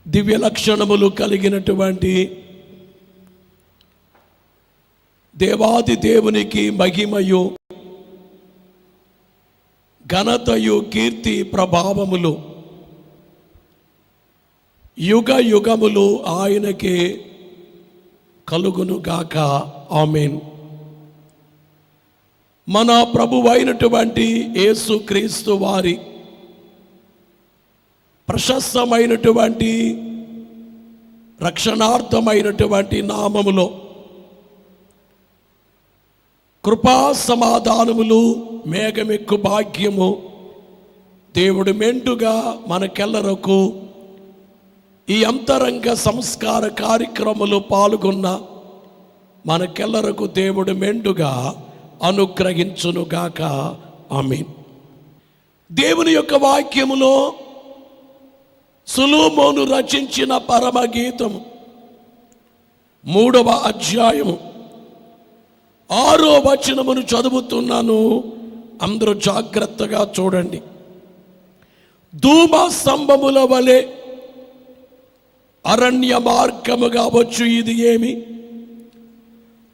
దివ్య లక్షణములు కలిగినటువంటి దేవాది దేవునికి మహిమయు ఘనతయు కీర్తి ప్రభావములు యుగ యుగములు ఆయనకే కలుగునుగాక. ఆమేన్. మన ప్రభువైనటువంటి యేసుక్రీస్తు వారి ప్రశస్తమైనటువంటి రక్షణార్థమైనటువంటి నామములో కృపా సమాధానములు మేఘమెక్కు భాగ్యము దేవుడు మెండుగా మనకెల్లరకు ఈ అంతరంగ సంస్కార కార్యక్రమంలో పాల్గొన్న మనకెల్లరకు దేవుడు మెండుగా అనుగ్రహించునుగాక. ఆమేన్. దేవుని యొక్క వాక్యములో సొలొమోను రచించిన పరమగీతము 3వ అధ్యాయము 6వ వచనమును చదువుతున్నాను. అందరూ జాగ్రత్తగా చూడండి. ధూమ స్తంభముల వలె అరణ్య మార్గముగా వచ్చు ఇది ఏమి?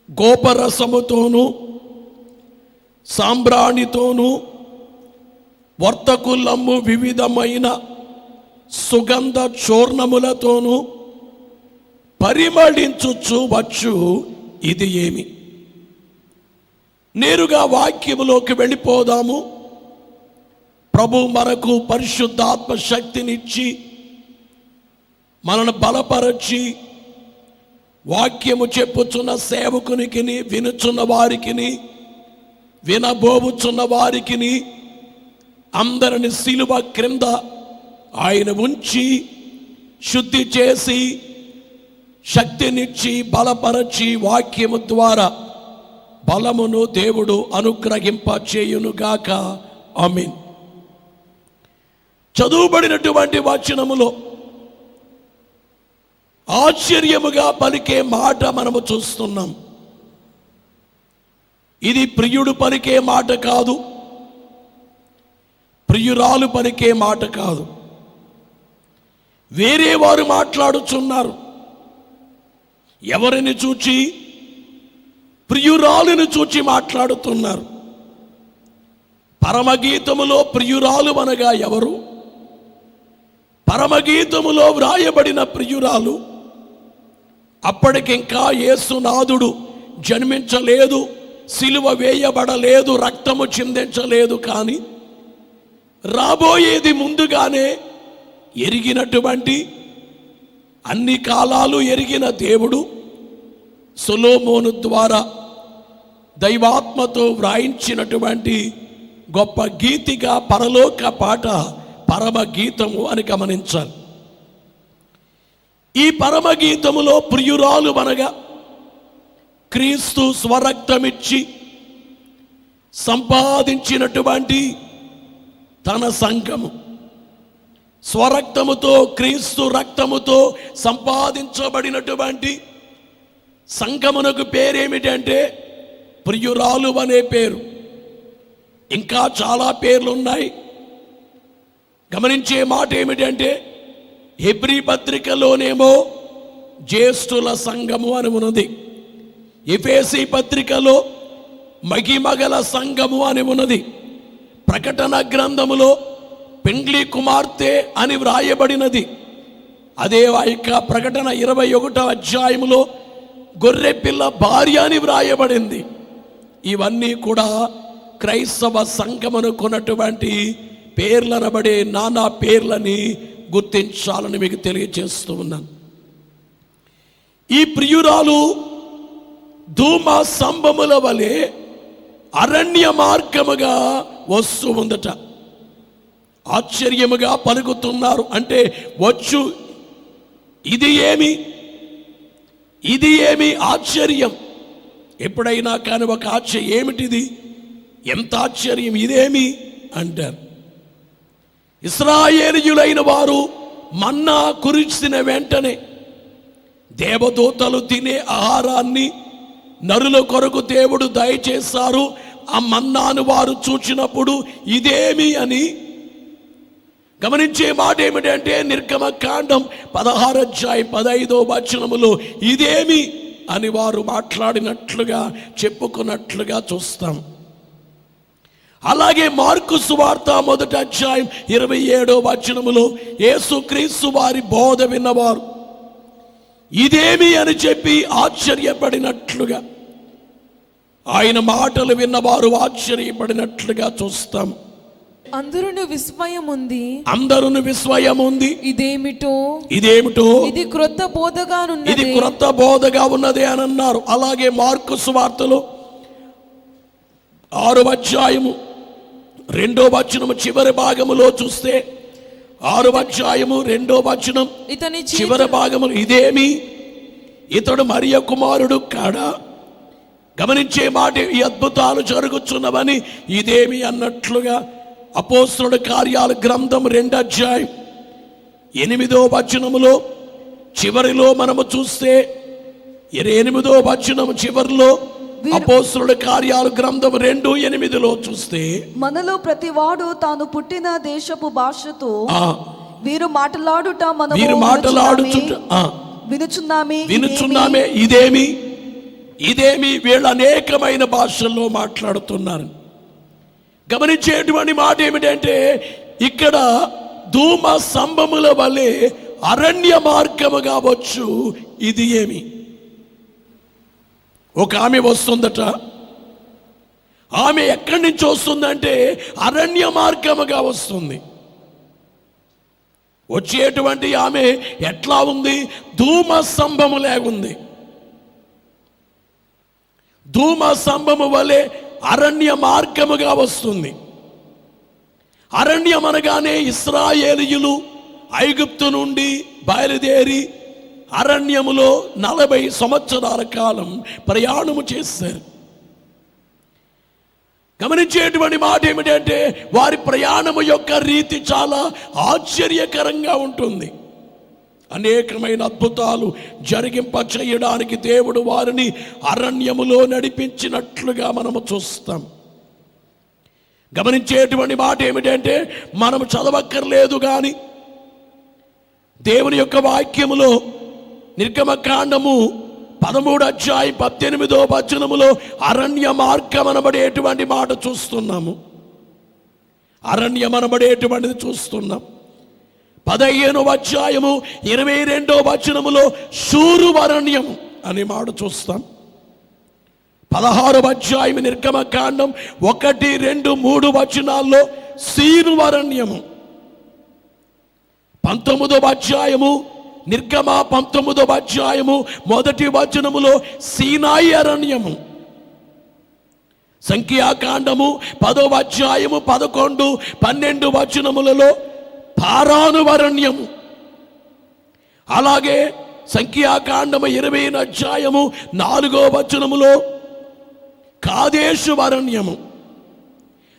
గోపరసముతోనూ సాంబ్రాణితోనూ వర్తకులమ్ము వివిధమైన సుగంధ చూర్ణములతోనూ పరిమళించుచు వచ్చు ఇది ఏమి? నేరుగా వాక్యములోకి వెళ్ళిపోదాము. ప్రభు మనకు పరిశుద్ధాత్మ శక్తినిచ్చి మనను బలపరచి వాక్యము చెప్పుచున్న సేవకునికిని వినుచున్న వారికిని వినబోవుచున్న వారికిని అందరిని సిలువ క్రింద ఆయన ఉంచి శుద్ధి చేసి శక్తినిచ్చి బలపరచి వాక్యము ద్వారా బలమును దేవుడు అనుగ్రహింప చేయునుగాక. ఆమేన్. చదువుబడినటువంటి వచనములో ఆశ్చర్యముగా పలికే మాట మనము చూస్తున్నాం. ఇది ప్రియుడు పలికే మాట కాదు, ప్రియురాలు పలికే మాట కాదు. వేరే వారు మాట్లాడుచున్నారు. ఎవరిని చూచి? ప్రియురాలుని చూచి మాట్లాడుతున్నారు. పరమగీతములో ప్రియురాలు అనగా ఎవరు? పరమగీతములో వ్రాయబడిన ప్రియురాలు అప్పటికింకా యేసునాథుడు జన్మించలేదు, సిలువ వేయబడలేదు, రక్తము చిందించలేదు. కానీ రాబోయేది ముందుగానే ఎరిగినటువంటి, అన్ని కాలాలు ఎరిగిన దేవుడు సొలొమోను ద్వారా దైవాత్మతో వ్రాయించినటువంటి గొప్ప గీతిగా పరలోక పాట పరమగీతము అని గమనించాలి. ఈ పరమగీతములో ప్రియురాలు అనగా క్రీస్తు స్వరక్తమిచ్చి సంపాదించినటువంటి తన సంఘము, స్వరక్తముతో క్రీస్తు రక్తముతో సంపాదించబడినటువంటి సంఘమునకు పేరేమిటంటే ప్రియురాలు అనే పేరు. ఇంకా చాలా పేర్లు ఉన్నాయి. గమనించే మాట ఏమిటంటే హెబ్రీ పత్రికలోనేమో జ్యేష్ఠుల సంఘము అని ఉన్నది, ఎఫెసీ పత్రికలో మహిమగల సంఘము అని ఉన్నది, ప్రకటన గ్రంథములో పెండ్లి కుమార్తె అని వ్రాయబడినది. అదే యొక్క ప్రకటన 21వ అధ్యాయములో గొర్రెపిల్ల భార్య అని వ్రాయబడింది. ఇవన్నీ కూడా క్రైస్తవ సంఘమును కొన్నటువంటి పేర్లనబడే నానా పేర్లని గుర్తించాలని మీకు తెలియజేస్తూ ఉన్నాను. ఈ ప్రియురాలు ధూమ స్తంభముల వలె అరణ్య మార్గముగా వస్తూ ఉందట. ఆశ్చర్యముగా పలుకుతున్నారు. అంటే వచ్చు, ఇది ఏమి, ఇది ఏమి ఆశ్చర్యం? ఎప్పుడైనా కానీ ఒక ఆశ్చర్యం, ఏమిటిది, ఎంత ఆశ్చర్యం, ఇదేమి అంటారు. ఇశ్రాయేలీయులైన వారు మన్నా కురిసిన వెంటనే దేవదూతలు తినే ఆహారాన్ని నరుల కొరకు దేవుడు దయచేశారు. ఆ మన్నాను వారు చూచినప్పుడు ఇదేమి అని గమనించే మాట ఏమిటంటే నిర్గమకాండం 16 అధ్యాయం 15వ వచనములో ఇదేమి అని వారు మాట్లాడినట్లుగా చెప్పుకున్నట్లుగా చూస్తాం. అలాగే మార్కు సువార్త 1వ అధ్యాయం 27వ వచనములో యేసుక్రీస్తు వారి బోధ విన్నవారు ఇదేమి అని చెప్పి ఆశ్చర్యపడినట్లుగా, ఆయన మాటలు విన్నవారు ఆశ్చర్యపడినట్లుగా చూస్తాం. అందరూ విస్మయం ఉంది. ఇదేమిటో ఇది క్రొత్త బోధగా ఉన్నది అని అన్నారు. అలాగే మార్కు సువార్తలో 6వ అధ్యాయము 2వ వచనము చివరి భాగములో చూస్తే 6వ అధ్యాయము 2వ వచనం చివరి భాగములు ఇదేమి, ఇతడు మరియ కుమారుడు కాడా? గమనించే మాట ఈ అద్భుతాలు జరుగుతున్నవని ఇదేమి అన్నట్లుగా అపోస్తలుల కార్యాల గ్రంథం 2వ అధ్యాయం 8వ వచనములో చివరిలో మనము చూస్తే 8వ వచనం చివరిలో అపోస్తలుల కార్యాల గ్రంథం 2:8లో చూస్తే మనలో ప్రతివాడు తాను పుట్టిన దేశపు భాషతో వీరు మాట్లాడుట వినుచున్నామే. ఇదేమి వీళ్ళు అనేకమైన భాషల్లో మాట్లాడుతున్నారు. గమనించేటువంటి మాట ఏమిటంటే ఇక్కడ ధూమ స్తంభముల వలె అరణ్య మార్గము కావచ్చు. ఇది ఏమి? ఒక ఆమె వస్తుందట. ఆమె ఎక్కడి నుంచి వస్తుందంటే అరణ్య మార్గముగా వస్తుంది. వచ్చేటువంటి ఆమె ఎట్లా ఉంది? ధూమ స్తంభము లేగుంది. ధూమ స్తంభము వలె అరణ్య మార్గముగా వస్తుంది. అరణ్యం అనగానే ఇశ్రాయేలీయులు ఐగుప్తు నుండి బయలుదేరి అరణ్యములో 40 సంవత్సరాల కాలం ప్రయాణము చేశారు. గమనించేటువంటి మాట ఏమిటంటే వారి ప్రయాణము యొక్క రీతి చాలా ఆశ్చర్యకరంగా ఉంటుంది. అనేకమైన అద్భుతాలు జరిగింప చేయడానికి దేవుడు వారిని అరణ్యములో నడిపించినట్లుగా మనము చూస్తాం. గమనించేటువంటి మాట ఏమిటంటే మనము చదవక్కర్లేదు కానీ దేవుని యొక్క వాక్యములో నిర్గమకాండము 13వ అధ్యాయం 18వ వచనములో అరణ్య మార్గం అనబడేటువంటి మాట చూస్తున్నాము. అరణ్యం అనబడేటువంటిది చూస్తున్నాం. 15వ అధ్యాయము 22వ వచనములో శూరు అరణ్యం అనే మాట చూస్తాం. 16వ అధ్యాయం నిర్గమకాండం 1, 2, 3 వచనాల్లో సీను అరణ్యము. 19వ అధ్యాయము నిర్గమ 19వ అధ్యాయము 1వ వచనములో సీనాయి అరణ్యము. సంఖ్యాకాండము 10వ అధ్యాయము 11, 12 వచనములలో పారాను అరణ్యము. అలాగే సంఖ్యాకాండము 20వ అధ్యాయము 4వ వచనములో కాదేశు అరణ్యము.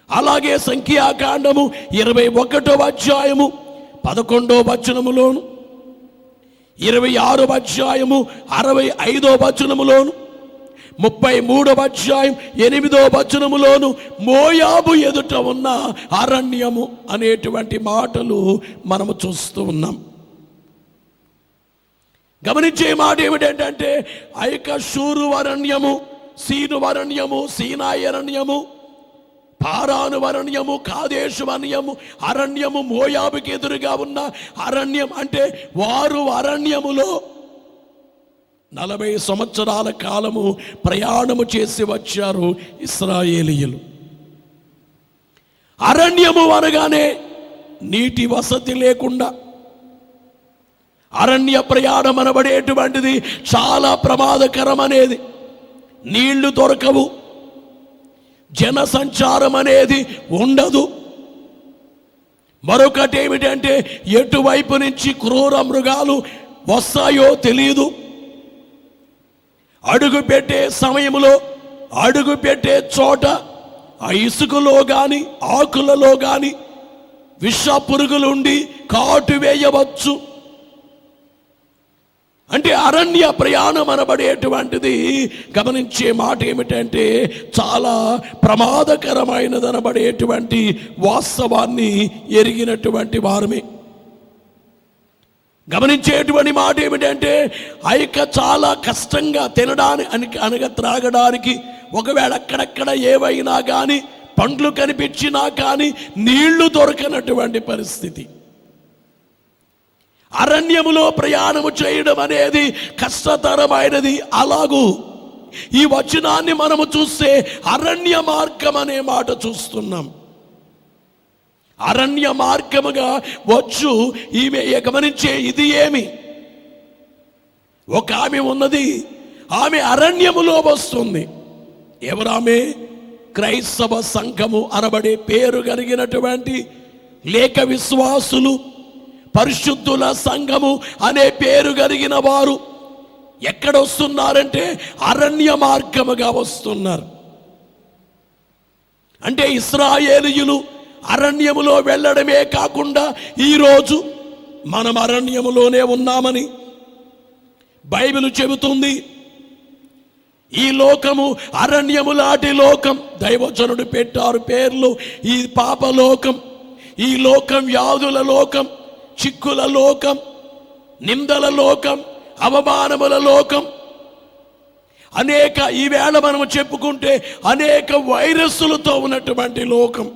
అలాగే సంఖ్యాకాండము 21వ అధ్యాయము 11వ వచనములోను 26వ అధ్యాయము 65వ వచనములోను 33వ అధ్యాయం 8వ వచనములోను మోయాబు ఎదుట ఉన్న అరణ్యము అనేటువంటి మాటలు మనము చూస్తూ ఉన్నాం. గమనించే మాట ఏమిటంటే ఆ యొక్క శూరు అరణ్యము, సీను అరణ్యము, సీనాయి అరణ్యము, పారాను అరణ్యము, కాదేశు అరణ్యము మోయాబుకి ఎదురుగా ఉన్న అరణ్యం. అంటే వారు అరణ్యములో 40 సంవత్సరాల కాలము ప్రయాణము చేసి వచ్చారు ఇశ్రాయేలీయులు. అరణ్యము అనగానే నీటి వసతి లేకుండా అరణ్య ప్రయాణం అనబడేటువంటిది చాలా ప్రమాదకరం అనేది. నీళ్లు దొరకవు, జన సంచారం అనేది ఉండదు. మరొకటి ఏమిటంటే ఎటువైపు నుంచి క్రూర మృగాలు వస్తాయో తెలియదు. అడుగు పెట్టే సమయంలో అడుగు పెట్టే చోట ఆ ఇసుకలో కానీ ఆకులలో కానీ విష పురుగులుండి కాటు వేయవచ్చు. అంటే అరణ్య ప్రయాణం అనబడేటువంటిది గమనించే మాట ఏమిటంటే చాలా ప్రమాదకరమైనదనబడేటువంటి వాస్తవాన్ని ఎరిగినటువంటి వారమే. గమనించేటువంటి మాట ఏమిటంటే చాలా కష్టంగా తినడానికి అనగా త్రాగడానికి, ఒకవేళ అక్కడక్కడ ఏవైనా కానీ పండ్లు కనిపించినా కానీ నీళ్లు దొరకనటువంటి పరిస్థితి. అరణ్యములో ప్రయాణము చేయడం అనేది కష్టతరమైనది. అలాగూ ఈ వచనాన్ని మనము చూస్తే అరణ్య మార్గం అనే మాట చూస్తున్నాం. అరణ్య మార్గముగా వచ్చు ఈమె గమనించే ఇది ఏమి, ఒక ఆమె ఉన్నది, ఆమె అరణ్యములో వస్తుంది. ఎవరామె? క్రైస్తవ సంఘము అనబడే పేరు కలిగినటువంటి లేక విశ్వాసులు, పరిశుద్ధుల సంఘము అనే పేరు కలిగిన వారు ఎక్కడ వస్తున్నారంటే అరణ్య మార్గముగా వస్తున్నారు. అంటే ఇశ్రాయేలీయులు అరణ్యములో వెళ్ళడమే కాకుండా ఈరోజు మనం అరణ్యములోనే ఉన్నామని బైబిల్ చెబుతుంది. ఈ లోకము అరణ్యము లాంటి లోకం. దైవజనుడు పెట్టారు పేర్లు. ఈ పాపలోకం, ఈ లోకం వ్యాధుల లోకం, చిక్కుల లోకం, నిందల లోకం, అవమానముల లోకం, అనేక ఈవేళ మనము చెప్పుకుంటే అనేక వైరస్సులతో ఉన్నటువంటి లోకం.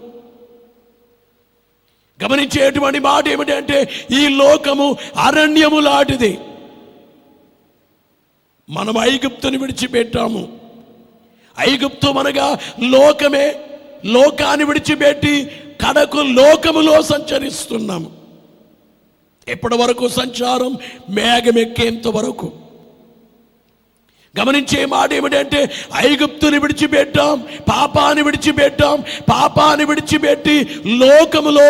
గమనించేటువంటి మాట ఏమిటంటే ఈ లోకము అరణ్యము లాంటిది. మనం ఐగుప్తుని విడిచిపెట్టాము. ఐగుప్తు అనగా లోకమే. లోకాన్ని విడిచిపెట్టి కడకు లోకములో సంచరిస్తున్నాము. ఎప్పటి వరకు సంచారం? మేఘమెక్కేంత వరకు. గమనించే మాట ఏమిటంటే ఐగుప్తుని విడిచిపెట్టాం, పాపాన్ని విడిచిపెట్టాం. పాపాన్ని విడిచిపెట్టి లోకములో,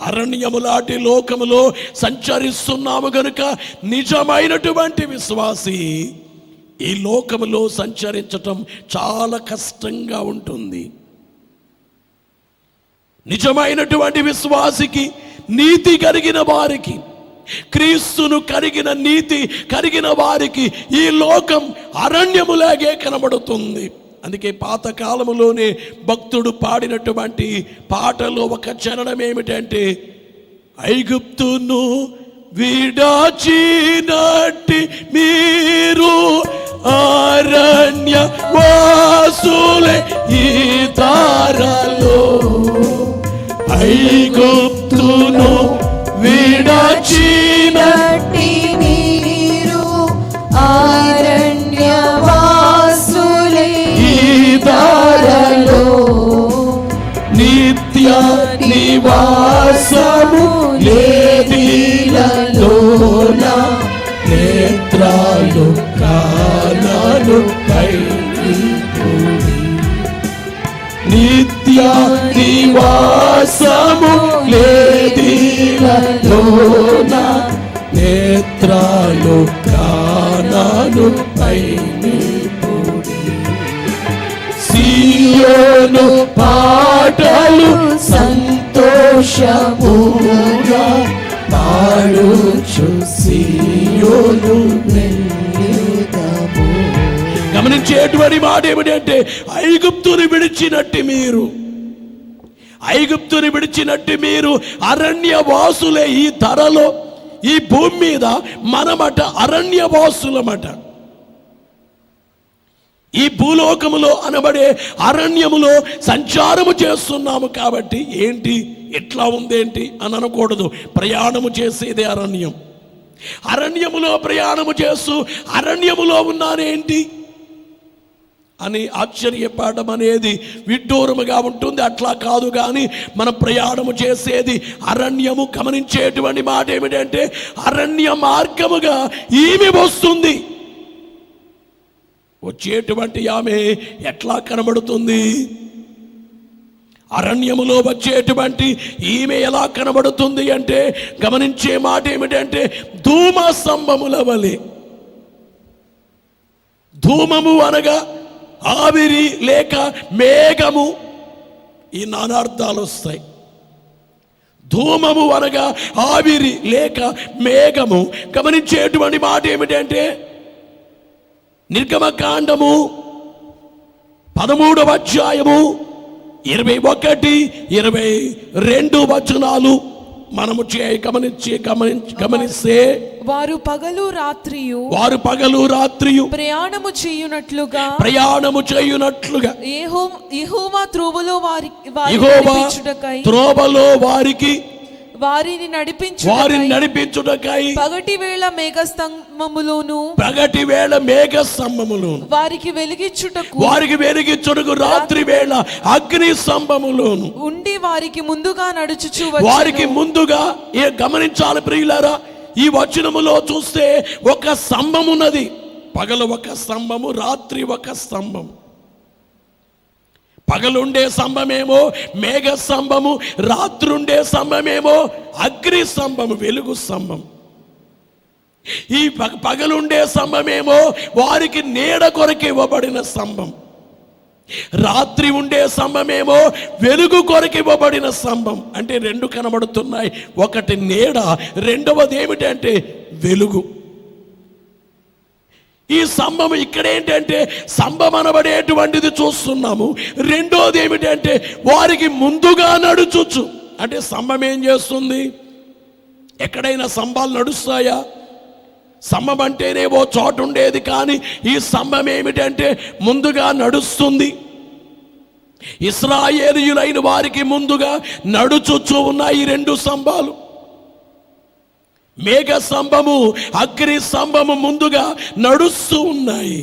అరణ్యములాంటి లోకములో సంచరిస్తున్నాము గనుక నిజమైనటువంటి విశ్వాసి ఈ లోకములో సంచరించటం చాలా కష్టంగా ఉంటుంది. నిజమైనటువంటి విశ్వాసికి, నీతి కలిగిన వారికి, క్రీస్తును కలిగిన నీతి కలిగిన వారికి ఈ లోకం అరణ్యములాగే కనబడుతుంది. అందుకే పాతకాలములోనే భక్తుడు పాడినటువంటి పాటలో ఒక చరణం ఏమిటంటే, ఐగుప్తును విడాచినట్టి మీరు అరణ్య వాసులే ఈ తారలో. ఐగుప్తును విడాచినట్టి మీరు అరణ్యవాసులే ఈ తారలో నిత్య నివాసము లేదిలలోన నేత్రాలు కానాలు పైకి నిత్య నివాసము లేదిలలోన నేత్రాలు కానాలు పైకి సియోను పాటలు సంతోషముగా పాడుచు సియోను వెళ్ళుదాము. గమనించేటువంటి మాట ఏమిటంటే ఐగుప్తుని విడిచినట్టు మీరు, ఐగుప్తుని విడిచినట్టు మీరు అరణ్యవాసులే. ఈ ధరలో, ఈ భూమి మీద మనమట అరణ్యవాసులమట. ఈ భూలోకములో అనబడే అరణ్యములో సంచారము చేస్తున్నాము. కాబట్టి ఏంటి ఎట్లా ఉందేంటి అని అనకూడదు. ప్రయాణము చేసేదే అరణ్యం. అరణ్యములో ప్రయాణము చేస్తూ అరణ్యములో ఉన్నానేంటి అని ఆశ్చర్యపడడం అనేది విడ్డూరముగా ఉంటుంది. అట్లా కాదు కానీ మనం ప్రయాణము చేసేది అరణ్యము. గమనించేటువంటి మాట ఏమిటంటే అరణ్య మార్గముగా ఈమె వస్తుంది. వచ్చేటువంటి ఆమె ఎట్లా కనబడుతుంది? అరణ్యములో వచ్చేటువంటి ఈమె ఎలా కనబడుతుంది అంటే గమనించే మాట ఏమిటంటే ధూమ స్తంభముల వలె. ధూమము అనగా ఆవిరి లేక మేఘము, ఈ నానార్థాలు వస్తాయి. ధూమము అనగా ఆవిరి లేక మేఘము. గమనించేటువంటి మాట ఏమిటంటే నిర్గమకాండము 13వ అధ్యాయము 21, 22 వచనాలు మనము గమనిస్తే వారు పగలు రాత్రియు ప్రయాణము చేయునట్లుగా యెహోవా త్రోవలో వారికి వారిని నడిపించుటకై పగటి వేళ మేఘస్తంభములోను వారికి వెలిగించుటకు రాత్రి వేళ అగ్ని స్తంభములోను ఉండి వారికి ముందుగా నడుచుచు గమనించాలి ప్రియులారా. ఈ వచనములో చూస్తే ఒక స్తంభం ఉన్నది. పగలు ఒక స్తంభము, రాత్రి ఒక స్తంభం. పగలుండే స్తంభమేమో మేఘ స్తంభము, రాత్రుండే స్తంభమేమో అగ్ని స్తంభము, వెలుగు స్తంభం. ఈ పగలుండే స్తంభమేమో వారికి నీడ కొరకు ఇవ్వబడిన స్తంభం, రాత్రి ఉండే స్తంభమేమో వెలుగు కొరకు ఇవ్వబడిన స్తంభం. అంటే రెండు కనబడుతున్నాయి, ఒకటి నీడ, రెండవది ఏమిటంటే వెలుగు. ఈ స్తంభం ఇక్కడ ఏంటంటే స్తంభం అనబడేటువంటిది చూస్తున్నాము. రెండోది ఏమిటంటే వారికి ముందుగా నడుచుచ్చు. అంటే స్తంభం ఏం చేస్తుంది? ఎక్కడైనా స్తంభాలు నడుస్తాయా? స్తంభం అంటేనేవో చోటు ఉండేది, కానీ ఈ స్తంభం ఏమిటంటే ముందుగా నడుస్తుంది. ఇశ్రాయేలీయులైన వారికి ముందుగా నడుచుచ్చు ఉన్నాయి ఈ రెండు స్తంభాలు. మేఘ స్తంభము, అగ్ని స్తంభము ముందుగా నడుస్తూ ఉన్నాయి.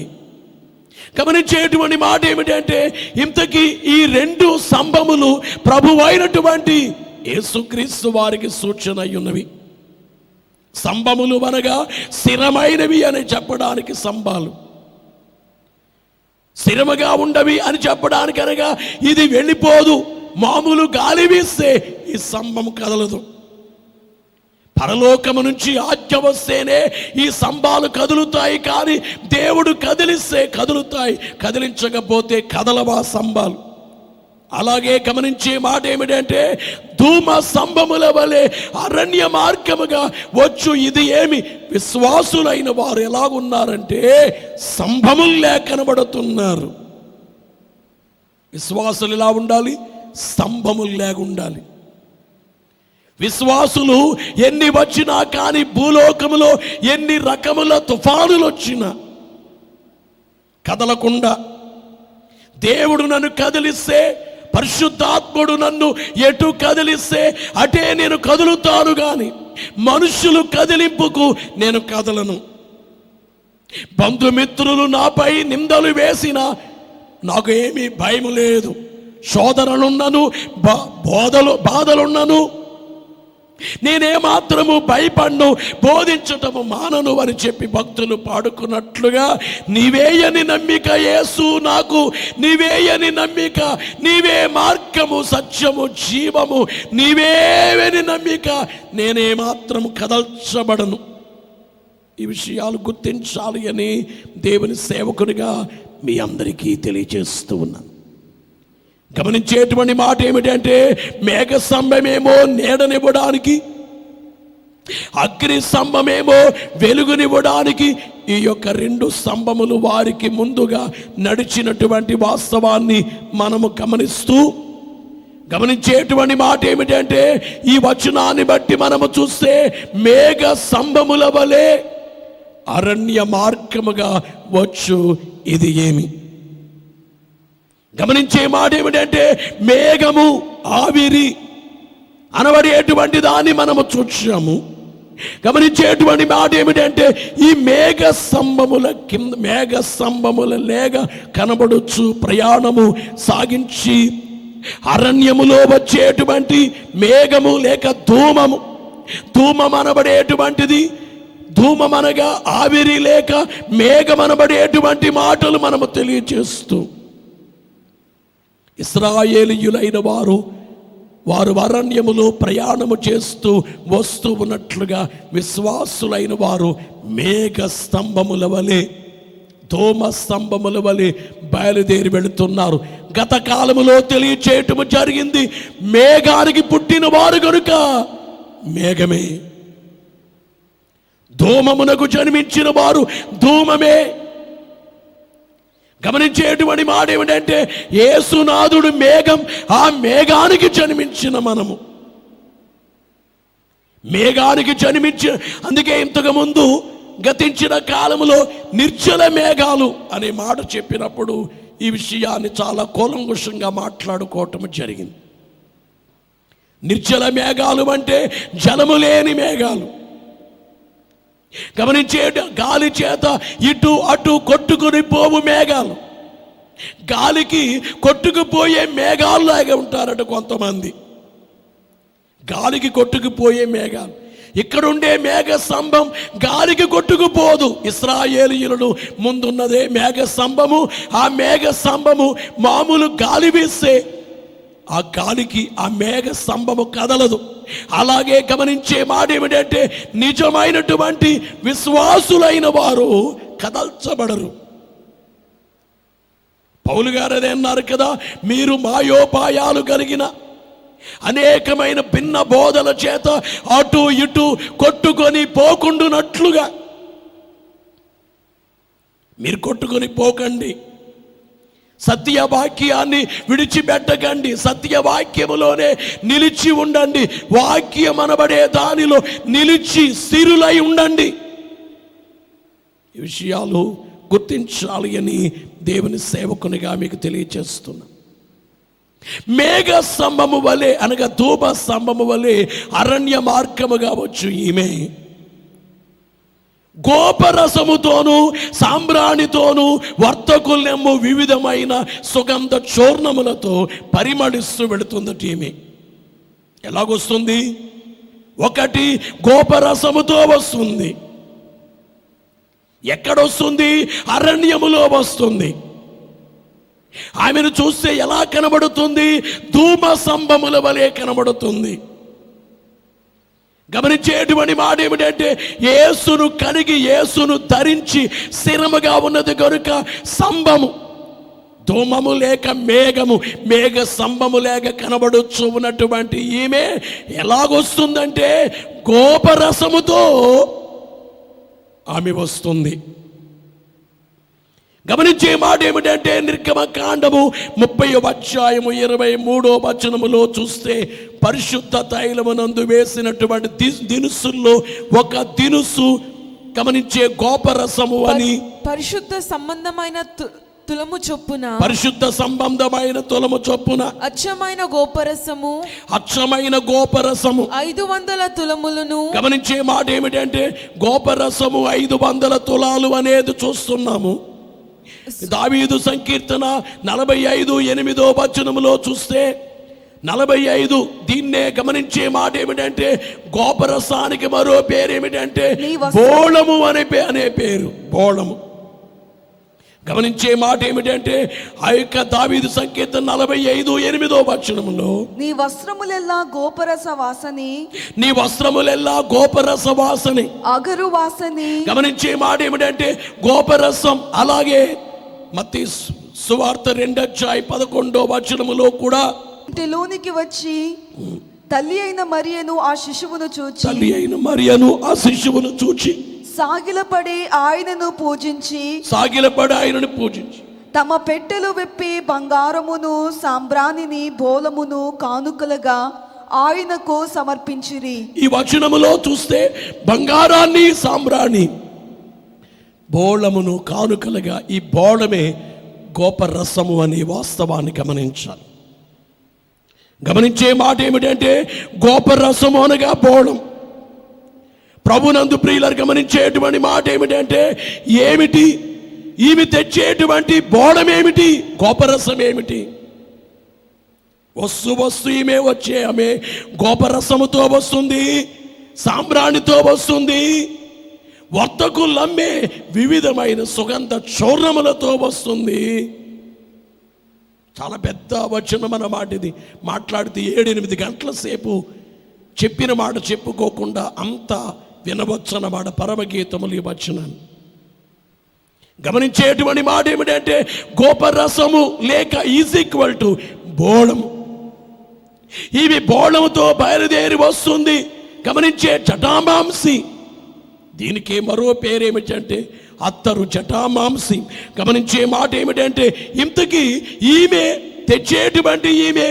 గమనించేటువంటి మాట ఏమిటంటే ఇంతకీ ఈ రెండు స్తంభములు ప్రభువైనటువంటి యేసుక్రీస్తు వారికి సూచన అయ్యున్నవి. స్తంభములు అనగా స్థిరమైనవి అని చెప్పడానికి స్తంభాలు, స్థిరముగా ఉండవి అని చెప్పడానికి అనగా ఇది వెళ్ళిపోదు. మామూలు గాలి వీస్తే ఈ స్తంభం కదలదు. పరలోకము నుంచి ఆజ్ఞ వస్తేనే ఈ స్తంభాలు కదులుతాయి, కానీ దేవుడు కదిలిస్తే కదులుతాయి, కదిలించకపోతే కదలవా స్తంభాలు. అలాగే గమనించే మాట ఏమిటంటే ధూమ స్తంభముల వలె అరణ్య మార్గముగా వచ్చు. ఇది ఏమి? విశ్వాసులైన వారు ఎలాగున్నారంటే స్తంభములే కనబడుతున్నారు. విశ్వాసులు ఎలా ఉండాలి? స్తంభములే ఉండాలి. విశ్వాసులు ఎన్ని వచ్చినా కానీ, భూలోకములో ఎన్ని రకముల తుఫానులు వచ్చినా కదలకుండా, దేవుడు నన్ను కదిలిస్తే, పరిశుద్ధాత్ముడు నన్ను ఎటు కదిలిస్తే అటే నేను కదులుతాను, కానీ మనుషులు కదిలింపుకు నేను కదలను. బంధుమిత్రులు నాపై నిందలు వేసినా నాకు ఏమీ భయం లేదు. శోధనలున్నను, బాధలున్నను, నేనేమాత్రము భయపడ్ను, బోధించటము మానను అని చెప్పి భక్తులు పాడుకున్నట్లుగా నీవేయని నమ్మిక యేసు నాకు, నీవేయని నమ్మిక, నీవే మార్గము, సత్యము, జీవము, నీవేవని నమ్మిక, నేనేమాత్రము కదల్చబడను. ఈ విషయాలు గుర్తించాలి అని దేవుని సేవకునిగా మీ అందరికీ తెలియజేస్తూ ఉన్నాను. గమనించేటువంటి మాట ఏమిటంటే మేఘ స్తంభమేమో నీడనివ్వడానికి, అగ్ని స్తంభమేమో వెలుగునివ్వడానికి ఈ యొక్క రెండు స్తంభములు వారికి ముందుగా నడిచినటువంటి వాస్తవాన్ని మనము గమనించేటువంటి మాట ఏమిటంటే ఈ వచనాన్ని బట్టి మనము చూస్తే మేఘ స్తంభముల వలె అరణ్య మార్గముగా వచ్చు. ఇది ఏమి? గమనించే మాట ఏమిటంటే మేఘము, ఆవిరి అనబడేటువంటి దాన్ని మనము చూసాము. గమనించేటువంటి మాట ఏమిటంటే ఈ మేఘ స్తంభముల లేక కనబడుచు ప్రయాణము సాగించి అరణ్యములో వచ్చేటువంటి మేఘము లేక ధూమం అనబడేటువంటిది, ధూమమనగా ఆవిరి లేక మేఘమనబడేటువంటి మాటలు మనము తెలియచేస్తూ, ఇశ్రాయేలీయులైన వారు అరణ్యములో ప్రయాణము చేస్తూ వస్తూ ఉన్నట్లుగా విశ్వాసులైన వారు మేఘ స్తంభముల వలె ధూమ స్తంభముల వలె బయలుదేరి వెళుతున్నారు. గత కాలములో తెలియచేయటము జరిగింది, మేఘానికి పుట్టిన వారు గనుక మేఘమే, ధూమమునకు జన్మించిన వారు ధూమమే. గమనించేటువంటి మాట ఏమిటంటే యేసునాథుడు మేఘం, ఆ మేఘానికి జన్మించిన మనము, మేఘానికి జన్మించిన. అందుకే ఇంతకు ముందు గతించిన కాలములో నిర్జల మేఘాలు అనే మాట చెప్పినప్పుడు ఈ విషయాన్ని చాలా కూలంకుషంగా మాట్లాడుకోవటం జరిగింది. నిర్జల మేఘాలు అంటే జలము లేని మేఘాలు. గమనించే గాలి చేత ఇటు అటు కొట్టుకుని పోవు మేఘాలు, గాలికి కొట్టుకుపోయే మేఘాల్లాగా ఉంటారట కొంతమంది. గాలికి కొట్టుకుపోయే మేఘాలు. ఇక్కడుండే మేఘ స్తంభం గాలికి కొట్టుకుపోదు. ఇశ్రాయేలీయులను ముందున్నదే మేఘ స్తంభము. ఆ మేఘ స్తంభము మామూలు గాలి వీస్తే ఆ గాలికి ఆ మేఘ స్తంభము కదలదు. అలాగే గమనించే మాట ఏమిటంటే నిజమైనటువంటి విశ్వాసులైన వారు కదల్చబడరు. పౌలు గారు అదే అన్నారు కదా, మీరు మాయోపాయాలు కలిగిన అనేకమైన భిన్న బోధల చేత అటు ఇటు కొట్టుకొని పోకుండునట్లుగా మీరు కొట్టుకొని పోకండి. సత్యవాక్యాన్ని విడిచిపెట్టకండి, సత్యవాక్యములోనే నిలిచి ఉండండి. వాక్యం అనబడే దానిలో నిలిచి స్థిరులై ఉండండి. ఈ విషయాలు గుర్తించాలి అని దేవుని సేవకునిగా మీకు తెలియచేస్తున్నా. మేఘ స్తంభము వలె అనగా ధూప స్తంభము వలె అరణ్య మార్గము కావచ్చు ఈమె. గోపరసముతోనూ సాంబ్రాణితోనూ వర్తకులెమ్ము వివిధమైన సుగంధ చూర్ణములతో పరిమళిస్తూ వెళుతుందట ఈమె. ఎలాగొస్తుంది? ఒకటి గోపరసముతో వస్తుంది. ఎక్కడొస్తుంది? అరణ్యములో వస్తుంది. ఆమెను చూస్తే ఎలా కనబడుతుంది? ధూమ స్తంభముల వలె కనబడుతుంది. గమనించేటువంటి మాట ఏమిటంటే యేసును కడిగి యేసును ధరించి స్థిరముగా ఉన్నది కనుక స్తంభము, ధూమము లేక మేఘము, మేఘ స్తంభము లేక కనబడుచు ఉన్నటువంటి ఈమె ఎలాగొస్తుందంటే గోపరసముతో ఆమె వస్తుంది. గమనించే మాట ఏమిటంటే నిర్గమకాండము 30:23 చూస్తే పరిశుద్ధ తైలమునందు వేసినటువంటి దినుసుల్లో ఒక దినుసు గమనించే గోపరసము అని. పరిశుద్ధ సంబంధమైన తులము చొప్పున, పరిశుద్ధ సంబంధమైన తులము చొప్పున అచ్చమైన గోపరసము, అచ్చమైన గోపరసము 500 తులములను. గమనించే మాట ఏమిటంటే గోపరసము 500 తులాలు అనేది చూస్తున్నాము. దావీదు సంకీర్తన 45:8 చూస్తే 45 దీన్నే గమనించే మాట ఏమిటంటే గోపరసానికి మరో పేరు ఏమిటంటే బోళము అనే పేరు. బోళము. గమనించే మాట ఏమిటంటే ఆ యొక్క దావీదు సంకీర్తన 45:8 నీ వస్త్రములెల్లా గోపరస వాసని, నీ వస్త్రములెల్లా గోపరస వాసని, అగరు వాసని. గమనించే మాట ఏమిటంటే గోపరసం. అలాగే మత్తయి సువార్త 2:11 కూడా ఇంటిలోనికి వచ్చి తల్లి అయిన మరియను ఆ శిశువును చూచి, తల్లి అయిన మరియను ఆ శిశువును చూచి సాగిలపడి ఆయనను పూజించి, తమ పెట్టెలు విప్పి బంగారమును సాంబ్రాణిని బోలమును కానుకలుగా ఆయనకు సమర్పించిరి. ఈ వచనములో చూస్తే బంగారాన్ని సాంబ్రాణి బోళమును కానుకలుగా, ఈ బోళమే గోపరసము అనే వాస్తవాన్ని గమనించాలి. గమనించే మాట ఏమిటంటే గోపరసము అనగా బోళం. ప్రభునందు ప్రియులారు గమనించేటువంటి మాట ఏమిటంటే ఏమిటి ఈమె తెచ్చేటువంటి బోళం ఏమిటి, గోపరసం ఏమిటి? వస్తు ఈమె వచ్చే ఆమె గోపరసముతో వస్తుంది, సాంబ్రాణితో వస్తుంది, వర్తకులమ్మే వివిధమైన సుగంధ చూర్ణములతో వస్తుంది. చాలా పెద్ద వచనం అన్నమాట ఇది. మాట్లాడితే 7-8 గంటల సేపు చెప్పిన మాట చెప్పుకోకుండా అంత వినవచ్చన్నమాట పరమగీతములు ఈ వచనాన్ని. గమనించేటువంటి మాట ఏమిటంటే గోపరసము లేక ఈజ్ ఈక్వల్ టు బోళము. ఇవి బోళముతో బయలుదేరి వస్తుంది. గమనించే జటామాంసి, దీనికి మరో పేరేమిటంటే అత్తరు జటామాంసి. గమనించే మాట ఏమిటంటే ఇంతకీ ఈమె తెచ్చేటువంటి, ఈమె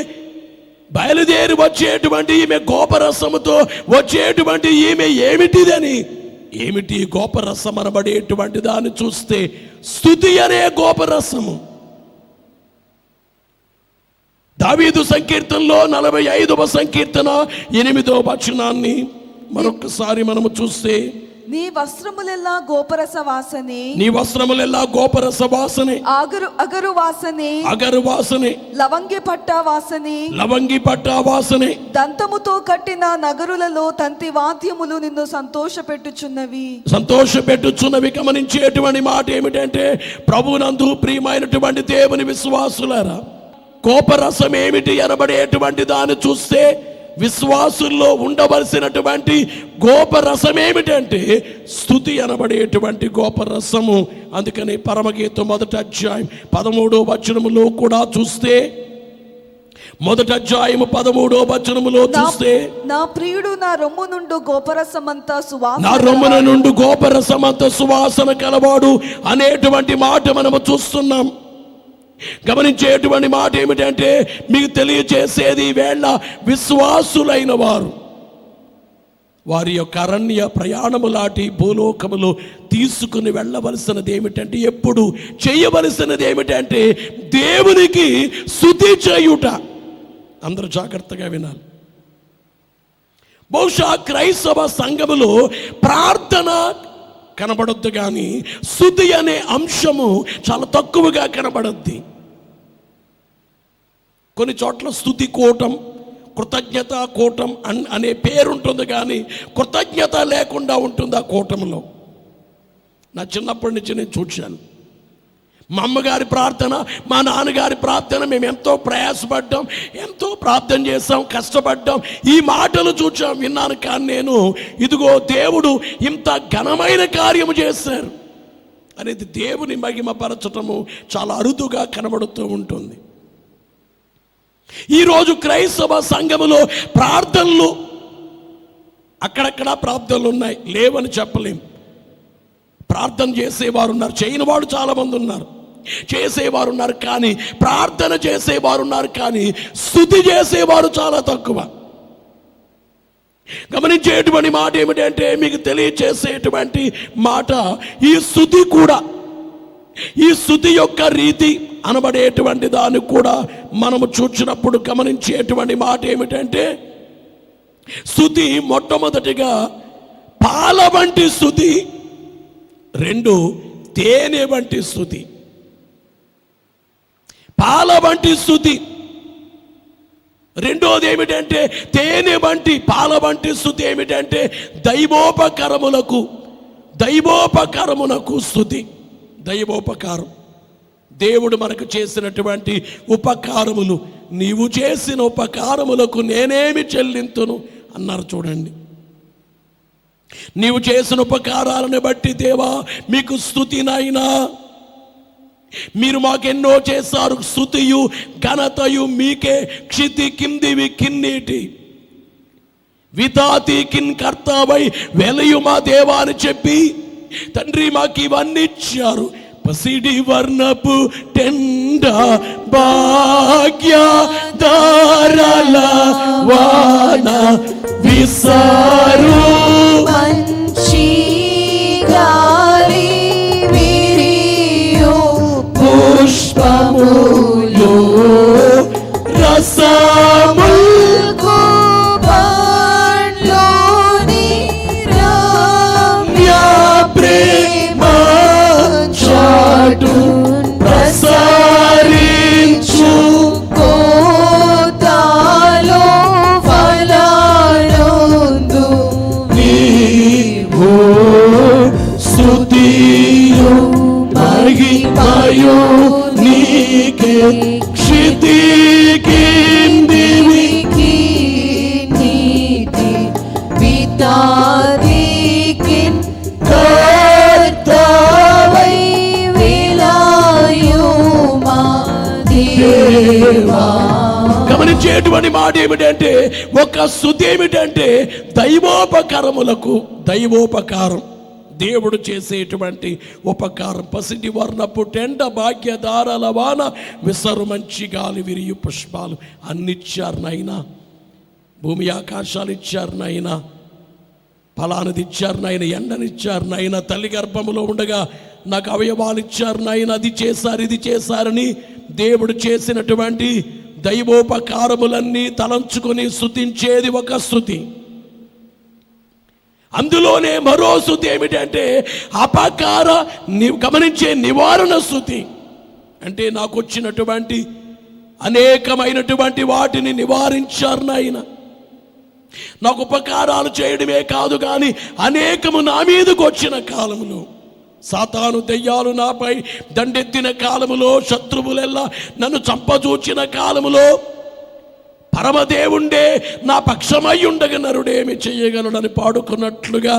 బయలుదేరి వచ్చేటువంటి ఈమె గోపరసముతో వచ్చేటువంటి ఈమె ఏమిటిదని, ఏమిటి గోపరసం అనబడేటువంటి దాన్ని చూస్తే స్తుతి అనే గోపరసము. దావీదు సంకీర్తనలో 45వ సంకీర్తన 8వ వచనాన్ని మరొకసారి మనము చూస్తే, నీ వస్త్రములెల్లా గోపరస వాసనే, నీ వస్త్రములెల్లా గోపరస వాసనే, అగరు వాసనే, అగరు వాసనే, లవంగి పట్ట వాసనే, లవంగి పట్ట వాసనే. దంతముతో కట్టిన నగరులలో తంతి వాద్యములు నిన్ను సంతోషపెట్టుచున్నవి. గమనించేటువంటి మాట ఏమిటంటే ప్రభునందు ప్రియమైనటువంటి దేవుని విశ్వాసులారా, కోపరసం ఏమిటి అనబడేటువంటి దాన్ని చూస్తే విశ్వాసుల్లో ఉండవలసినటువంటి గోపరసం ఏమిటంటే స్తుతి అనబడేటువంటి గోపరసము. అందుకని పరమగీతం 1వ అధ్యాయం 13వ వచనములో కూడా చూస్తే, 1వ అధ్యాయం 13వ వచనములో చూస్తే, నా ప్రియుడు నా రొమ్ము నుండి గోపరసమంతా సువాసన, నా రొమ్మున నుండి గోపరసమంత సువాసన కలవాడు అనేటువంటి మాట మనము చూస్తున్నాం. గమనించేటువంటి మాట ఏమిటంటే మీకు తెలియచేసేది వేళ విశ్వాసులైన వారు వారి యొక్క అరణ్య ప్రయాణము లాంటి భూలోకములో తీసుకుని వెళ్ళవలసినది ఏమిటంటే, ఎప్పుడు చేయవలసినది ఏమిటంటే దేవునికి స్తుతి చేయుట. అందరూ జాగ్రత్తగా వినాలి. బహుశా క్రైస్తవ సంఘములో ప్రార్థన కనబడొద్దు కానీ స్తుతి అనే అంశము చాలా తక్కువగా కనబడద్ది. కొన్ని చోట్ల స్తుతి కూటం, కృతజ్ఞత కూటం అనే పేరు ఉంటుంది కానీ కృతజ్ఞత లేకుండా ఉంటుంది ఆ కూటంలో. నా చిన్నప్పటి నుంచి నేను చూశాను. మా అమ్మగారి ప్రార్థన, మా నాన్నగారి ప్రార్థన, మేము ఎంతో ప్రయాసపడ్డాం, ఎంతో ప్రార్థన చేసాం, కష్టపడ్డాం, ఈ మాటలు చూసాం, విన్నాను. కానీ నేను ఇదిగో దేవుడు ఇంత ఘనమైన కార్యము చేశారు అనేది దేవుని మహిమపరచటము చాలా అరుదుగా కనబడుతూ ఉంటుంది. ఈరోజు క్రైస్తవ సంఘములో ప్రార్థనలు అక్కడక్కడ ప్రార్థనలు ఉన్నాయి, లేవని చెప్పలేం. ప్రార్థన చేసేవారు ఉన్నారు, చేయని వాడు చాలా మంది ఉన్నారు. చేసేవారు ఉన్నారు కానీ, ప్రార్థన చేసేవారు ఉన్నారు కానీ స్తుతి చేసేవారు చాలా తక్కువ. గమనించేటువంటి మాట ఏమిటంటే మీకు తెలియచేసేటువంటి మాట, ఈ స్తుతి కూడా, ఈ స్తుతి యొక్క రీతి అనబడేటువంటి దాన్ని కూడా మనము చూసినప్పుడు గమనించేటువంటి మాట ఏమిటంటే, స్తుతి మొట్టమొదటిగా పాల వంటి స్తుతి, 2 తేనె వంటి స్తుతి. పాల వంటి స్తుతి, రెండోది ఏమిటంటే తేనె వంటి, పాల వంటి స్తుతి ఏమిటంటే దైవోపకారమునకు స్తుతి. దైవోపకారం, దేవుడు మనకు చేసినటువంటి ఉపకారములు, నీవు చేసిన ఉపకారములకు నేనేమి చెల్లింతును అన్నారు. చూడండి, నీవు చేసిన ఉపకారాలను బట్టి దేవా మీకు స్తుతినైనా, మీరు మాకెన్నో చేశారు, స్తుతియు ఘనతయు మీకే. క్షితి కిందివి కిన్నీటి వితాతి కిన్ కర్తావై వెలయు మా దేవా అని చెప్పి తండ్రి మాకు ఇవన్నీ ఇచ్చారు. పసిడి వర్ణపు టెండ భాగ్య దారల వాన విసారు మంచి గాలి విరియు పుష్పములు రసముల్ పండ్లోని రమ్య ప్రేమ చాటు ప్రసారించు కోతాలో ఫలానందు నీవు స్తుతియు మహిమయు నీకే. క్షితి కిందివి నీతి వితాదికిన్ కర్తావై కర్తావై గమనించేటువంటి మాట ఏమిటంటే, ఒక స్తుతి ఏమిటంటే దైవోపకారం, దేవుడు చేసేటువంటి ఉపకారం. పసిటి వర్ణపు టెండ, భాగ్యధారల వాన, విసరు మంచి గాలి, విరియు పుష్పాలు అన్నిచ్చారు నాయనా. భూమి ఆకాశాలు ఇచ్చారు నాయనా, ఫలానిది ఇచ్చారు నాయన, ఎండనిచ్చారు నాయన, తల్లి గర్భములో ఉండగా నాకు అవయవాలు ఇచ్చారు నాయన, అది చేశారు ఇది చేశారని దేవుడు చేసినటువంటి దైవోపకారములన్నీ తలంచుకొని స్తుతించేది ఒక స్తుతి. అందులోనే మరో స్తుతి ఏమిటంటే గమనించే నివారణ స్తుతి. అంటే నాకు వచ్చినటువంటి అనేకమైనటువంటి వాటిని నివారించారు నాయన. నాకు ఉపకారాలు చేయడమే కాదు కానీ అనేకము నా మీదకు వచ్చిన కాలములో, సాతాను దెయ్యాలు నాపై దండెత్తిన కాలములో, శత్రువులెల్లా నన్ను చంపజూచిన కాలములో పరమదేవుండే నా పక్షమై ఉండగా నరుడేమి చెయ్యగలడని పాడుకున్నట్లుగా,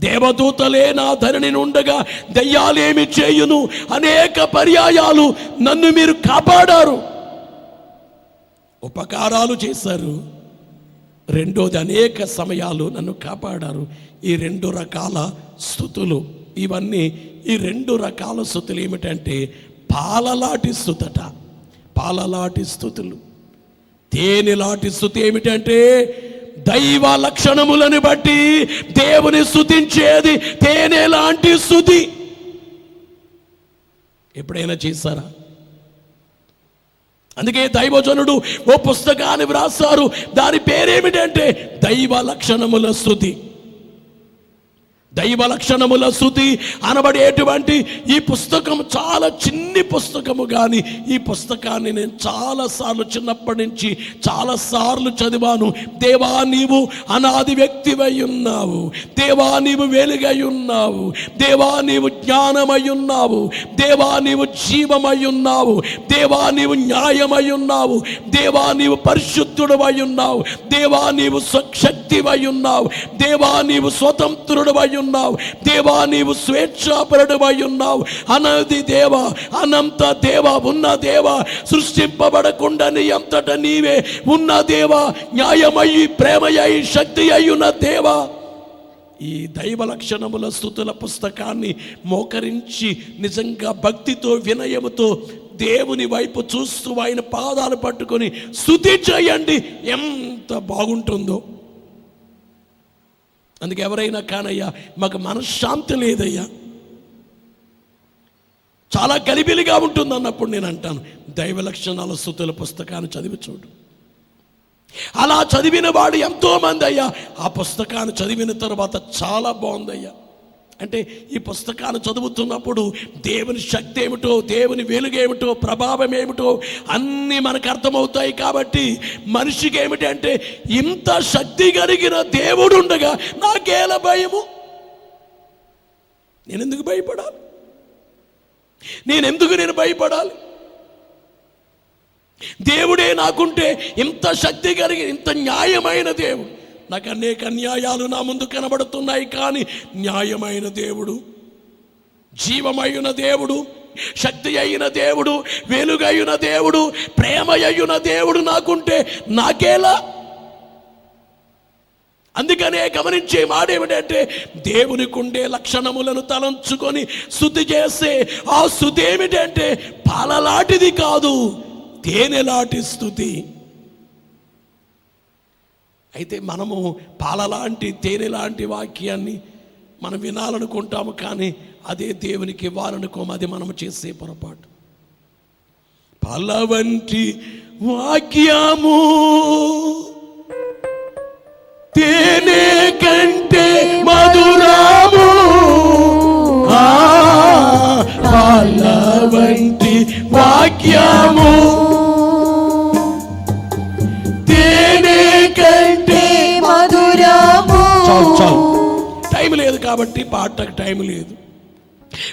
దేవదూతలే నా ధరణి ఉండగా దెయ్యాలేమి చేయును, అనేక పర్యాయాలు నన్ను మీరు కాపాడారు, ఉపకారాలు చేశారు. రెండోది, అనేక సమయాలు నన్ను కాపాడారు. ఈ 2 రకాల స్తుతులు, ఇవన్నీ ఈ 2 రకాల స్తుతులు ఏమిటంటే పాలలాంటి స్తుతట, పాలలాంటి స్తుతులు. తేనెలాంటి స్తుతి ఏమిటంటే దైవ లక్షణములను బట్టి దేవుని స్తుతించేది తేనె లాంటి స్తుతి. ఎప్పుడైనా చేశారా? అందుకే దైవజనుడు ఓ పుస్తకాన్ని వ్రాసారు, దాని పేరేమిటంటే దైవ లక్షణముల స్తుతి. దైవ లక్షణముల స్తుతి అనబడేటువంటి ఈ పుస్తకం చాలా చిన్ని పుస్తకము, కానీ ఈ పుస్తకాన్ని నేను చాలాసార్లు చిన్నప్పటి నుంచి చాలాసార్లు చదివాను. దేవా నీవు అనాది వ్యక్తివై ఉన్నావు, దేవా నీవు వెలుగై ఉన్నావు, దేవా నీవు జ్ఞానమై ఉన్నావు, దేవా నీవు జీవమై ఉన్నావు, దేవా నీవు న్యాయమై ఉన్నావు, దేవా నీవు పరిశుద్ధుడవై ఉన్నావు, దేవా నీవు శక్తివై ఉన్నావు, దేవా నీవు స్వతంత్రుడవై ఉన్నావు, దేవా నీవు స్వేచ్ఛాపరుడవై ఉన్నావు, అనాది దేవ, అనంత దేవ, ఉన్న దేవ, సృష్టింపబడకుండా నీ అంతట నీవే ఉన్న దేవ, న్యాయమయ్యి ప్రేమయ్యి శక్తి అయ్యున్న దేవ. ఈ దైవ లక్షణముల స్తుతుల పుస్తకాన్ని మోకరించి నిజంగా భక్తితో వినయముతో దేవుని వైపు చూస్తూ ఆయన పాదాలు పట్టుకొని స్తుతి చేయండి, ఎంత బాగుంటుందో. అందుకే ఎవరైనా కానయ్యా మాకు మనశ్శాంతి లేదయ్యా, చాలా గలిబిలిగా ఉంటుంది అన్నప్పుడు నేను అంటాను, దైవ లక్షణాల స్తుతుల పుస్తకాన్ని చదివి చూడు. అలా చదివిన వాడు ఎంతోమంది అయ్యా ఆ పుస్తకాన్ని చదివిన తర్వాత చాలా బాగుందయ్యా. అంటే ఈ పుస్తకాన్ని చదువుతున్నప్పుడు దేవుని శక్తి ఏమిటో, దేవుని వెలుగేమిటో, ప్రభావం ఏమిటో అన్నీ మనకు అర్థమవుతాయి. కాబట్టి మనిషికి ఏమిటంటే ఇంత శక్తి కలిగిన దేవుడు ఉండగా నాకేల భయము, నేనెందుకు భయపడాలి, నేను భయపడాలి? దేవుడే నాకుంటే ఇంత శక్తి కలిగి, ఇంత న్యాయమైన దేవుడు. నాకు అనేక అన్యాయాలు నా ముందు కనబడుతున్నాయి, కానీ న్యాయమైన దేవుడు, జీవమైన దేవుడు, శక్తి అయిన దేవుడు, వెలుగైన దేవుడు, ప్రేమ అయిన దేవుడు నాకుంటే నాకేలా? అందుకనే గమనించే మాట ఏమిటంటే దేవునికి ఉండే లక్షణములను తలంచుకొని స్తుతి చేస్తే ఆ స్తుతి ఏమిటంటే పాలలాంటిది కాదు, తేనెలాంటి స్తుతి. అయితే మనము పాలలాంటి తేనెలాంటి వాక్యాన్ని మనం వినాలనుకుంటాము, కానీ అదే దేవునికి ఇవ్వాలనుకోము. అది మనము చేసే పొరపాటు. పాల వంటి వాక్యము తేనె కంటే మధురము, పాల వంటి వాక్యము తేనె కంటే మధురము. చాలు, టైం లేదు కాబట్టి పాటకు టైం లేదు.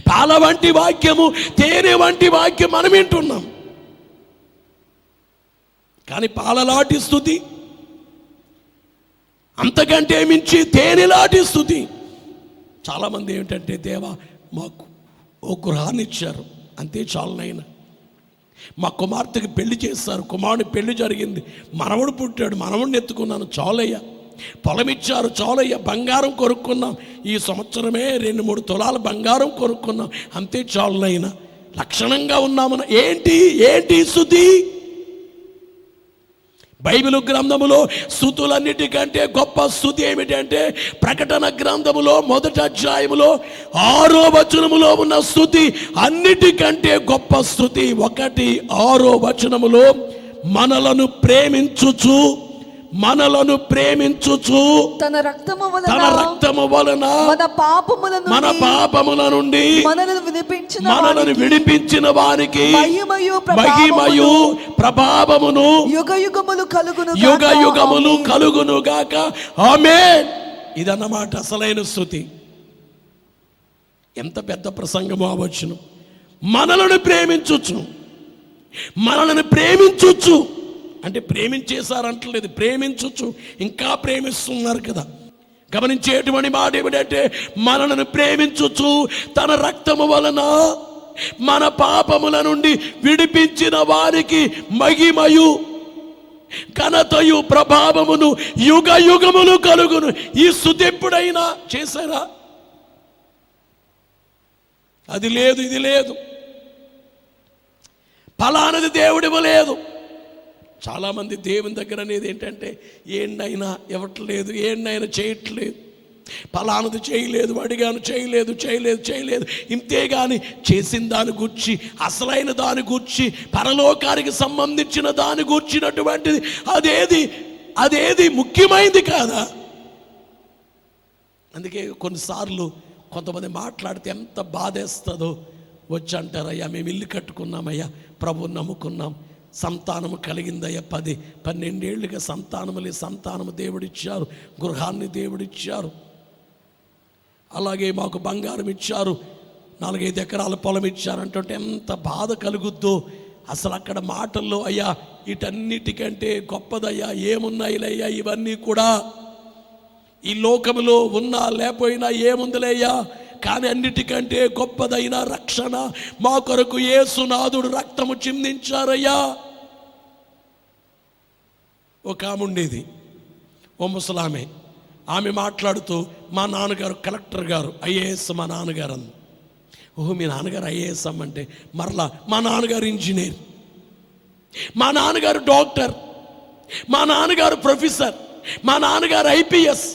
పాల వంటి వాక్యము, తేనె వంటి వాక్యం మనం వింటున్నాం, కానీ పాలలాంటి స్తుతి, అంతకంటే మించి తేనెలాంటి స్తుతి. చాలామంది ఏమిటంటే దేవా మాకు ఓ గృహాన్ని ఇచ్చారు, అంతే చాలునైనా. మా కుమార్తెకి పెళ్లి చేస్తారు, కుమారుడి పెళ్లి జరిగింది, మనవడు పుట్టాడు, మనవడిని ఎత్తుకున్నాను, చాలయ్యా. పొలం ఇచ్చారు, చాలయ్యా. బంగారం కొనుక్కున్నాం, ఈ సంవత్సరమే 2-3 తులాల బంగారం కొనుక్కున్నాం, అంతే చాలునైనా, లక్షణంగా ఉన్నామన్న. ఏంటి ఏంటి స్తుతి? బైబిల్ గ్రంథములో స్తుతులన్నిటికంటే గొప్ప స్తుతి ఏమిటంటే ప్రకటన గ్రంథములో 1వ అధ్యాయములో 6వ వచనములో ఉన్న స్తుతి అన్నిటికంటే గొప్ప స్తుతి. 1:6 వచనములో మనలను ప్రేమించుచు తన రక్తము వలన మన పాపముల నుండి మనలను విడిపించిన వారికి మహిమయు ప్రభావమును యుగయుగములు కలుగును గాక. ఆమేన్. ఇదన్నమాట అసలైన స్తుతి. ఎంత పెద్ద ప్రసంగమో అవచ్చును. మనలను ప్రేమించుచు అంటే ప్రేమించేశారంటలేదు, ప్రేమించచ్చు, ఇంకా ప్రేమిస్తున్నారు కదా. గమనించేటువంటి మాట ఏమిటంటే మనలను ప్రేమించచ్చు, తన రక్తము వలన మన పాపముల నుండి విడిపించిన వారికి మహిమయు ఘనతయు ప్రభావమును యుగయుగములు కలుగును. ఈ స్తుతి ఎప్పుడైనా చేశారా? అది లేదు, ఇది లేదు, ఫలానది దేవుడివ్వలేదు. చాలామంది దేవుని దగ్గర అనేది ఏంటంటే ఏంటైనా ఇవ్వట్లేదు, ఏంటైనా చేయట్లేదు, ఫలానది చేయలేదు, అడిగాను చేయలేదు, ఇంతేగాని చేసిన దాని గూర్చి, అసలైన దాని గూర్చి, పరలోకానికి సంబంధించిన దాని గూర్చినటువంటిది అదేది ముఖ్యమైనది కాదా? అందుకే కొన్నిసార్లు కొంతమంది మాట్లాడితే ఎంత బాధేస్తుందో. వచ్చి అంటారయ్యా, మేము ఇల్లు కట్టుకున్నామయ్యా, ప్రభువుని నమ్ముకున్నాం, సంతానము కలిగిందయ్యా, 10-12 ఏళ్ళుగా సంతానము దేవుడిచ్చారు, గృహాన్ని దేవుడిచ్చారు, అలాగే మాకు బంగారం ఇచ్చారు, 4-5 ఎకరాల పొలం ఇచ్చారు అంటుంటే ఎంత బాధ కలుగుద్దో. అసలు అక్కడ మాటల్లో అయ్యా వీటన్నిటికంటే గొప్పదయ్యా ఏమున్నాయిలయ్యా, ఇవన్నీ కూడా ఈ లోకములో ఉన్నా లేకపోయినా ఏముందిలేయ్యా, కానీ అన్నిటికంటే గొప్పదైన రక్షణ మా కొరకు యేసునాథుడు రక్తము చిందించారయ్యా. ఒక ఆమె ఉండేది, ఓ ముసలామె. ఆమె మాట్లాడుతూ మా నాన్నగారు కలెక్టర్ గారు, ఐఏఎస్ మా నాన్నగారు అంది. ఓహో, మీ నాన్నగారు ఐఏఎస్ అమ్మంటే మరలా మా నాన్నగారు ఇంజనీర్, మా నాన్నగారు డాక్టర్, మా నాన్నగారు ప్రొఫెసర్, మా నాన్నగారు ఐపీఎస్.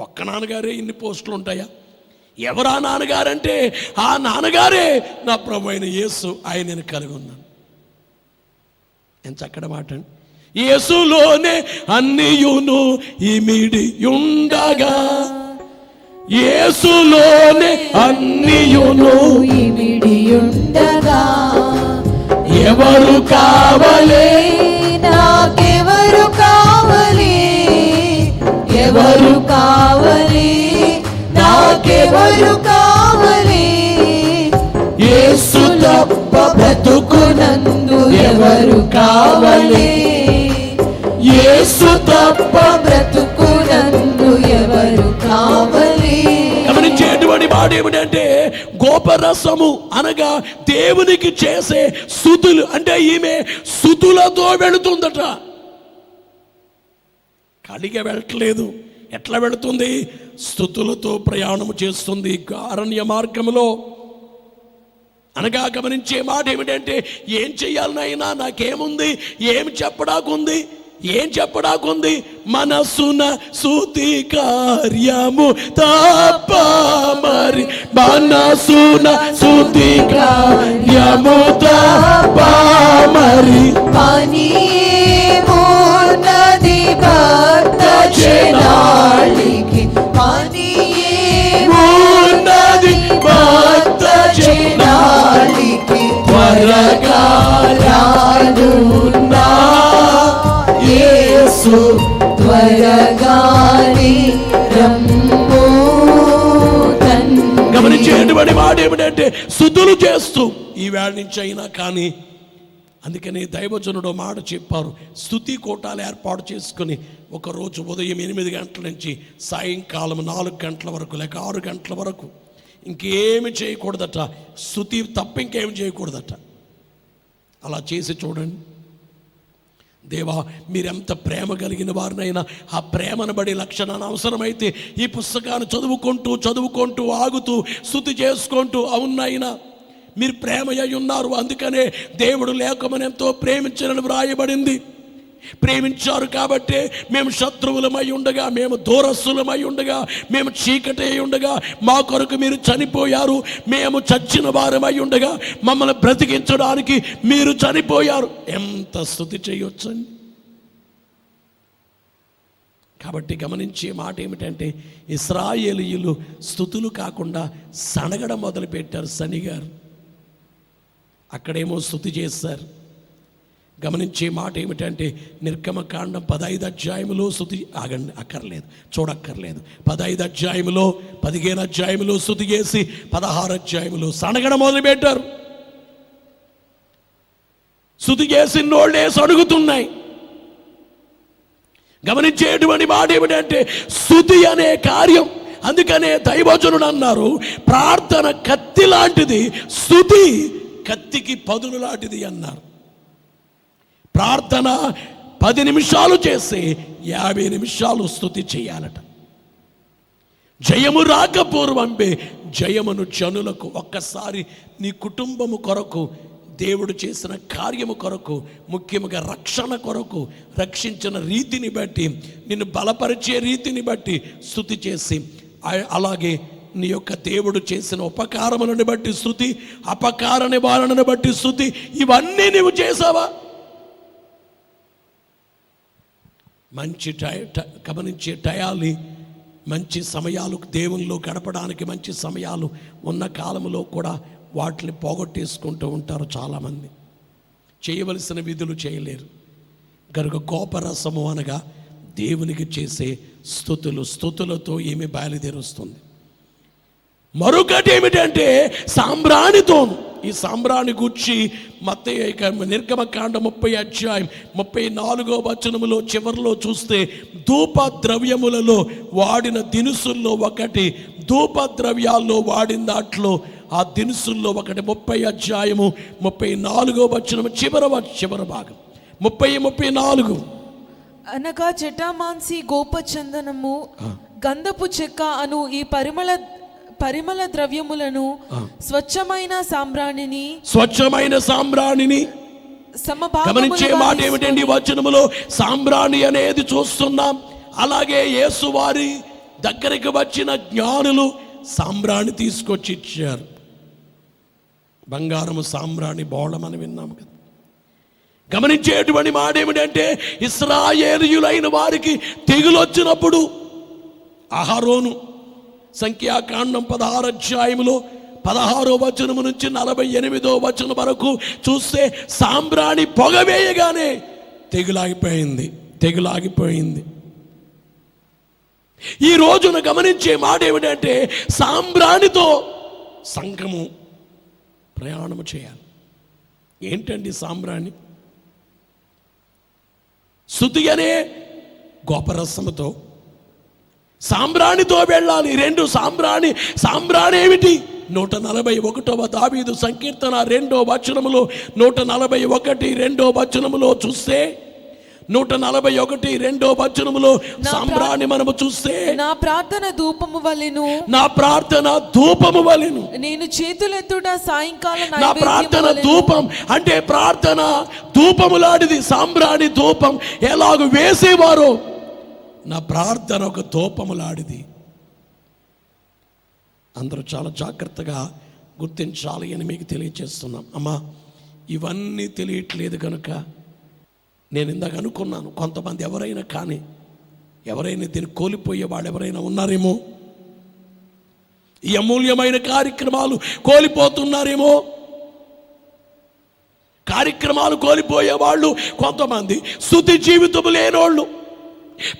ఒక్క నాన్నగారే ఇన్ని పోస్టులు ఉంటాయా? ఎవరా నాన్నగారంటే ఆ నాన్నగారే నా ప్రభు అయిన యేసు, ఆయనను కలిగి ఉన్నాను. ఎంత చక్కటి మాట అండి. యేసులోనే అన్నియును ఇమిడి ఉండగా, యేసులోనే అన్నియును ఇమిడి ఉండగా, ఎవరు కావాలి నాకెవరు కావాలి, ఎవరు కావాలి నాకెవరు కావాలి, యేసు తప్ప బ్రతుకునందు ఎవరు కావాలి, యేసు తప్ప బ్రతుకునందు ఎవరు కావాలి. గమనించేటువంటి మాట ఏమిటంటే గోపరసము అనగా దేవునికి చేసే స్తుతులు. అంటే ఈమె స్తుతులతో వెళుతుందట, ఖాళీగా వెళ్ళట్లేదు. ఎట్లా వెళుతుంది? స్తుతులతో ప్రయాణము చేస్తుంది అరణ్య మార్గములో. అనగా గమనించే మాట ఏమిటంటే ఏం చెయ్యాలనైనా నాకేముంది, ఏం చెప్పడాకుంది, మనసున స్తుతి కార్యము తప్ప మరి, మనసున స్తుతి కార్యము తప్ప మరి, పని ఏమున్నది భక్త జనాళికి, పని ఉన్నది భక్త జనాళికి, త్వరగా రానున్నా యేసు, త్వరగాని రమ్ము తండ్రి. గమనించేటువంటి మాట ఏమిటంటే స్తుతులు చేస్తూ ఈ వేళ నుంచి అయినా కానీ. అందుకని దైవజనుడు మాట చెప్పారు, స్తుతి కోటాలు ఏర్పాటు చేసుకుని ఒకరోజు ఉదయం 8 గంటల నుంచి సాయంకాలం 4 గంటల వరకు లేక 6 గంటల వరకు ఇంకేమి చేయకూడదట, స్తుతి తప్ప ఇంకేమి చేయకూడదట. అలా చేసి చూడండి. దేవా, మీరెంత ప్రేమ కలిగిన వారినైనా ఆ ప్రేమను లక్షణాన్ని అవసరమైతే ఈ పుస్తకాన్ని చదువుకుంటూ ఆగుతూ స్తుతి చేసుకుంటూ, అవునైనా మీరు ప్రేమయ్య ఉన్నారు, అందుకనే దేవుడు లేఖమని ఎంతో ప్రేమించాలని వ్రాయబడింది. ప్రేమించారు కాబట్టే మేము శత్రువులమై ఉండగా, మేము దూరస్తులమై ఉండగా, మేము చీకటి అయి ఉండగా మా కొరకు మీరు చనిపోయారు. మేము చచ్చిన వారమై ఉండగా మమ్మల్ని బ్రతికించడానికి మీరు చనిపోయారు. ఎంత స్తుతి చేయొచ్చండి. కాబట్టి గమనించే మాట ఏమిటంటే, ఇశ్రాయేలీయులు స్తుతులు కాకుండా సనగడం మొదలుపెట్టారు. శనిగారు అక్కడేమో స్తుతి చేశారు. గమనించే మాట ఏమిటంటే, నిర్గమకాండం 15 అధ్యాయములో స్తుతి, ఆగండి, అక్కర్లేదు, చూడక్కర్లేదు. 15 అధ్యాయములో 15 అధ్యాయములో స్తుతి చేసి 16 అధ్యాయములో సనగడం మొదలుపెట్టారు. స్తుతి చేసిన నోళ్ళే సడుగుతున్నాయి. గమనించేటువంటి మాట ఏమిటంటే, స్తుతి అనే కార్యం, అందుకనే దైవజనుడు అన్నారు, ప్రార్థన కత్తి లాంటిది, స్తుతి కత్తికి పదును లాంటిది అన్నారు. ప్రార్థన 10 నిమిషాలు చేసి 50 నిమిషాలు స్తుతి చేయాలట. జయము రాకపూర్వంపే జయమును జనులకు. ఒక్కసారి నీ కుటుంబము కొరకు, దేవుడు చేసిన కార్యము కొరకు, ముఖ్యంగా రక్షణ కొరకు, రక్షించిన రీతిని బట్టి, నిన్ను బలపరిచే రీతిని బట్టి స్తుతి చేసి, అలాగే నీ యొక్క దేవుడు చేసిన ఉపకారములను బట్టి స్తుతి, అపకార నివారణను బట్టి స్తుతి, ఇవన్నీ నీవు చేసావా? మంచి గమనించే టయాలి, మంచి సమయాలు దేవునిలో గడపడానికి మంచి సమయాలు ఉన్న కాలంలో కూడా వాటిని పోగొట్టేసుకుంటూ ఉంటారు చాలామంది. చేయవలసిన విధులు చేయలేరు కనుక కోపరసము అనగా దేవునికి చేసే స్తుతులతో ఏమి బయలుదేరుస్తుంది. మరొకటి ఏమిటంటే సాంబ్రాణితోను. ఈ సాంబ్రాణి గుర్చి మత్తయి నిర్గమకాండం 30 అధ్యాయం 34వ వచనములో చివరిలో చూస్తే, ధూప ద్రవ్యములలో వాడిన దినుసుల్లో ఒకటి, ధూప ద్రవ్యాల్లో వాడిన దాంట్లో ఆ దినుసుల్లో ఒకటి. 30 అధ్యాయము 34వ వచనము చివరి భాగం 30-34. అనగా జటామాంసి గోపచందనము గంధపు చెక్క అను ఈ పరిమళ ద్రవ్యములను స్వచ్ఛమైన సాంబ్రాణిని గమనించే మాట ఏమిటండి, వచనములో సాంబ్రాణి అనేది చూస్తున్నాం. అలాగే యేసు వారి దగ్గరికి వచ్చిన జ్ఞానులు సాంబ్రాణి తీసుకొచ్చి ఇచ్చారు. బంగారము సాంబ్రాణి బోళమని విన్నాము కదా. గమనించేటువంటి మాట ఏమిటంటే, ఇశ్రాయేలీయులైన వారికి తెగులు వచ్చినప్పుడు అహరోను సంఖ్యాకాండం 16 అధ్యాయములో 16వ వచనము నుంచి 48వ వచనం వరకు చూస్తే, సాంబ్రాణి పొగ వేయగానే తెగులాగిపోయింది. ఈ రోజున గమనించే మాట ఏమిటంటే, సాంబ్రాణితో సంఘము ప్రయాణము చేయాలి. ఏంటండి సాంబ్రాణి? స్తుతి అనే గోపరసముతో సాంబ్రాణితో వెళ్ళాలి. రెండు సాంబ్రాణి ఏమిటి? 141వ దావీదు సంకీర్తన 2వ వచనములో 141 2వ వచనములో చూస్తే, 141 2వ వచనములో సాంబ్రాణి మనము చూస్తే, నా ప్రార్థన ధూపము వలెను నేను చేతులెత్తుట సాయంకాల నా ప్రార్థన ధూపం అంటే ప్రార్థన ధూపములాడిది. సాంబ్రాణి ధూపం ఎలాగూ వేసేవారో నా ప్రార్థన ఒక ధూపములాడిది. అందరూ చాలా జాగ్రత్తగా గుర్తించాలి అని మీకు తెలియజేస్తున్నాం. అమ్మా, ఇవన్నీ తెలియట్లేదు కనుక నేను ఇందాక అనుకున్నాను, కొంతమంది ఎవరైనా దీన్ని కోల్పోయే వాళ్ళు ఎవరైనా ఉన్నారేమో, ఈ అమూల్యమైన కార్యక్రమాలు కోల్పోతున్నారేమో. కార్యక్రమాలు కోల్పోయే వాళ్ళు కొంతమంది, స్తుతి జీవితం లేనోళ్ళు,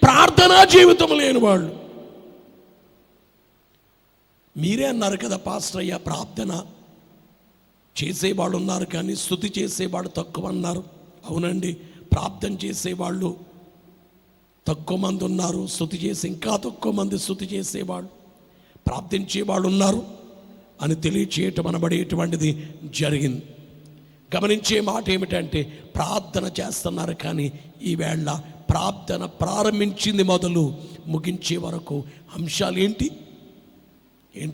ప్రార్థనా జీవితం లేని వాళ్ళు. మీరే అన్నారు కదా పాస్టర్ అయ్యా, ప్రార్థన చేసేవాళ్ళు ఉన్నారు కానీ స్తుతి చేసేవాడు తక్కువ అన్నారు. అవునండి, ప్రార్థన చేసేవాళ్ళు తక్కువ మంది ఉన్నారు, స్తుతి చేసి ఇంకా తక్కువ మంది స్తుతి చేసేవాళ్ళు, ప్రార్థించేవాళ్ళు ఉన్నారు అని తెలియచేయటం అనబడేటువంటిది జరిగింది. గమనించే మాట ఏమిటంటే ప్రార్థన చేస్తున్నారు, కానీ ఈవేళ ప్రార్థన ప్రారంభించింది మొదలు ముగించే వరకు అంశాలు ఏంటి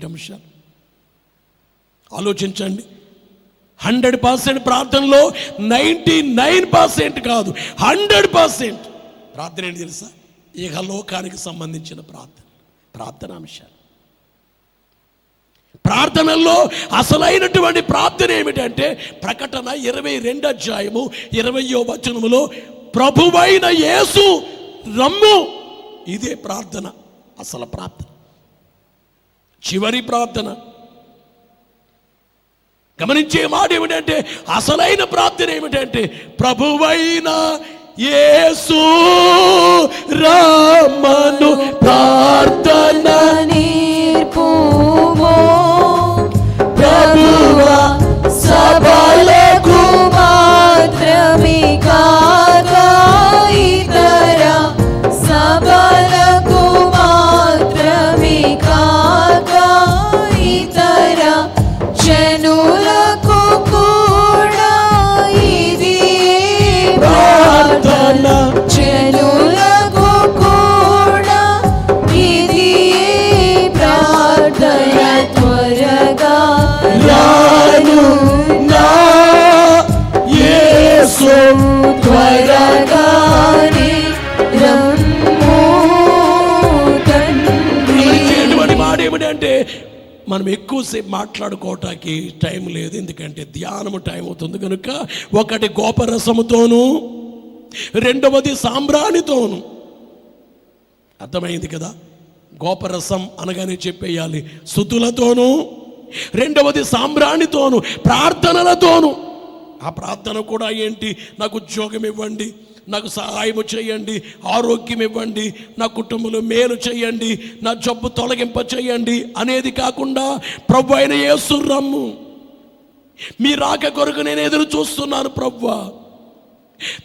అంశాలు ఆలోచించండి. 100% ప్రార్థనలో 99% కాదు, 100% ప్రార్థన ఏంటి తెలుసా? ఇహలోకానికి సంబంధించిన ప్రార్థన అంశాలు. ప్రార్థనల్లో అసలైనటువంటి ప్రార్థన ఏమిటంటే ప్రకటన 22:20 ప్రభువైన యేసు రమ్ము. ఇదే ప్రార్థన, అసలు ప్రార్థన, చివరి ప్రార్థన. గమనించే మాట ఏమిటంటే అసలైన ప్రార్థన ఏమిటంటే ప్రభువైన యేసు రమ్మను ప్రార్థన నేర్పుమో ప్రభువా, సబలకు మాత్రమే కాక ఇతర సబలకు మాత్రమే కాక ఇతర జనులకు కూడా ఇది ప్రార్థన, జనులకు కూడా ఇది ప్రార్థన. త్వరగా రాను నా యేసు, త్వరగానే రమ్ము తండ్రి. మాట ఏమిటంటే మనం ఎక్కువసేపు మాట్లాడుకోవటానికి టైం లేదు, ఎందుకంటే ధ్యానము టైం అవుతుంది కనుక. ఒకటి గోపరసముతోను, రెండవది సాంబ్రాణితోను. అర్థమైంది కదా? గోపరసం అనగానే చెప్పేయాలి స్తుతులతోను, రెండవది సాంబ్రాణితోను, ప్రార్థనలతోను. ఆ ప్రార్థన కూడా ఏంటి? నాకు ఉద్యోగం ఇవ్వండి, నాకు సహాయం చేయండి, ఆరోగ్యం ఇవ్వండి, నా కుటుంబంలో మేలు చేయండి, నా జబ్బు తొలగింప చేయండి అనేది కాకుండా ప్రభు అయిన యేసు రమ్ము, మీ రాక కొరకు నేను ఎదురు చూస్తున్నాను ప్రభువా.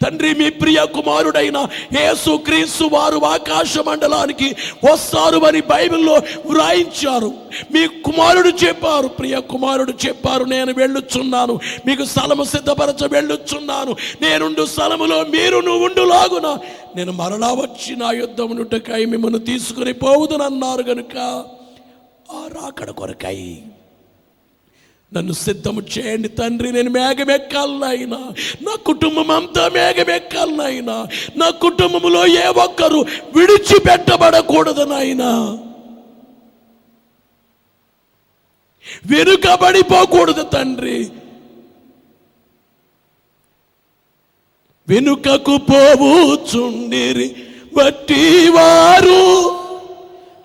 తండ్రి, మీ ప్రియ కుమారుడైన యేసుక్రీస్తు వారు ఆకాశ మండలానికి వస్తారు అని బైబిల్లో వ్రాయించారు. మీ కుమారుడు చెప్పారు, ప్రియ కుమారుడు చెప్పారు, నేను వెళ్ళుచున్నాను, మీకు స్థలము సిద్ధపరచ వెళ్ళుచున్నాను, నేనుండు స్థలములో మీరు నువ్వు ఉండులాగున నేను మరలా వచ్చి నా యుద్ధమునుటకై మిమ్మల్ని తీసుకుని పోవుదునన్నారు. గనుక ఆ రాకడ కొరకై నన్ను సిద్ధము చేయండి తండ్రి. నేను మేఘమెక్కాలనైనా, నా కుటుంబం అంతా మేఘమెక్కాలనైనా, నా కుటుంబంలో ఏ ఒక్కరు విడిచిపెట్టబడకూడదనైనా, వెనుకబడిపోకూడదు తండ్రి. వెనుకకు పోవుచుండిరి వట్టి వారు,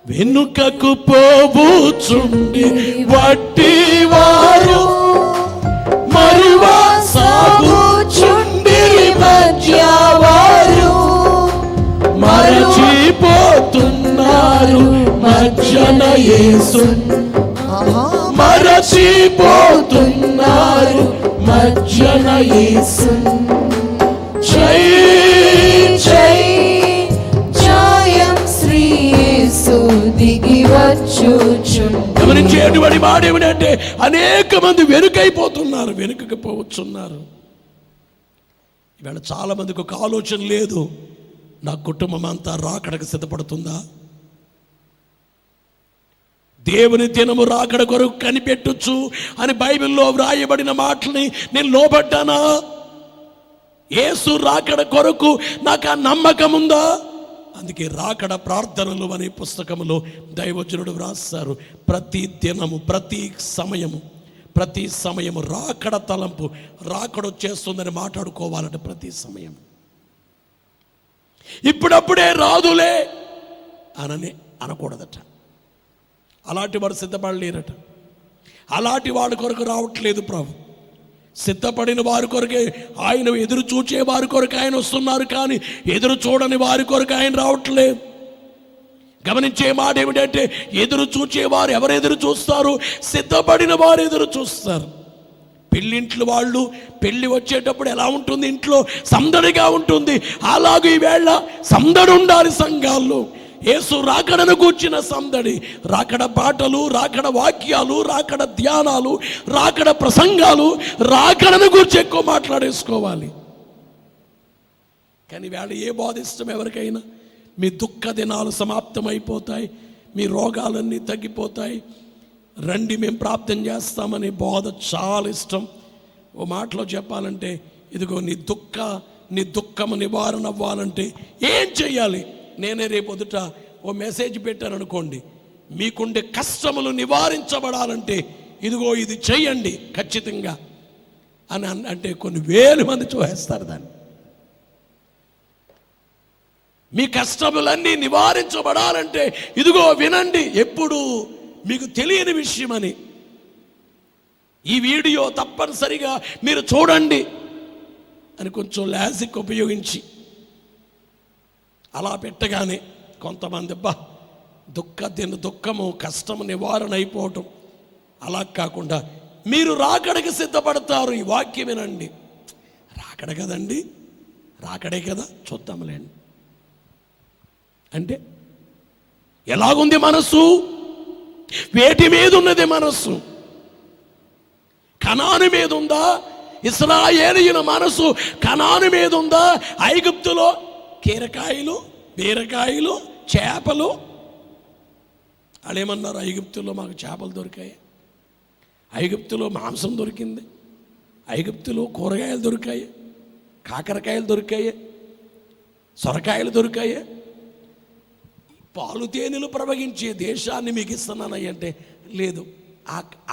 వెనుకకు పోవుచుండి వట్టి వారు, మరువా సాగుచుండి మధ్యవారు, మరచిపోతున్నారు మధ్యన యేసు, మరచిపోతున్నారు మధ్యన యేసు. జై జై జయం శ్రీ యేసు దిగి వచ్చుచుండు. గమనించేటువంటి మాట ఏమిటంటే అనేక మంది వెనుకైపోతున్నారు, వెనుకకి పోవచ్చున్నారు. ఇవాళ చాలా మందికి ఒక ఆలోచన లేదు, నా కుటుంబం అంతా రాకడకు సిద్ధపడుతుందా? దేవుని దినము రాకడ కొరకు కనిపెట్టొచ్చు అని బైబిల్లో వ్రాయబడిన మాటల్ని నేను లోబడ్డానా? యేసు రాకడ కొరకు నాకు ఆ నమ్మకం ఉందా? అందుకే రాకడ ప్రార్థనలు అనే పుస్తకంలో దైవజనుడు వ్రాస్తారు, ప్రతి దినము ప్రతి సమయము రాకడ తలంపు, రాకడ వచ్చేస్తుందని మాట్లాడుకోవాలంటే ప్రతి సమయం. ఇప్పుడప్పుడే రాదులే అనకూడదట. అలాంటి వాడు సిద్ధపడలేరట. అలాంటి వాడి కొరకు రావట్లేదు ప్రభు. సిద్ధపడిన వారి కొరకే ఆయన, ఎదురు చూచే వారి కొరకు ఆయన వస్తున్నారు, కానీ ఎదురు చూడని వారి కొరకు ఆయన రావట్లేదు. గమనించే మాట ఏమిటంటే ఎదురు చూచేవారు ఎవరు ఎదురు చూస్తారు? సిద్ధపడిన వారు ఎదురు చూస్తారు. పెళ్ళింట్లు వాళ్ళు పెళ్ళి వచ్చేటప్పుడు ఎలా ఉంటుంది? ఇంట్లో సందడిగా ఉంటుంది. అలాగే ఈవేళ సందడి ఉండాలి సంఘాల్లో. యేసు రాకడను కూర్చిన సందడి, రాకడ పాటలు, రాకడ వాక్యాలు, రాకడ ధ్యానాలు, రాకడ ప్రసంగాలు, రాకడను కూర్చి ఎక్కువ మాట్లాడేసుకోవాలి. కానీ వేళ ఏ బోధిస్తాం ఎవరికైనా? మీ దుఃఖ దినాలు సమాప్తమైపోతాయి, మీ రోగాలన్నీ తగ్గిపోతాయి, రండి మేము ప్రార్థన చేస్తామని బోధ చాలా ఇష్టం. ఓ మాటలో చెప్పాలంటే, ఇదిగో నీ దుఃఖము నివారణ అవ్వాలంటే ఏం చెయ్యాలి? నేనే రేపొద్దుట ఓ మెసేజ్ పెట్టాను అనుకోండి, మీకుండే కష్టములు నివారించబడాలంటే ఇదిగో ఇది చెయ్యండి ఖచ్చితంగా అని అంటే కొన్ని వేల మంది చూసేస్తారు దాన్ని. మీ కష్టములన్నీ నివారించబడాలంటే ఇదిగో వినండి, ఎప్పుడు మీకు తెలియని విషయమని ఈ వీడియో తప్పనిసరిగా మీరు చూడండి అని కొంచెం లాజిక్ ఉపయోగించి అలా పెట్టగానే కొంతమంది దుఃఖము కష్టము నివారణ అయిపోవటం. అలా కాకుండా మీరు రాకడకి సిద్ధపడతారు. ఈ వాక్యం వినండి. రాకడ కదండి, రాకడే కదా, చూద్దాంలేండి అంటే ఎలాగుంది మనసు? వేటి మీద ఉన్నది మనస్సు? కనాను మీద ఉందా? ఇశ్రాయేలీయుల మనసు కనాను మీద ఉందా? ఐగుప్తులో కీరకాయలు, బీరకాయలు, చేపలు, వాళ్ళేమన్నారు? ఐగుప్తులో మాకు చేపలు దొరికాయి, ఐగుప్తులో మాంసం దొరికింది, ఐగుప్తులో కూరగాయలు దొరికాయి, కాకరకాయలు దొరికాయి, సొరకాయలు దొరికాయి, పాలు తేనెలు ప్రవహించే దేశాన్ని మీకు ఇస్తున్నానయ్య అంటే లేదు,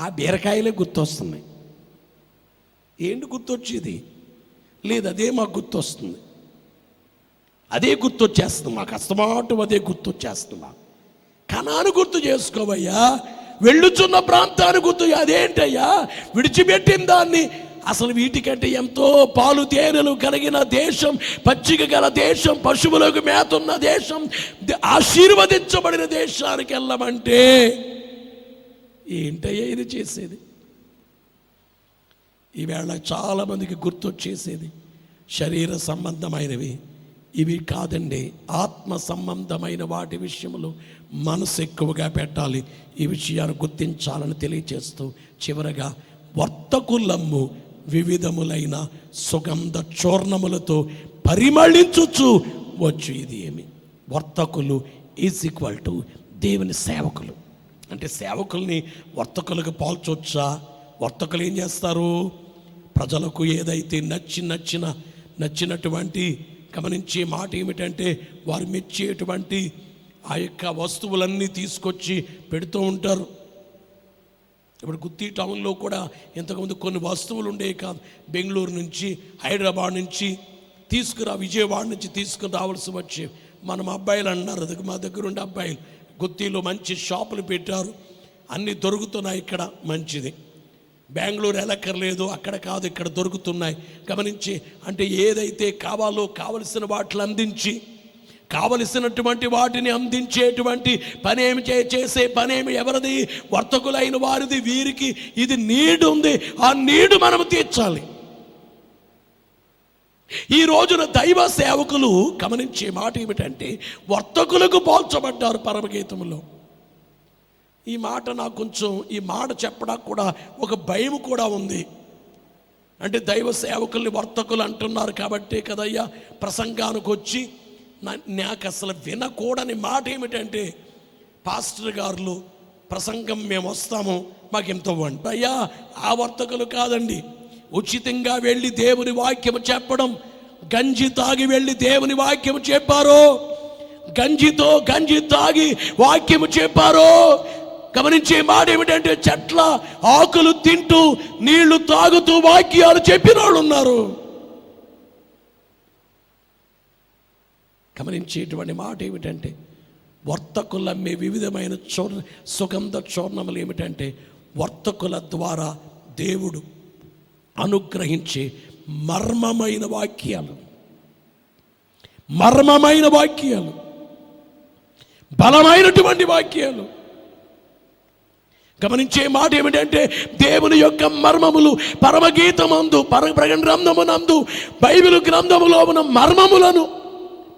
ఆ బీరకాయలే గుర్తొస్తున్నాయి. ఏంటి గుర్తొచ్చేది? లేదు, అదే మాకు గుర్తొస్తుంది, అదే గుర్తొచ్చేస్తుంది మాకు, అస్తమాటు అదే గుర్తొచ్చేస్తుంది మాకు. కనాను గుర్తు చేసుకోవయ్యా, వెళ్ళుచున్న ప్రాంతాన్ని గుర్తు. అదేంటయ్యా విడిచిపెట్టిన దాన్ని? అసలు వీటికంటే ఎంతో పాలు తేనెలు కలిగిన దేశం, పచ్చిక గల దేశం, పశువులకు మేతున్న దేశం, ఆశీర్వదించబడిన దేశానికి వెళ్ళమంటే ఏంటయ్యా ఇది చేసేది? ఈవేళ చాలామందికి గుర్తొచ్చేసేది శరీర సంబంధమైనవి ఇవి కాదండి, ఆత్మ సంబంధమైన వాటి విషయంలో మనసు ఎక్కువగా పెట్టాలి. ఈ విషయాన్ని గుర్తించాలని తెలియచేస్తూ చివరగా వర్తకులమ్ము వివిధములైన సుగంధ చూర్ణములతో పరిమళించుచు వచ్చు. ఇది ఏమి? వర్తకులు ఈజ్ ఈక్వల్ టు దేవుని సేవకులు. అంటే సేవకుల్ని వర్తకులకు పోల్చొచ్చా? వర్తకులు ఏం చేస్తారు? ప్రజలకు ఏదైతే నచ్చినటువంటి గమనించే మాట ఏమిటంటే, వారు మెచ్చేటువంటి ఆ యొక్క వస్తువులన్నీ తీసుకొచ్చి పెడుతూ ఉంటారు. ఇప్పుడు గుత్తి టౌన్లో కూడా ఇంతకుముందు కొన్ని వస్తువులు ఉండేవి కాదు. బెంగళూరు నుంచి, హైదరాబాద్ నుంచి విజయవాడ నుంచి తీసుకుని రావాల్సి వచ్చేవి. మనం అబ్బాయిలు అన్నారు, మా దగ్గర ఉండే అబ్బాయిలు గుత్తిలో మంచి షాపులు పెట్టారు, అన్నీ దొరుకుతున్నాయి ఇక్కడ, మంచిది. బెంగళూరు వెళ్ళక్కర్లేదు, అక్కడ కాదు ఇక్కడ దొరుకుతున్నాయి. గమనించి అంటే ఏదైతే కావాలో కావలసిన వాటిని అందించి, కావలసినటువంటి వాటిని అందించేటువంటి పనేమి చేసే పనేమి ఎవరిది? వర్తకులైన వారిది. వీరికి ఇది నీడు ఉంది, ఆ నీడు మనం తీర్చాలి. ఈ రోజున దైవ సేవకులు గమనించే మాట ఏమిటంటే, వర్తకులకు పోల్చబడ్డారు పరమగీతంలో. ఈ మాట నాకు కొంచెం, ఈ మాట చెప్పడానికి కూడా ఒక భయం కూడా ఉంది. అంటే దైవ సేవకుల్ని వర్తకులు అంటున్నారు కాబట్టే కదయ్యా ప్రసంగానికి వచ్చి నాకు అసలు వినకూడని మాట ఏమిటంటే, పాస్టర్ గారులు ప్రసంగం మేము వస్తాము మాకు ఎంత ఇవ్వండి. అయ్యా ఆ వర్తకులు కాదండి. ఉచితంగా వెళ్ళి దేవుని వాక్యం చెప్పడం. గంజి తాగి వెళ్ళి దేవుని వాక్యం చెప్పారు, గంజి తాగి వాక్యం చెప్పారు. గమనించే మాట ఏమిటంటే, చెట్ల ఆకులు తింటూ నీళ్లు తాగుతూ వాక్యాలు చెప్పిన వాళ్ళు ఉన్నారు. గమనించేటువంటి మాట ఏమిటంటే, వర్తకులమ్మే వివిధమైన సుగంధ చూర్ణములు ఏమిటంటే, వర్తకుల ద్వారా దేవుడు అనుగ్రహించే మర్మమైన వాక్యాలు, బలమైనటువంటి వాక్యాలు. గమనించే మాట ఏమిటంటే, దేవుని యొక్క మర్మములు పరమగీతమందు, ప్రకటన గ్రంథమునందు, బైబిల్ గ్రంథములో ఉన్న మర్మములను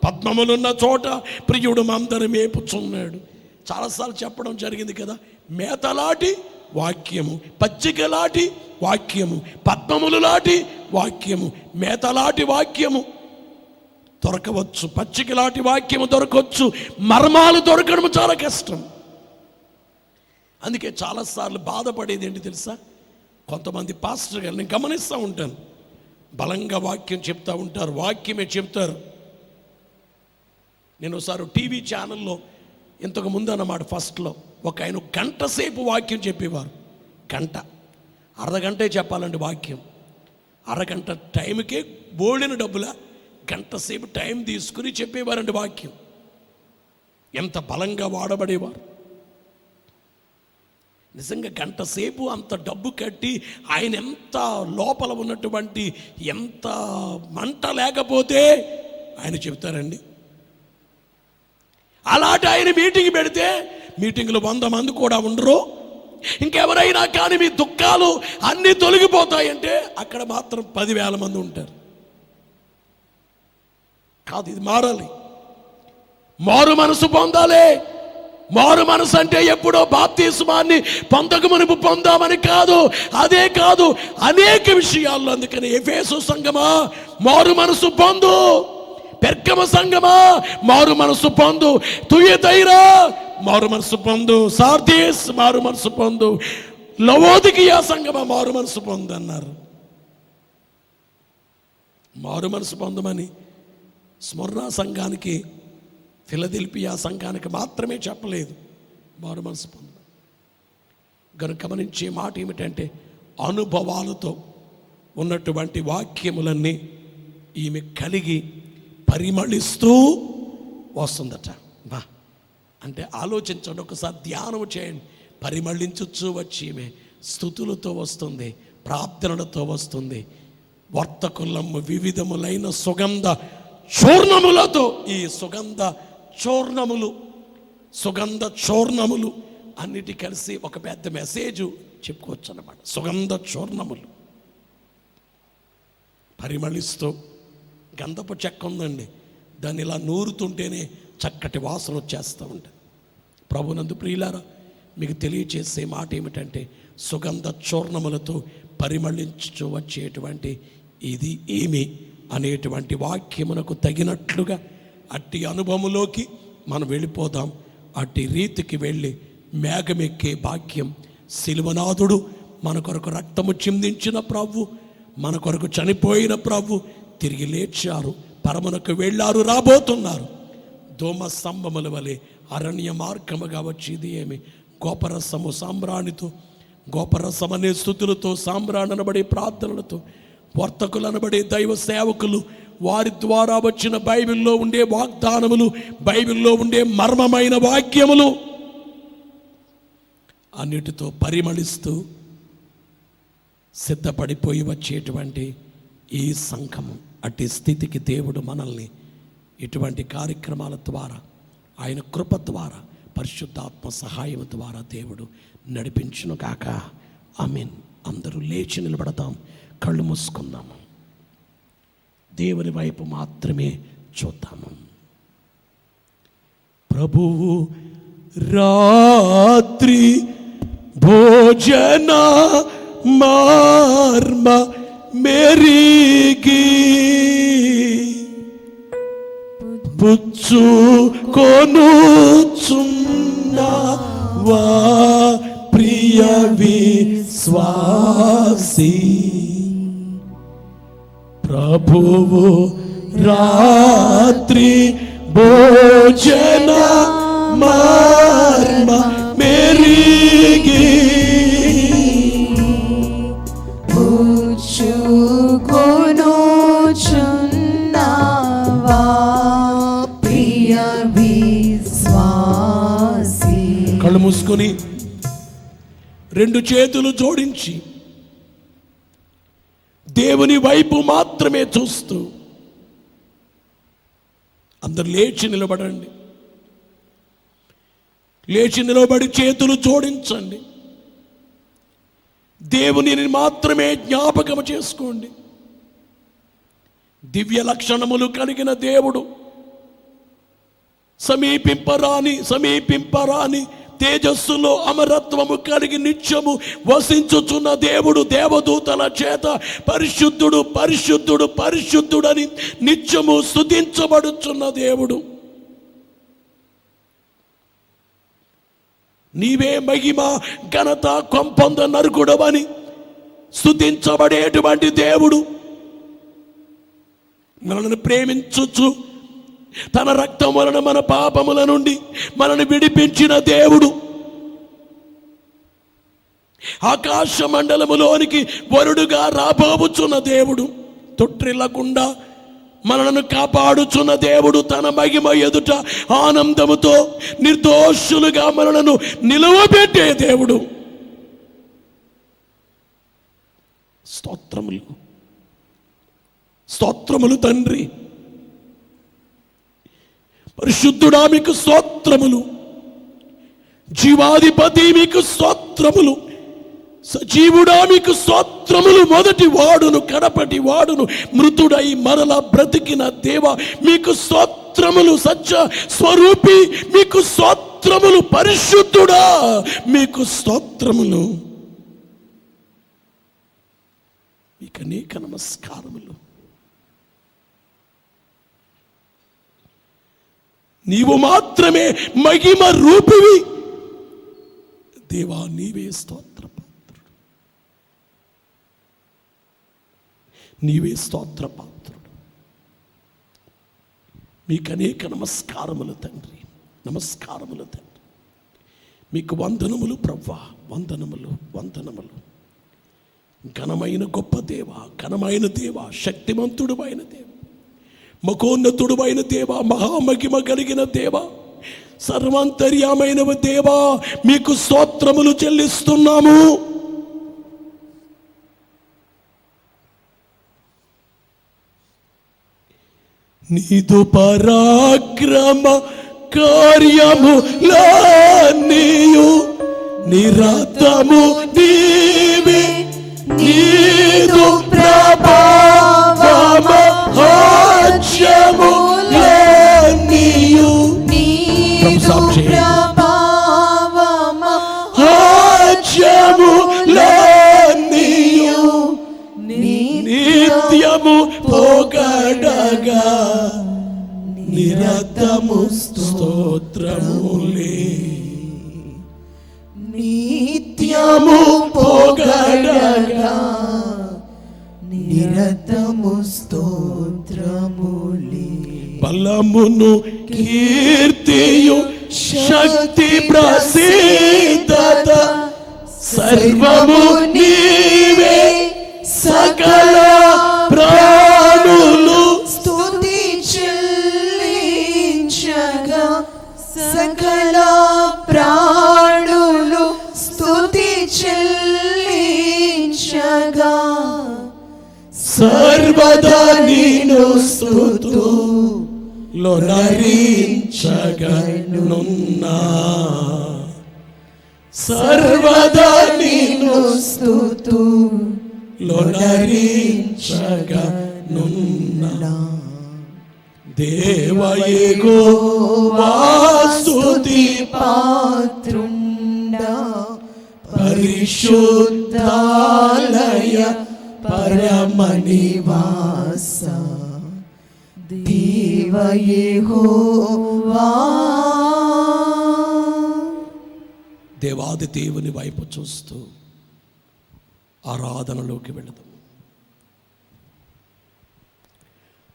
పద్మములున్న చోట ప్రియుడు మందరం మేపుచున్నాడు. చాలాసార్లు చెప్పడం జరిగింది కదా, మేతలాటి వాక్యము, పచ్చికలాటి వాక్యము, పద్మములు లాంటి వాక్యము. మేతలాటి వాక్యము దొరకవచ్చు, పచ్చికలాంటి వాక్యము దొరకవచ్చు, మర్మాలు దొరకడం చాలా కష్టం. అందుకే చాలాసార్లు బాధపడేది ఏంటి తెలుసా, కొంతమంది పాస్టర్ గారు నేను గమనిస్తూ ఉంటాను, బలంగా వాక్యం చెప్తూ ఉంటారు, వాక్యమే చెప్తారు. నేను ఒకసారి టీవీ ఛానల్లో ఇంతకు ముందు అన్నమాట ఫస్ట్లో ఒక ఆయన గంట సేపు వాక్యం చెప్పేవారు. అర్ధగంటే చెప్పాలండి వాక్యం. అరగంట టైంకే బోల్డెన డబ్బుల, గంట సేపు టైం తీసుకుని చెప్పేవారండి వాక్యం. ఎంత బలంగా వాడబడేవారు. నిజంగా గంట సేపు అంత డబ్బు కట్టి ఆయన ఎంత లోపల ఉన్నటువంటి ఎంత మంట లేకపోతే ఆయన చెప్తారండి. అలాంటి ఆయన మీటింగ్ పెడితే మీటింగ్లో 100 మంది కూడా ఉండరు. ఇంకెవరైనా కానీ మీ దుఃఖాలు అన్నీ తొలగిపోతాయంటే అక్కడ మాత్రం 10,000 మంది ఉంటారు. కాదు, ఇది మారాలి. మారు మనసు పొందాలి. మారు మనసు అంటే ఎప్పుడో బాప్తిస్మాన్ని పొందకమునుపు పొందామని కాదు, అదే కాదు, అనేక విషయాల్లో. అందుకని ఎఫెసు సంఘమా మారు మనసు పొందు, పెర్గమ సంఘమా మారు మనసు పొందు, తుయతైరా మారు మనసు పొందు, సార్దీస్ మారు మనసు పొందు, లవోదికీయ సంఘమా మారు మనసు పొందు అన్నారు. మారు మనసు పొందమని స్మరణ సంఘానికి, ఫిలదెల్ఫియా సంఘానికి మాత్రమే చెప్పలేదు, మారు మనసు పొందమని. గనుక గమనించే మాట ఏమిటంటే, అనుభవాలతో ఉన్నటువంటి వాక్యములన్నీ ఈమె కలిగి పరిమళిస్తూ వస్తుందట. బా అంటే ఆలోచించండి, ఒకసారి ధ్యానం చేయండి. పరిమళించచ్చు వచ్చి ఈమె స్తుతులతో వస్తుంది, ప్రార్థనలతో వస్తుంది, వర్తకులము వివిధములైన సుగంధ చూర్ణములతో. ఈ సుగంధ చూర్ణములు అన్నిటి కలిసి ఒక పెద్ద మెసేజ్ చెప్పుకోవచ్చు అన్నమాట. సుగంధ చూర్ణములు పరిమళిస్తూ, గంధపు చెక్క ఉందండి, దాన్ని ఇలా నూరుతుంటేనే చక్కటి వాసన వచ్చేస్తూ ఉంటుంది. ప్రభునందు ప్రియులారా, మీకు తెలియచేసే మాట ఏమిటంటే, సుగంధ చూర్ణములతో పరిమళించు వచ్చేటువంటి ఇది ఏమి అనేటువంటి వాక్యమునకు తగినట్లుగా అట్టి అనుభవంలోకి మనం వెళ్ళిపోదాం. అట్టి రీతికి వెళ్ళి మేఘమెక్కే భాగ్యం, శిలువనాథుడు మన కొరకు రక్తము చిందించిన ప్రభు, మన కొరకు చనిపోయిన ప్రభు తిరిగి లేచారు, పరమునకు వెళ్ళారు, రాబోతున్నారు. దోమ స్తంభముల వలె అరణ్య మార్గముగా వచ్చేది ఏమి గోపరసము సాంబ్రాణితో, గోపరసం అనే స్థుతులతో, సాంబ్రాణి అనబడే ప్రార్థనలతో, వర్తకులు అనబడే దైవ సేవకులు, వారి ద్వారా వచ్చిన బైబిల్లో ఉండే వాగ్దానములు, బైబిల్లో ఉండే మర్మమైన వాక్యములు అన్నిటితో పరిమళిస్తూ సిద్ధపడిపోయి వచ్చేటువంటి ఈ సంఘము, అట్టి స్థితికి దేవుడు మనల్ని ఇటువంటి కార్యక్రమాల ద్వారా, ఆయన కృప ద్వారా, పరిశుద్ధాత్మ సహాయం ద్వారా దేవుడు నడిపించును కాక. ఆమేన్. అందరూ లేచి నిలబడతాం, కళ్ళు మూసుకుందాము, దేవుని వైపు మాత్రమే చూద్దాము. ప్రభువు రాత్రి భోజన మార్మ మెరిగి పుచ్చు కొనుచున్నవా ప్రియ విశ్వాసి. ప్రభువు రాత్రి భోజన మార్మ మెరిగి పుచ్చుకొనుచున్నవా ప్రియ విశ్వాసి. కళ్ళు మూసుకొని 2 చేతులు జోడించి దేవుని వైపు మాత్రమే చూస్తూ అందరు లేచి నిలబడండి. లేచి నిలబడి చేతులు జోడించండి. దేవునిని మాత్రమే జ్ఞాపకం చేసుకోండి. దివ్య లక్షణములు కలిగిన దేవుడు, సమీపింపరాని తేజస్సులో అమరత్వము కలిగి నిత్యము వసించుచున్న దేవుడు దేవదూతల చేత పరిశుద్ధుడు పరిశుద్ధుడు పరిశుద్ధుడని నిత్యము స్తుతించబడుచున్న దేవుడు. నీవే మహిమ ఘనత కొంపొంద నరుకుడవని స్తుతించబడేటువంటి దేవుడు. మనల్ని ప్రేమించుచు తన రక్తం వలన మన పాపముల నుండి మనల్ని విడిపించిన దేవుడు. ఆకాశ మండలములోనికి వరుడుగా రాబోచున్న దేవుడు. తొట్టిల్లకుండా మనలను కాపాడుచున్న దేవుడు. తన మహిమ ఎదుట ఆనందముతో నిర్దోషులుగా మనలను నిలువబెట్టే దేవుడు. స్తోత్రములు తండ్రి. పరిశుద్ధుడా మీకు స్తోత్రములు. జీవాధిపతి మీకు స్తోత్రములు. సజీవుడా మీకు స్తోత్రములు. మొదటి వాడును కడపటి వాడును మృతుడై మరల బ్రతికిన దేవ మీకు స్తోత్రములు. సత్య స్వరూపి మీకు స్తోత్రములు. పరిశుద్ధుడా మీకు స్తోత్రములు. మీకు అనేక నమస్కారములు. నీవు మాత్రమే మహిమ రూపివి దేవా. నీవే స్తోత్రపాత్రుడు. నీవే స్తోత్రపాత్రుడు. మీకు అనేక నమస్కారములు తండ్రి. నమస్కారములు తండ్రి. మీకు వందనములు ప్రవ్వా. వందనములు వందనములు. ఘనమైన గొప్ప దేవ, ఘనమైన దేవ, శక్తిమంతుడు అయిన దేవ, మకోన్నతుడు అయిన దేవ, మహామహిమ కలిగిన దేవ, సర్వాంతర్యామైన దేవ, మీకు స్తోత్రములు చెల్లిస్తున్నాము. నీదు పరాక్రమ కార్యములన్నీయు నిరతము నీవే. నీదు ప్రభావము హాజ్యములన్నీయు హాజ్యములన్నీయు నిత్యము పొగడగా నిరతము స్తోత్రములే. నిత్యము పొగడగా నిరతము స్తోత్రములే. బలమును కీర్తియు శక్తి ప్రసిద్ధత సర్వము నీవే. సకల ప్రాణులు స్తుతి చెల్లించగా, సకల ప్రాణులు స్తుతి చెల్లించగా, సర్వదా నిన్ను స్తుతులో నరించగనున్నా. సర్వదా నిన్ను స్తుతులో నరించగనున్నా. దేవ యెహోవా స్తుతి పాత్రుండా, పరిశుద్ధాలయ పరమ నివాస దేవ యెహోవా. దేవాది దేవుని వైపు చూస్తూ ఆరాధనలోకి వెళదాం.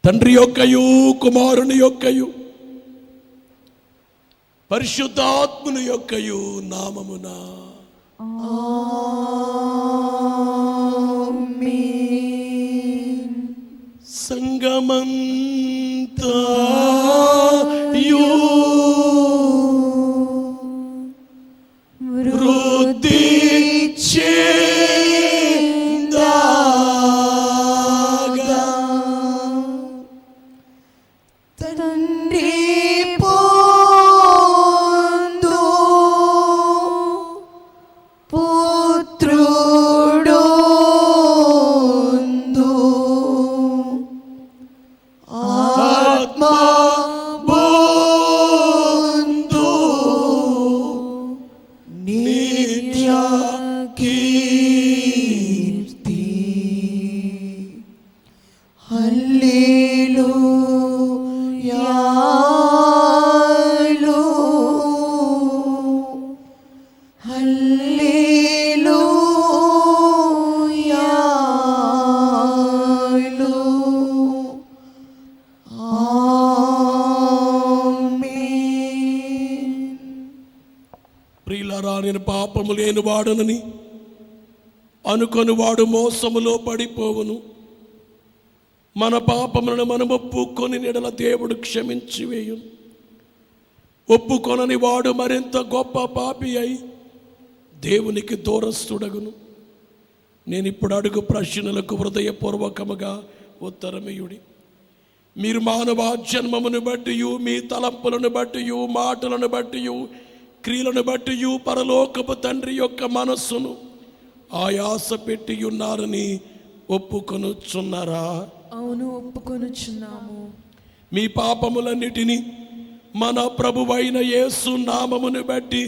తండ్రి యొక్కయు కుమారుని యొక్కయు పరిశుద్ధాత్ముని యొక్కయు నామమున ఆమేన్. సంగమంతాయు వృద్ధి చెందగా తండ్రి పొందు పుత్ర కీర్తి హల్లెలూయా ప్రియులారా, నేను పాపము లేని వాడనని అనుకొని వాడు మోసములో పడిపోవును. మన పాపములను మనం ఒప్పుకొని నెడల దేవుడు క్షమించి వేయును. ఒప్పుకొనని వాడు మరింత గొప్ప పాపి అయి దేవునికి దూరస్తుడగును. నేను ఇప్పుడు అడుగు ప్రశ్నలకు హృదయపూర్వకముగా ఉత్తరమియుడి. మీరు మానవ జన్మమును బట్టి, మీ తలంపులను బట్టి, మాటలను బట్టి, క్రియలను బట్టి పరలోకపు తండ్రి యొక్క మనస్సును ఆయాస పెట్టి ఉన్నారని ఒప్పుకొనుచున్నారా? అవును, ఒప్పుకొనుచున్నాము. మీ పాపములన్నిటినీ మన ప్రభువైన యేసు నామమును బట్టి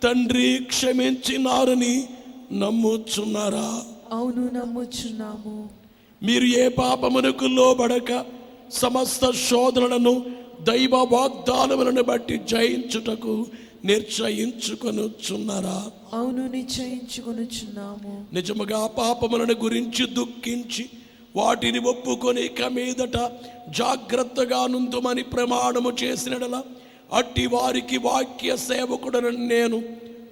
తండ్రి క్షమించినారని నమ్ముచున్నారా? అవును, నమ్ముచున్నాము. మీరు ఏ పాపమునకు లోబడక సమస్త శోధనలను దైవ వాగ్దానములను బట్టి జయించుటకు నిశ్చయించుకొనుచున్నారా? అవును, నిశ్చయించుకొనుచున్నాము. నిజముగా పాపములను గురించి దుఃఖించి వాటిని ఒప్పుకొని ఇక మీదట జాగ్రత్తగా నుందుమని ప్రమాణము చేసినడలా అట్టి వారికి వాక్య సేవకుడను నేను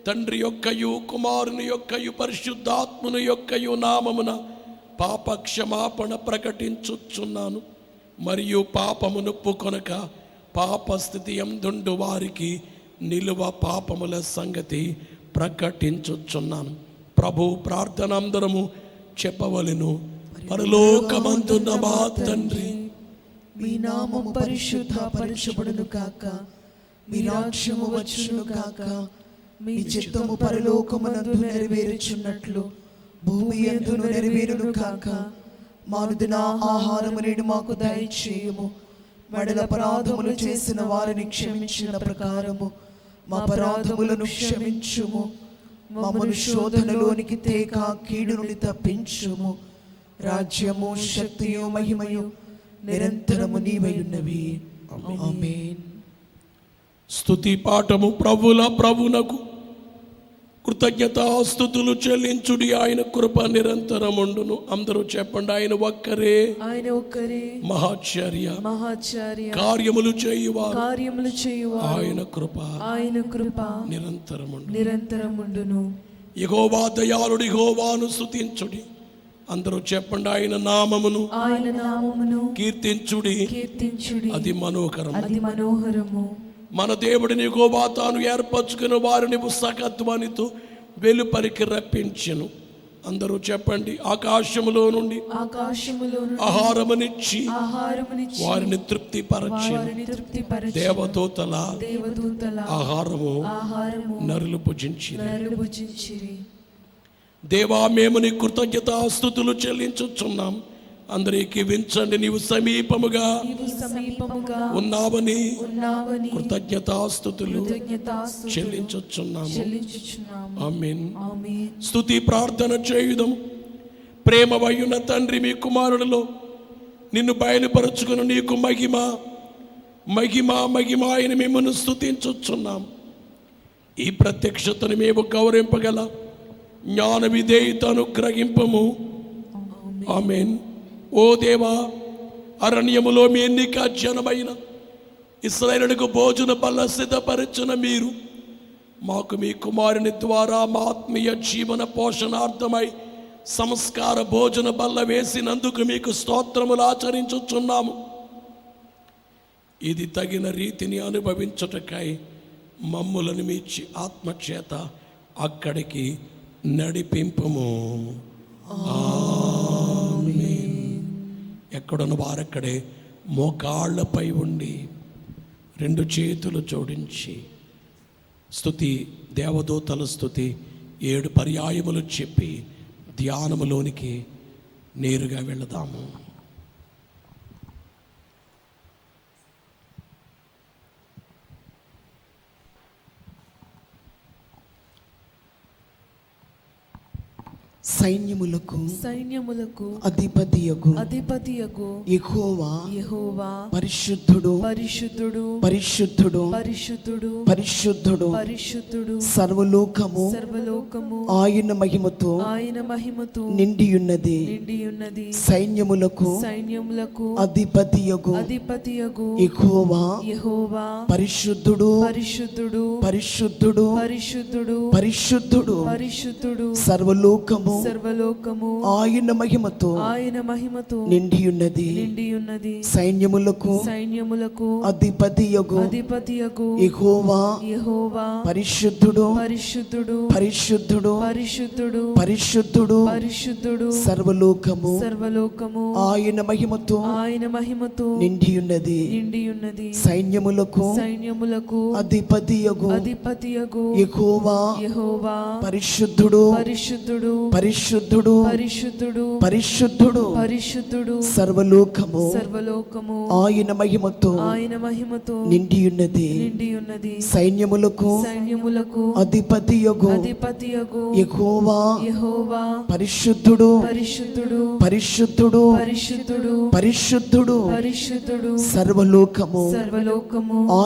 తండ్రి యొక్కయు కుమారుని యొక్కయు పరిశుద్ధాత్ముని యొక్కయు నామమున పాప క్షమాపణ ప్రకటించుచున్నాను. మరియు పాపమును ఒప్పుకొనక పాపస్థితి యందుండు వారికి నిలువ పాపముల సంగతి ప్రకటించుచున్నాను. ప్రభు ప్రార్థన అందరము చెప్పవలెను. పరలోకమందున్న మా తండ్రి, మీ నామము పరిశుద్ధపరచబడును కాక, మీ రాజ్యము వచ్చును కాక, మీ చిత్తము పరలోకమునందు నెరవేరుచున్నట్లు భూమి యందును నెరవేరును కాక. మా అనుదిన ఆహారము నేడు మాకు దయచేయము. మడల అపరాధములు చేసిన వారిని క్షమించిన ప్రకారము మా అపరాధములను క్షమించుము. మమ్మను శోధనలోనికి తేక కీడు నుండి తప్పించుము. రాజ్యము, శక్తియు, మహిమయు నిరంతరము నీవయున్నవి. ఆమేన్. స్తుతి పాఠము. ప్రభుల ప్రభునకు కృతజ్ఞతాస్తుతులు చెల్లించుడి. ఆయన కృప నిరంతరముండును. అందరూ చెప్పండి, ఆయన ఒక్కరే, ఆయన ఒక్కరే మహాచార్య, కార్యములు చేయువారు. ఆయన కృప నిరంతరముండును. యెహోవా దయాళుడు, యెహోవాను స్తుతించుడి. అందరూ చెప్పండి, ఆయన నామమును కీర్తించుడి. అది మనోహరము. మన దేవుడిని యెహోవా తాను ఏర్పరచుకుని వారిని సకత్వానితో వెలుపరికి రప్పించెను. అందరూ చెప్పండి, ఆకాశములో నుండి ఆహారమునిచ్చి వారిని తృప్తిపరచెను. దేవదూతల ఆహారము నరులు భుజించిరి. దేవా, మేము నీ కృతజ్ఞతాస్తుతులు చెల్లించుచున్నాం. అందరికీ వించండి, నీవు సమీపముగా ఉన్నావని కృతజ్ఞతాస్తుతులు చెల్లించుచున్నాము. ఆమేన్. స్తుతి ప్రార్థన చేయుదం. ప్రేమవయున తండ్రి, మీ కుమారుడిలో నిన్ను బయలుపరుచుకుని నీకు మహిమ ఆయన మిమ్మల్ని స్తుతించుచున్నాం. ఈ ప్రత్యక్షతను మేము గౌరవింపగల జ్ఞాన విధేయతను గ్రహింపము. ఆమేన్. ఓ దేవా, అరణ్యములో మీ ఎన్నిక జనమైన ఇశ్రాయేలుకు భోజన బల్ల సిద్ధపరచిన మీరు మాకు మీ కుమారుని ద్వారా మా ఆత్మీయ జీవన పోషణార్థమై సంస్కార భోజన బల్ల వేసినందుకు మీకు స్తోత్రములు ఆచరించుచున్నాము. ఇది తగిన రీతిని అనుభవించుటకై మమ్ములను మీచి ఆత్మచేత అక్కడికి నడిపింపుము. ఆమేన్. ఎక్కడున్న వారక్కడే మోకాళ్ళపై ఉండి 2 చేతులు జోడించి స్తుతి, దేవదూతల స్తుతి 7 పర్యాయములు చెప్పి ధ్యానములోనికి నేరుగా వెళదాము. సైన్యములకు అధిపతియగు యెహోవా పరిశుద్ధుడు సర్వలోకము ఆయన మహిమతో నిండియున్నది సైన్యములకు అధిపతియగు యెహోవా పరిశుద్ధుడు సర్వలోకము ఆయన మహిమతో నిండియున్నది సైన్యములకు అధిపతియగు యెహోవా పరిశుద్ధుడు సర్వలోకము ఆయన మహిమతో నిండియున్నది సైన్యములకు అధిపతియగు యెహోవా పరిశుద్ధుడు సర్వలోకము ఆయన మహిమతో నిండియున్నది సైన్యములకు అధిపతియగు యెహోవా పరిశుద్ధుడు సర్వలోకము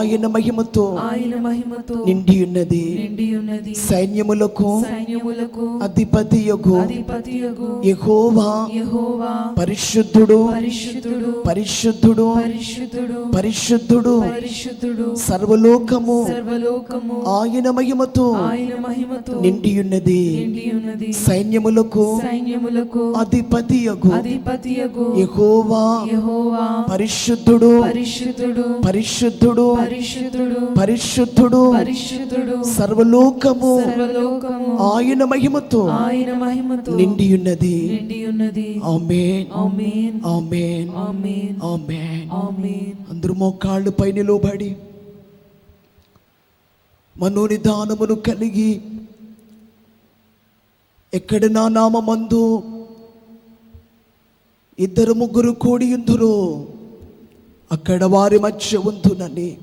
ఆయన మహిమతో నిండియున్నది సైన్యములకు అధిపతియగు యెహోవా పరిశుద్ధుడు సర్వలోకము ఆయన మహిమతో నిండియున్నది సైన్యములకు అధిపతియగు యెహోవా పరిశుద్ధుడు సర్వలోకము ఆయన మహిమతో నిండియున్నది ఆమేన్. అందరూ మోకాళ్ళు పై నిలబడి మనోనిదానమును కలిగి ఎక్కడ నా నామమందు ఇద్దరు ముగ్గురు కూడి ఉందురో అక్కడ వారి మధ్య ఉందునని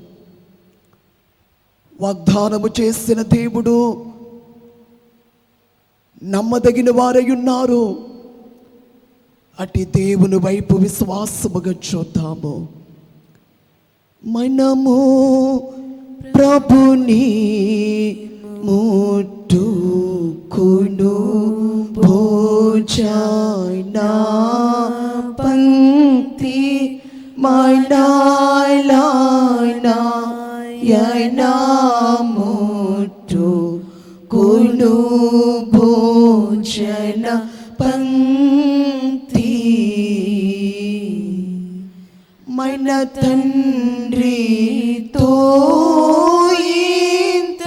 వాగ్దానము చేసిన దేవుడు నమ్మదగిన వారై ఉన్నారు. అటు దేవుని వైపు విశ్వాసముగా చూద్దాము. మనము ప్రభుని ముట్టుకును భోజన పంక్తి మనలానా ముట్టుకును భోజన పంక్తి మన తండ్రితో ఇంత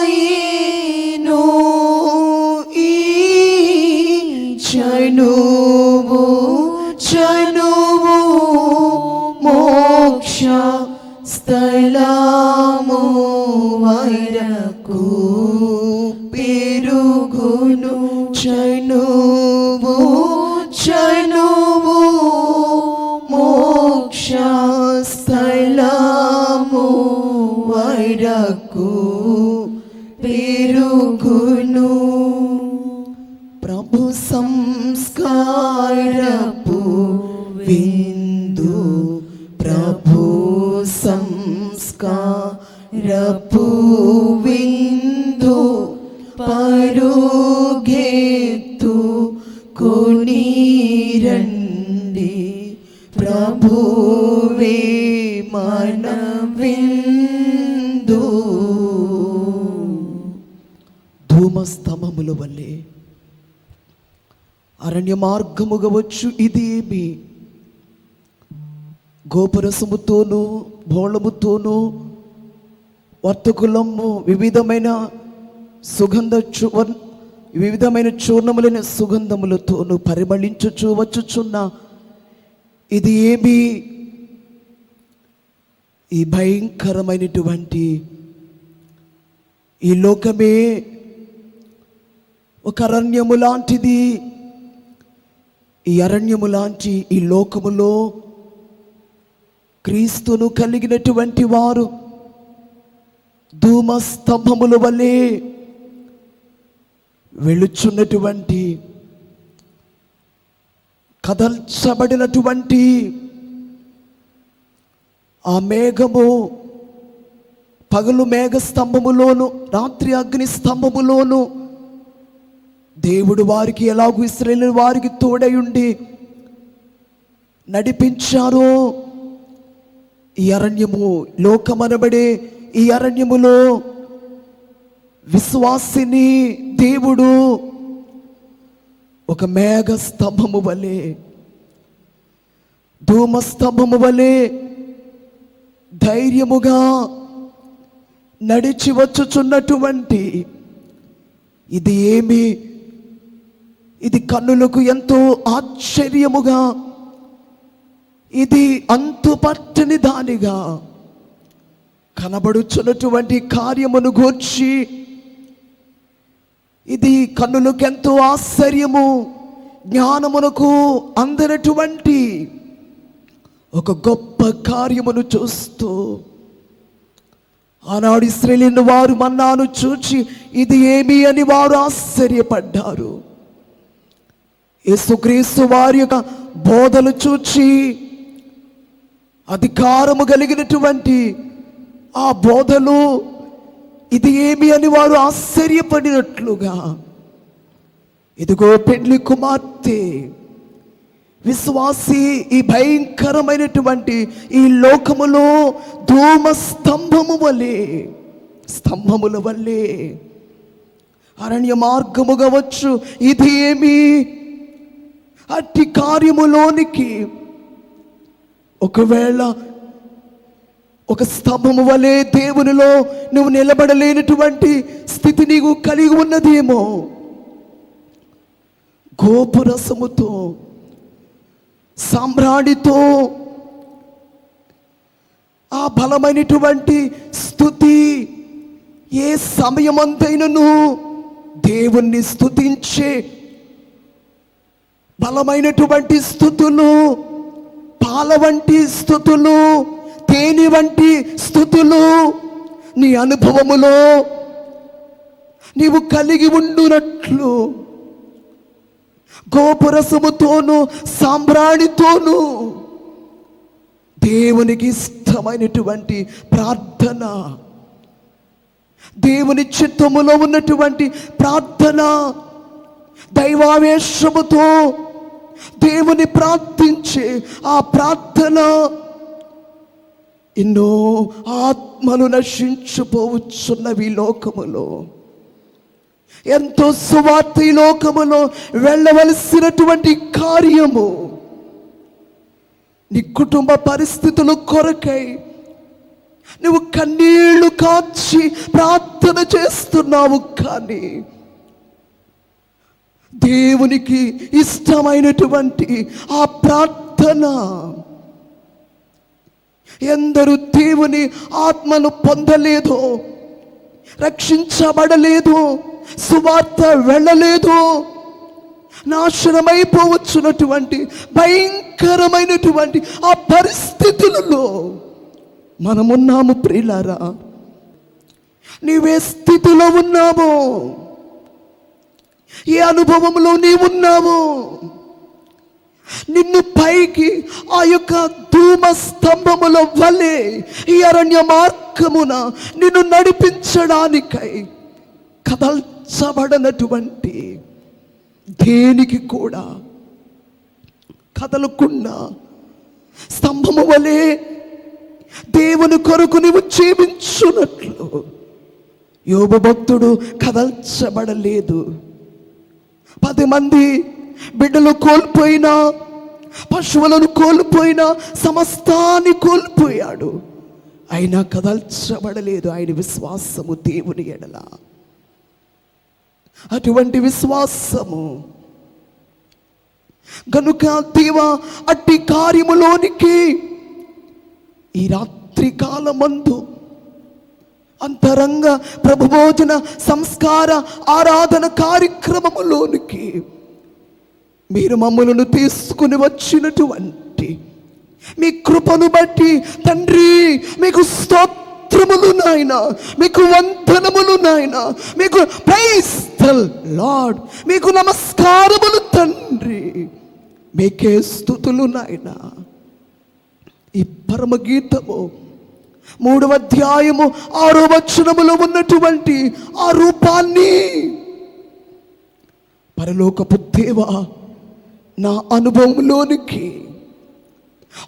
చనువాయిను ఈ చనువు మోక్ష స్థలము వరకు పెరుగును చనువు మోక్ష స్థలము వరకు పెరుగును. ప్రభు సంస్కారపు విందు ప్రభు సంస్కారపు విందు పరుగెత్తు కొనిరండి ప్రభువే మన విందు. ధూమస్తంభముల వల్లే అరణ్య మార్గముగా వచ్చు ఇదేమి గోపురసముతోనూ బోళముతోనూ వర్తకులము వివిధమైన చూర్ణములైన సుగంధములతోనూ పరిమళించుచు వచ్చుచున్న ఇది ఏమి? ఈ భయంకరమైనటువంటి ఈ లోకమే ఒక అరణ్యము లాంటిది. ఈ అరణ్యము లాంటి ఈ లోకములో క్రీస్తును కలిగినటువంటి వారు ధూమస్తంభముల వలె వెళుచున్నటువంటి కదల్చబడినటువంటి ఆ మేఘము పగలు మేఘ స్తంభములోను రాత్రి అగ్ని స్తంభములోను దేవుడు వారికి ఎలాగూ ఇశ్రాయేలు వారికి తోడయుండి నడిపించారో ఈ అరణ్యము లోకమనబడే ఈ అరణ్యములో విశ్వాసిని దేవుడు ఒక మేఘ స్తంభము వలె ధూమ స్తంభము వలె ధైర్యముగా నడిచి వచ్చుచున్నటువంటి ఇది కన్నులకు ఎంతో ఆశ్చర్యముగా, ఇది అంతుపట్టని దానిగా కనబడుచున్నటువంటి కార్యమును గూర్చి, ఇది కన్నులకు ఎంతో ఆశ్చర్యము, జ్ఞానమునకు అందనటువంటి ఒక గొప్ప కార్యమును చూస్తూ ఆనాడు ఇశ్రాయేలు వారు మన్నాను చూచి ఇది ఏమి అని వారు ఆశ్చర్యపడ్డారు. యేసుక్రీస్తు వారి యొక్క బోధలు చూచి అధికారము కలిగినటువంటి ఆ బోధలు ఇది ఏమి అని వారు ఆశ్చర్యపడినట్లుగా, ఇదిగో పెండ్లి కుమార్తె విశ్వాసి ఈ భయంకరమైనటువంటి ఈ లోకములో ధూమ స్తంభముల వల్లే అరణ్య మార్గముగా వచ్చు ఇది ఏమి అట్టి కార్యములోనికి ఒకవేళ ఒక స్తంభము వలె దేవునిలో నువ్వు నిలబడలేనటువంటి స్థితి నీకు కలిగి ఉన్నదేమో. గోపురసముతో సామ్రాణితో ఆ బలమైనటువంటి స్తుతి ఏ సమయమంతైనను దేవుణ్ణి స్తుతించే బలమైనటువంటి స్తుతులు, పాల వంటి స్తుతులు, తేనె వంటి స్తుతులు నీ అనుభవములో నీవు కలిగి ఉండునట్లు గోపురసముతోను సామ్రాణితోను దేవునికి ఇష్టమైనటువంటి ప్రార్థన, దేవుని చిత్తములో ఉన్నటువంటి ప్రార్థన, దైవావేశముతో దేవుని ప్రార్థించే ఆ ప్రార్థన ఎన్నో ఆత్మలు నశించిపోవచ్చున్నవి లోకములో. ఎంతో సువార్త ఈ లోకములో వెళ్ళవలసినటువంటి కార్యము నీ కుటుంబ పరిస్థితుల కొరకై నువ్వు కన్నీళ్లు కార్చి ప్రార్థన చేస్తున్నావు. కానీ దేవునికి ఇష్టమైనటువంటి ఆ ప్రార్థన, ఎందరు దేవుని ఆత్మను పొందలేదో, రక్షించబడలేదు, సువార్త వెళ్ళలేదు, నాశనమైపోవచ్చున్నటువంటి భయంకరమైనటువంటి ఆ పరిస్థితులలో మనమున్నాము. ప్రియులారా, నీవే స్థితిలో ఉన్నామో, ఏ అనుభవంలో నీవున్నావో, నిన్ను పైకి ఆ యొక్క ధూమ స్తంభముల వలె ఈ అరణ్య మార్గమున నిన్ను నడిపించడానికై కదల్చబడనటువంటి, దేనికి కూడా కదలకుండా స్తంభము వలె దేవుని కొరకు నీవు జీవించున్నట్లు యోబు భక్తుడు కదల్చబడలేదు. 10 మంది బిడ్డలు కోల్పోయినా, పశువులను కోల్పోయినా, సమస్తాన్ని కోల్పోయాడు, అయినా కదల్చబడలేదు. ఆయన విశ్వాసము దేవుని ఎడల, అటువంటి విశ్వాసము గనుక దేవా అట్టి కార్యములోనికి ఈ రాత్రి కాలమందు అంతరంగ ప్రభుభోజన సంస్కార ఆరాధన కార్యక్రమములోనికి మీరు మమ్మలను తీసుకుని వచ్చినటువంటి మీ కృపను బట్టి తండ్రి మీకు స్తోత్రం స్తోత్రములు నాయన, మీకు వందనములు నాయన, మీకు ప్రైజ్ ద లార్డ్, మీకు నమస్కారములు తండ్రి, మీకే స్తుతులు నాయన. ఈ పరమగీతము 3వ అధ్యాయము 6వ వచనములో ఉన్నటువంటి ఆ రూపాన్ని పరలోకపు దేవా నా అనుభవంలోనికి,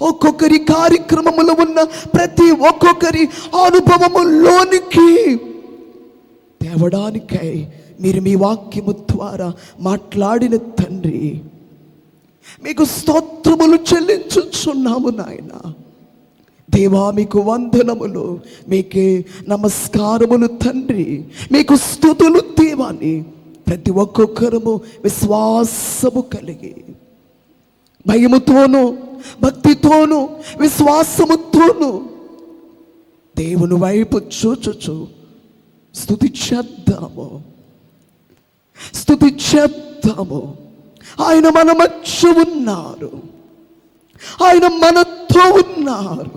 ఒక్కొక్కరి కార్యక్రమములో ఉన్న ప్రతి ఒక్కొక్కరి అనుభవములోనికి తేవడానికై మీరు మీ వాక్యము ద్వారా మాట్లాడిన తండ్రి, మీకు స్తోత్రములు చెల్లించుచున్నాము నాయన. దేవా మీకు వందనములు, మీకే నమస్కారములు తండ్రి, మీకు స్తుతులు దేవాని. ప్రతి ఒక్కొక్కరము విశ్వాసము కలిగి, భయముతోను భక్తితోను విశ్వాసముతోను దేవుని వైపు చూచుచు స్తుతి చేద్దాము, స్తుతి చేద్దాము. ఆయన మన మధ్య ఉన్నారు, ఆయన మనతో ఉన్నారు.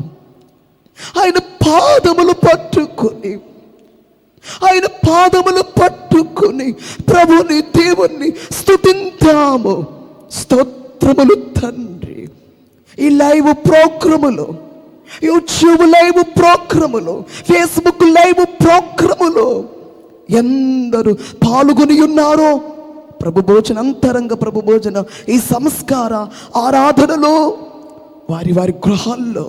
ఆయన పాదములు పట్టుకొని, ఆయన పాదములు పట్టుకొని ప్రభుని దేవుణ్ణి స్తుతింతాము. స్తోత్రములు తండ్రి. ఈ లైవ్ ప్రోగ్రాములు, యూట్యూబ్ లైవ్ ప్రోగ్రాములు, ఫేస్బుక్ లైవ్ ప్రోగ్రాములు ఎందరూ పాల్గొని ఉన్నారో ప్రభు భోజన, అంతరంగ ప్రభు భోజన ఈ సంస్కార ఆరాధనలో వారి వారి గృహాల్లో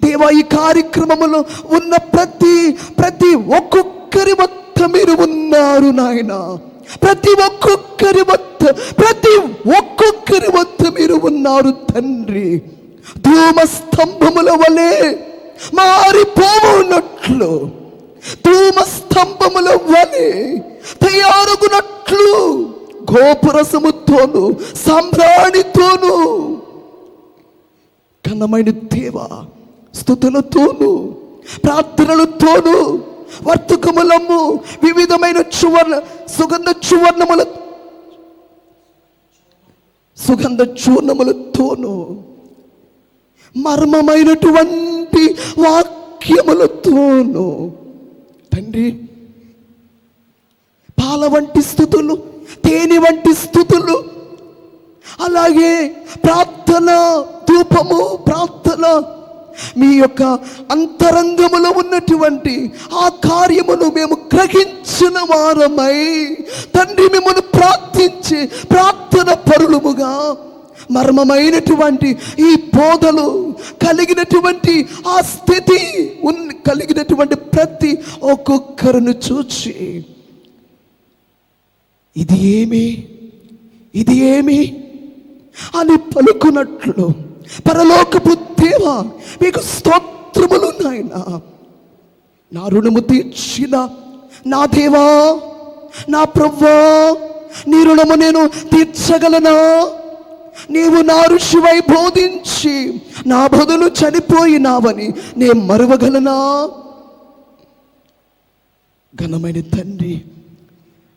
దేవా ఈ కార్యక్రమములో ఉన్న ప్రతి ఒక్కొక్కరి వద్ద మీరు ఉన్నారు నాయన. ప్రతి ఒక్కొక్కరి వద్ద మీరు ఉన్నారు తండ్రి. ధూమ స్తంభముల వలె మారిపోవునట్లు, ధూమ స్తంభముల వలె తయారుగునట్లు గోపురసముతోను సాంబ్రాణితోను ఘనమైన దేవా స్తుతులతోను ప్రార్థనలతోను వర్తకములము వివిధమైన సుగంధ చూర్ణములతోను మర్మమైనటువంటి వాక్యములతోను తండ్రి, పాల వంటి స్థుతులు, తేనె వంటి స్థుతులు, అలాగే ప్రార్థన ధూపము, ప్రార్థన మీ యొక్క అంతరంగములో ఉన్నటువంటి ఆ కార్యమును మేము గ్రహించిన వారమై తండ్రి మిమ్మల్ని ప్రార్థించి ప్రార్థన పరులముగా మర్మమైనటువంటి ఈ బోధలు కలిగినటువంటి ఆ స్థితి కలిగినటువంటి ప్రతి ఒక్కొక్కరును చూచి ఇది ఏమి అని పలుకున్నట్లు పరలోకపు దేవా మీకు స్తోత్రములు నాయన. నా రుణము తీర్చిన నా దేవా, నా ప్రభువా, నీ రుణము నేను తీర్చగలనా? నీవు నా ఋషివై బోధించి నా బదులు చనిపోయినావని నేను మరువగలనా? ఘనమైన తండ్రి,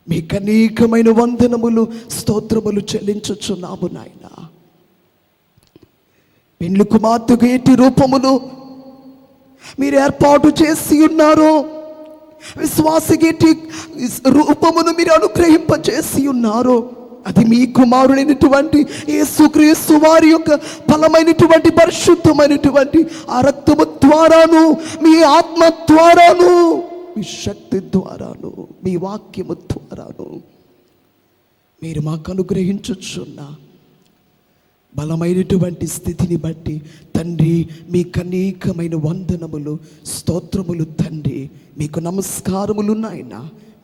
మీకు అనేకమైన వందనములు స్తోత్రములు చెల్లించుచున్నాము నాయన. పెండ్లి కుమార్తెకు ఎట్టి రూపమును మీరు ఏర్పాటు చేసి ఉన్నారు, విశ్వాసకి ఎట్టి రూపమును మీరు అనుగ్రహింపచేసి ఉన్నారు. అది మీ కుమారుడైనటువంటి యేసుక్రీస్తు వారి యొక్క బలమైనటువంటి పరిశుద్ధమైనటువంటి ఆ రక్తము ద్వారాను, మీ ఆత్మ ద్వారాను, మీ శక్తి ద్వారాను, మీ వాక్యము ద్వారాను మీరు మాకు అనుగ్రహించుచున్న బలమైనటువంటి స్థితిని బట్టి తండ్రి మీకు అనేకమైన వందనములు స్తోత్రములు తండ్రి. మీకు నమస్కారములు నాయన.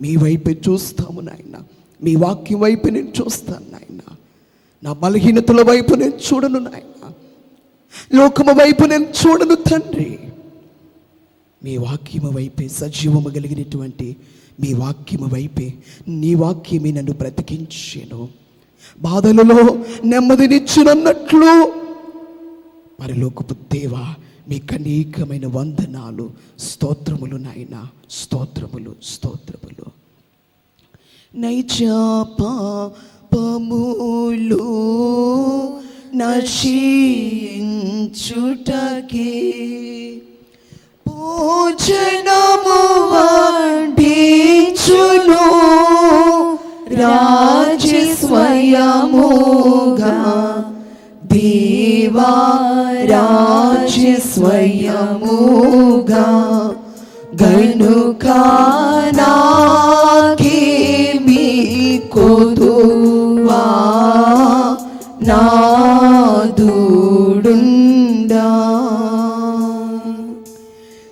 మీ వైపే చూస్తాము నాయన, మీ వాక్యం వైపు నేను చూస్తాను నాయన. నా బలహీనతల వైపు నేను చూడను నాయన, లోకము వైపు నేను చూడను తండ్రి. మీ వాక్యము వైపే, సజీవము కలిగినటువంటి మీ వాక్యము వైపే, నీ వాక్యమే నన్ను బ్రతికించెను. బాధలలో నెమ్మదినిచ్చునన్నట్లు పరలోకపు దేవా మీకు అనేకమైన వందనాలు స్తోత్రములు నాయన. స్తోత్రములు స్తోత్రములు. నైజ పాపములు నశించుటకే భోజనము వడ్డించును రాజు స్వయముగా దేవా రాజు స్వయముగా గనుక నాకేమి కొదువా నాదుడుండా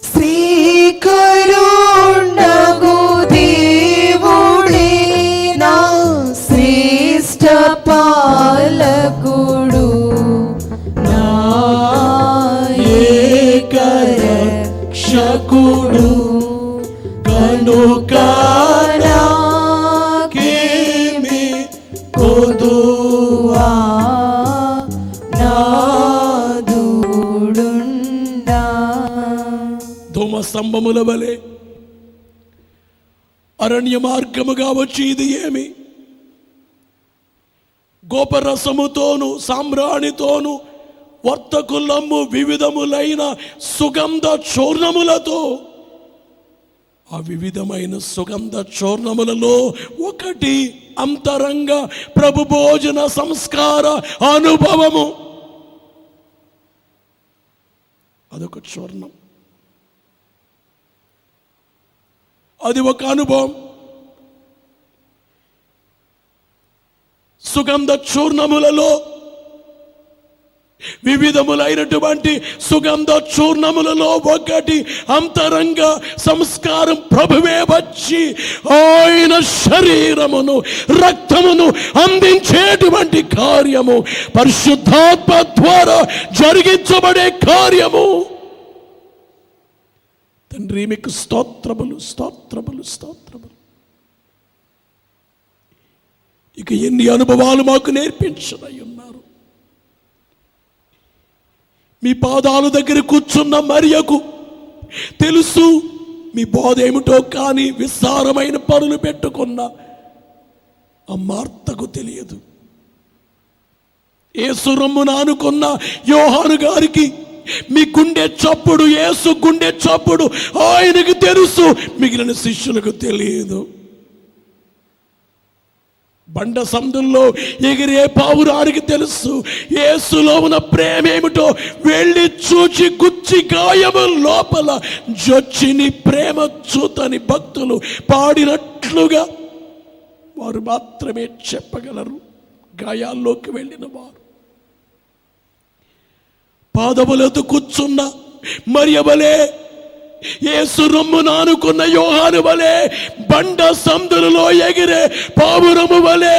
శ్రీకరుండగు దేవుడే నా శ్రేష్ఠ పాలకుడు నా ఏకరక్షకుడు కనుక నాకేమి కొదువా నాదుడుండా. ధూమ స్తంభముల వలె అరణ్య మార్గముగా వచ్చి ఇది ఏమి గోపరసముతోను సామ్రాణితోను వర్తకులమ్ము వివిధములైన సుగంధ చూర్ణములతో ఆ వివిధమైన సుగంధ చూర్ణములలో ఒకటి అంతరంగ ప్రభు భోజన సంస్కార అనుభవము. అదొక చూర్ణం, అది ఒక అనుభవం. సుగంధ చూర్ణములలో వివిధములైనటువంటి సుగంధ చూర్ణములలో ఒకటి అంతరంగ సంస్కారం. ప్రభువే వచ్చి ఆయన శరీరమును రక్తమును అందించేటువంటి కార్యము, పరిశుద్ధాత్మ ద్వారా జరిగించబడే కార్యము. తండ్రి మీకు స్తోత్రములు స్తోత్రములు స్తోత్రములు. ఇక ఎన్ని అనుభవాలు మాకు నేర్పించనై ఉన్నారు. మీ పాదాల దగ్గర కూర్చున్న మరియకు తెలుసు మీ బోధ ఏమిటో, కానీ విస్తారమైన పనులు పెట్టుకున్న ఆ మార్తకు తెలియదు. యేసు రొమ్మున ఆనుకున్న యోహాను గారికి మీ గుండె చప్పుడు, యేసు గుండె చప్పుడు ఆయనకు తెలుసు, మిగిలిన శిష్యులకు తెలియదు. బండ సందుల్లో ఎగిరే పావురానికి తెలుసు యేసులో ఉన్న ప్రేమ ఏమిటో. వెళ్ళి చూచి గుచ్చి గాయము లోపల జొచ్చిని ప్రేమ చూతని భక్తులు పాడినట్లుగా వారు మాత్రమే చెప్పగలరు. గాయాల్లోకి వెళ్ళిన వారు పాదములతో కూర్చున్న మరియ వలె, యేసు రొమ్మున ఆనుకున్న యోహాను వలె, బండ సందులలో ఎగిరే పావురము వలె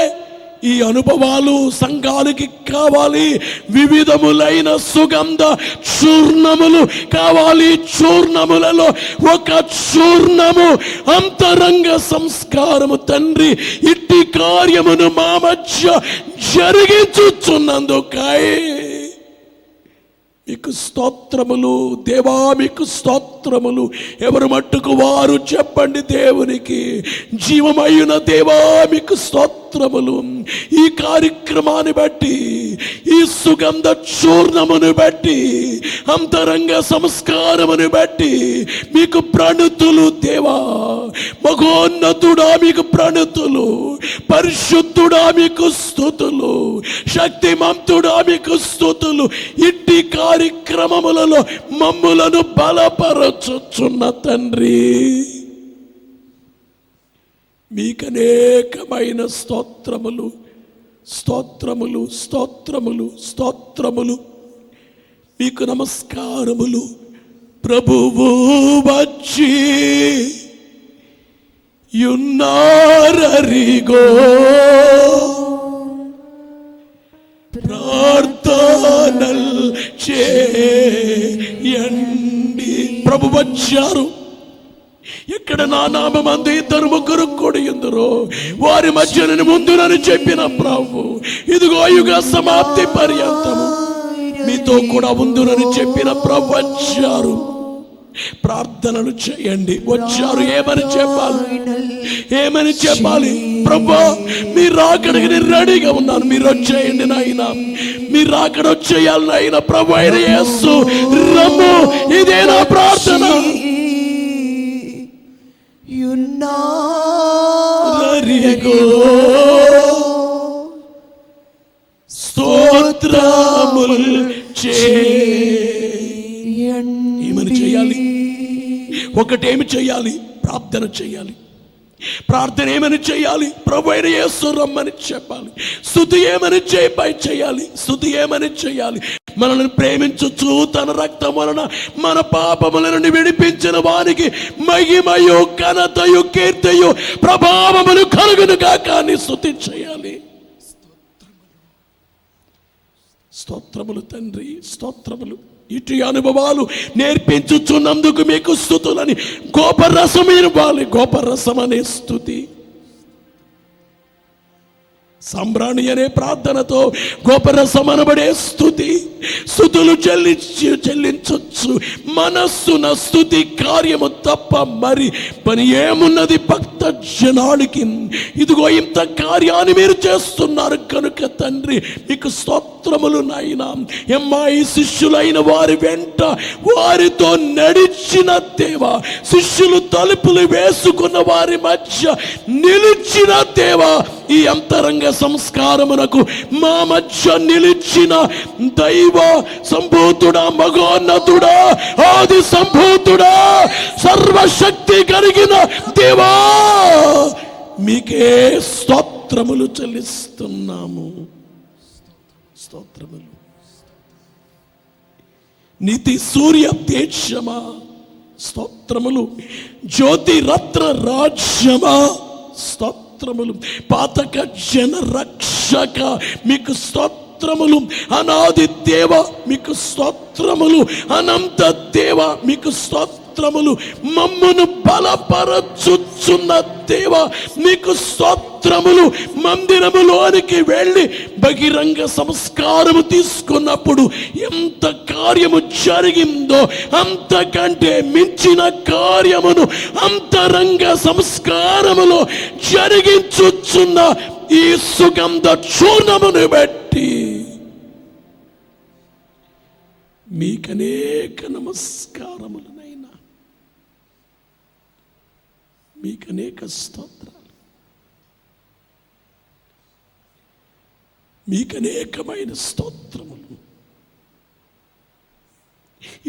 ఈ అనుభవాలు సంఘానికి కావాలి. వివిధములైన సుగంధ చూర్ణములు కావాలి. చూర్ణములలో ఒక చూర్ణము అంతరంగ సంస్కారము. తండ్రి ఇట్టి కార్యమును మా మధ్య జరిగించుచున్నందుకై మీకు స్తోత్రములు దేవా, మీకు స్తోత్రములు. ఎవరు మట్టుకు వారు చెప్పండి దేవునికి. జీవమయ్యున దేవా మీకు స్తోత్రములు. ఈ కార్యక్రమాన్ని బట్టి, ఈ సుగంధ చూర్ణమును బట్టి, అంతరంగ సంస్కారమును బట్టి మీకు ప్రణుతులు దేవా. మహోన్నతుడా మీకు ప్రణుతులు, పరిశుద్ధుడా మీకు స్తుతులు, శక్తిమంతుడా మీకు స్తుతులు. ఇట్టి కార్యక్రమములలో మమ్ములను బలపరచుచున్న తండ్రి మీకనేకమైన స్తోత్రములు స్తోత్రములు స్తోత్రములు స్తోత్రములు. మీకు నమస్కారములు. ప్రభువు వచ్చి యున్నారరిగో ప్రార్థనల్ చేయండి. ప్రభు వచ్చారు. ఎక్కడ నా నామమందు ఇద్దరు ముగ్గురు కూడి ఉందురో వారి మధ్య నేను ముందునని చెప్పిన ప్రభు, ఇదిగో యుగ సమాప్తి పర్యంతము మీతో కూడా ఉందునని చెప్పిన ప్రభు వచ్చారు. ప్రార్థనలు చేయండి. వచ్చారు. ఏమని చెప్పాలి? ఏమని చెప్పాలి? ప్రభా మీరు రాకడికి నేను రెడీగా ఉన్నాను, మీరు వచ్చేయండి నాయన, మీరు రాకడ వచ్చేయాలి నాయన. ప్రభు అయిన యేసు రమ్ము. ఇదే నా ప్రార్థన. యున్నారనిగో స్తోత్రములు ఏమని చేయాలి? ఒకటేమి చేయాలి? ప్రార్థన చేయాలి. ప్రార్థన ఏమని చేయాలి? ప్రభు అయిన యేసు రమ్మని చెప్పాలి. స్తుతి ఏమని చేయాలి? స్తుతి ఏమని చేయాలి? మనల్ని ప్రేమించుచు తన రక్తం వలన మన పాపములను విడిపించిన వారికి మహిమయు ఘనతయు కీర్తియు ప్రభావములు కలుగును గాక అని స్తుతి చేయాలి. స్తోత్రములు తండ్రి, స్తోత్రములు. ఇటు అనుభవాలు నేర్పించుచున్నందుకు మీకు స్తుతులని గోపరసం ఇవ్వాలి. గోపరసం అనే స్తుతి, సంబ్రాణి అనే ప్రార్థనతో గోపరసం అనబడే స్తుతులు చెల్లించొచ్చు. మనస్సున స్తుతి కార్యము తప్ప మరి పని ఏమున్నది భక్త జనానికి? ఇదిగో ఇంత కార్యాన్ని మీరు చేస్తున్నారు కనుక తండ్రి మీకు స్తోత్రములు నాయనా. ఎమ్మాయి శిష్యులైన వారి వెంట వారితో నడిచిన దేవా, శిష్యులు తలుపులు వేసుకున్న వారి మధ్య నిలిచిన దేవా, ఈ అంతరంగ సంస్కారమునకు మా మధ్య నిలిచిన దైవ సంభూతుడా, మగోన్నతుడా, ఆది సంభూతుడా, సర్వశక్తి కలిగిన దేవా, మీకే స్తోత్రములు చెల్లిస్తున్నాము. స్తోత్రములు. నీతి సూర్య తేజమా స్తోత్రములు. జ్యోతి రత్న రాజ్యమా స్తోత్రములు. పాతక జన రక్షక మీకు స్తోత్రములు. అనాది దేవ మీకు స్తోత్రములు. అనంత దేవ మీకు స్తోత్రములు. మమ్మును బలపరచుచున్న దేవ మీకు స్తోత్రములు. మందిరములోనికి వెళ్ళి బహిరంగ సంస్కారము తీసుకున్నప్పుడు ఎంత కార్యము జరిగిందో అంతకంటే మించిన కార్యమును అంతరంగ సంస్కారములో జరిగించుచున్న ఈ సుగంధ చూర్ణమును బట్టి మీకనేక నమస్కారములనైనా, మీకనేక స్తోత్రాలు, మీకనేకమైన స్తోత్రములు.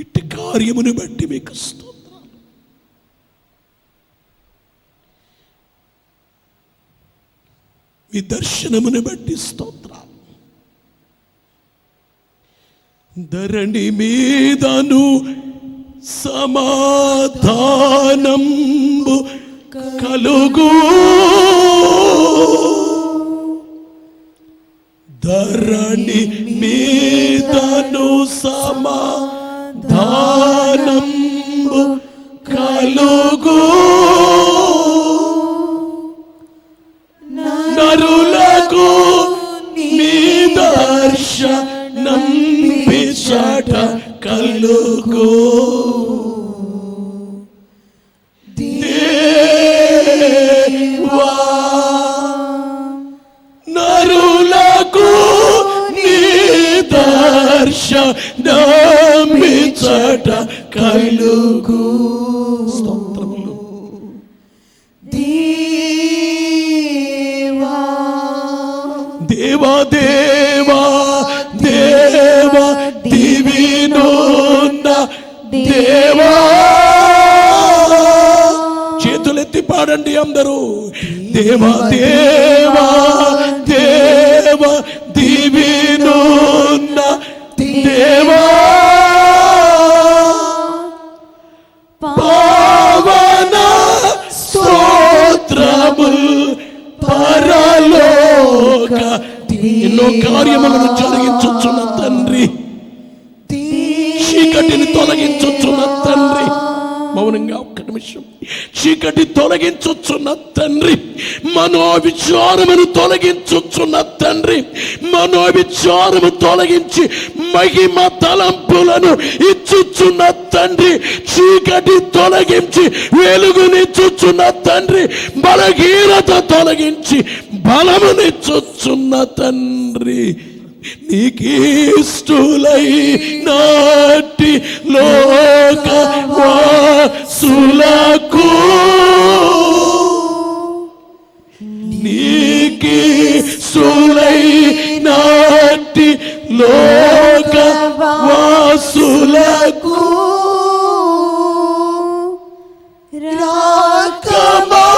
ఇట్టి కార్యమును బట్టి మీకు స్తోత్రాలు. మీ దర్శనమును బట్టి స్తోత్రాలు. ధరణి మీదను సమాధానంబు కలుగు, ధరణి మీదను సమాధానంబు కలుగు, నరులకు నీ దర్శనం పిచట కలుగు. దేవా నరులకు నీ దర్శనం పిచట కలుగు. స్తోత్రములు. దేవా దేవా దేవా దివినున్న దేవా. చేతులెత్తి పాడండి అందరూ. దేవా దేవా దేవా దివినున్న దేవా, పావన స్తోత్రముల్ పరలోక. ఎన్నో కార్యములను జరిగించుచున్న తండ్రి, చీకటిని తొలగించుచున్న తండ్రి, మౌనంగా ఒక్క నిమిషం. చీకటి తొలగించుచున్న తండ్రి, మనోవిచారమును తొలగించుచున్న తండ్రి, మనోవిచారము తొలగించి మహిమ తలంపులను ఇచ్చుచున్న తండ్రి, చీకటి తొలగించి వెలుగునిచ్చుచున్న తండ్రి, బలహీనత తొలగించి బలమునిచ్చుచున్న తండ్రి, నీకిష్టులై నాటి లోక వాసులకు నీకి సులైనాటి లోక వాసులకు రాకమానదు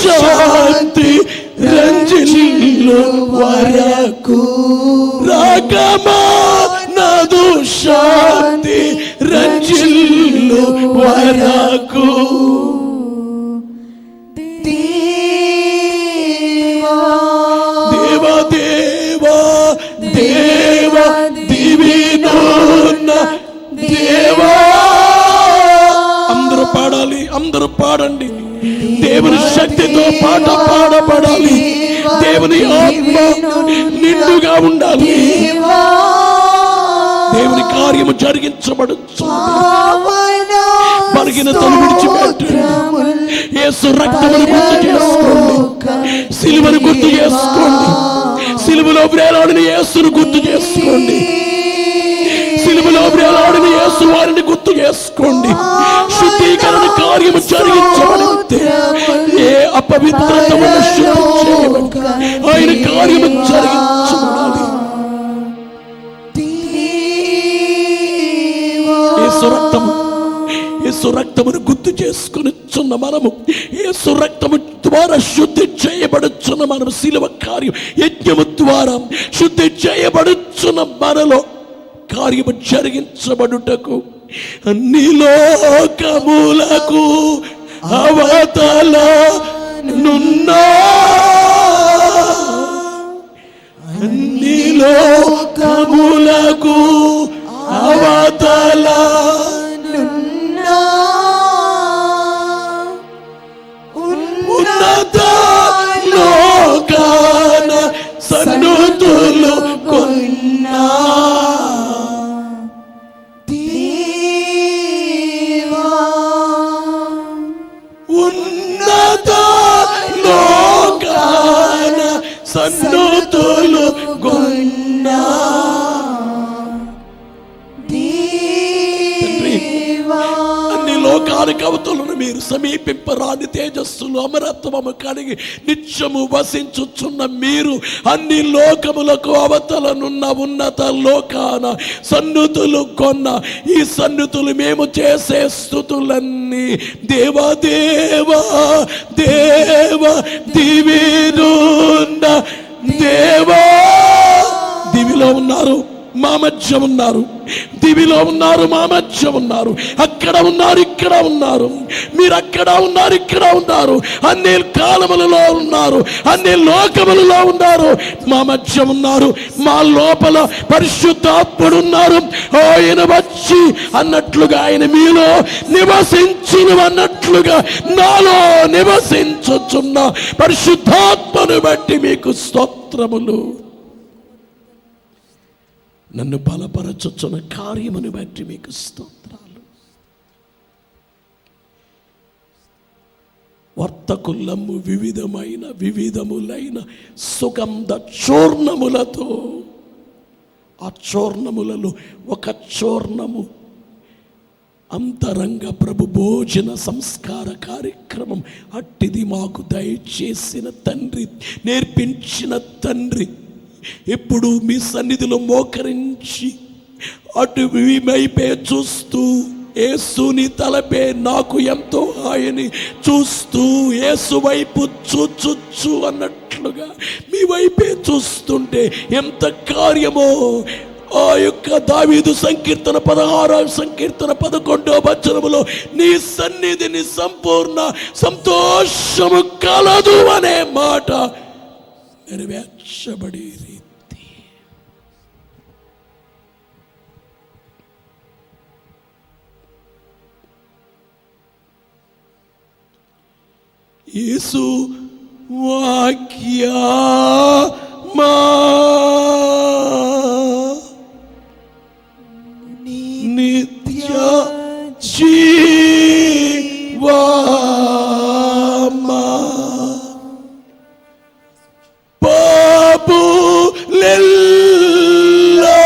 శాంతి రంజిల్లు వరకు, రాకమానదు శాంతి రంజిల్లు వరకు. దేవా దేవా దేవా దివినోన్న దేవా. అందరూ పాడాలి, అందరూ పాడండి. దేవుని శక్తితో పాట పాడబడాలి. దేవుని ఆత్మ నిండుగా ఉండాలి. దేవుని కార్యము జరిగించబడచ్చు. బలహీనతను విడిచిపెట్టండి. యేసు రక్తమును గుర్తు చేసుకోండి. సిలువను గుర్తు చేసుకోండి. సిలువలో వేలాడిన యేసును గుర్తు చేసుకోండి. సిలువలో వేలాడిన యేసు వారిని గుర్తు చేసుకోండి. శుద్ధీకరణ కార్యము జరిగించబడితే ఏ అపవిత్రతను శుద్ధి చేయబడి ఆయన కార్యము జరిగించబడాలి. యేసు రక్తమును గుర్తు చేసుకునిచున్న మనము, యేసు రక్తము ద్వారా శుద్ధి చేయబడుచున్న మనము, శిలువ కార్యం యజ్ఞము ద్వారా శుద్ధి చేయబడుచున్న మనలో కార్యము జరిగించబడుటకు అన్ని లోకములకు అవతల నున్నా, అన్ని లోకములకు అవతల నున్నా ఉన్నత లోకాన సన్నుతులు కొన్నా ఉన్నత లోకాన సన్నుతులు కొన్నా. అన్ని లోకానికి అవతలను మీరు సమీపింపరాని తేజస్సులు అమరత్వము కలిగి నిత్యము వసించుచున్న మీరు అన్ని లోకములకు అవతలనున్న ఉన్నత లోకాన సన్నుతులు కొన్న ఈ సన్నుతులు మేము చేసే స్తుతులన్నీ దేవా దేవా దేవా దివినున్న దేవా. దివిలో ఉన్నారు, మా మధ్య ఉన్నారు. దివిలో ఉన్నారు, మా మధ్య ఉన్నారు. అక్కడ ఉన్నారు, ఇక్కడ ఉన్నారు. మీరు అక్కడ ఉన్నారు, ఇక్కడ ఉన్నారు. అన్ని కాలములలో ఉన్నారు, అన్ని లోకములలో ఉన్నారు. మా మధ్య ఉన్నారు. మా లోపల పరిశుద్ధాత్ముడు ఉన్నారు. ఆయన వచ్చి అన్నట్లుగా ఆయన మీలో నివసించును అన్నట్లుగా నాలో నివసించుచున్న పరిశుద్ధాత్మను బట్టి మీకు స్తోత్రములు. నన్ను బలపరచుచున్న కార్యమును బట్టి మీకు స్తోత్రాలు. వర్తకులము వివిధములైన సుగంధ చూర్ణములతో, ఆ చూర్ణములలో ఒక చూర్ణము అంతరంగ ప్రభు భోజన సంస్కార కార్యక్రమం. అట్టిది మాకు దయచేసిన తండ్రి, నేర్పించిన తండ్రి, ఎప్పుడు మీ సన్నిధిలో మోకరించి అటు వైపే చూస్తూ యేసుని తలపే నాకు ఎంతో హాయని చూస్తూ యేసు వైపు చూచు అన్నట్లుగా మీ వైపే చూస్తుంటే ఎంత కార్యమో. ఆ యొక్క దావీదు సంకీర్తన 16వ సంకీర్తన 11వ వచనములో నీ సన్నిధిని సంపూర్ణ సంతోషము కలదు అనే మాట నెరవేర్చబడి యేసు వాక్యమా నిత్య జీవమా పాపులెల్లా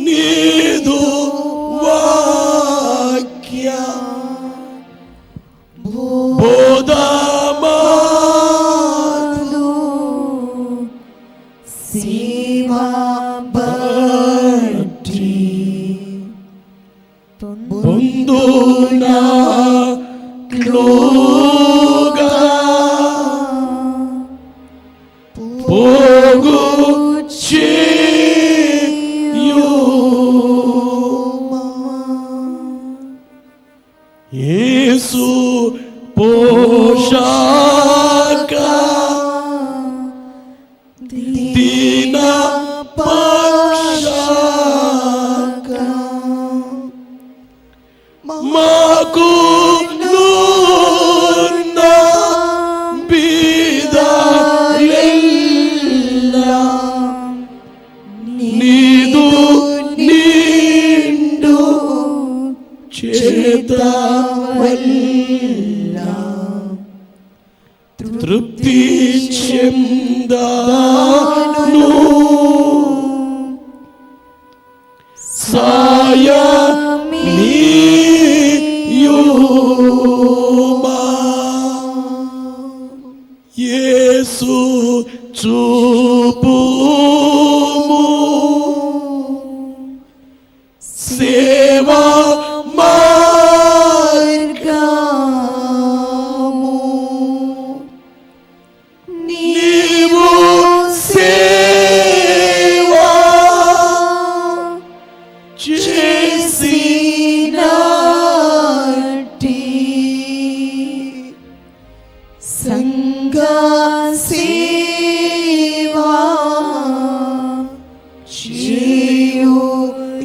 నీదు వాక్యమా పోదామా సేవా బట్టి పొందునట్లుగా పోగు యేసు పోషక దీన పక్షక మాకు నున్న బీదలెల్లా నీదు నిండు చేత తృప్తి చెందాను సాయమీయుమా యేసు చూపుము సేవా మార్గము నీవు సేవా చేసినట్టి సంఘ సేవా చేయు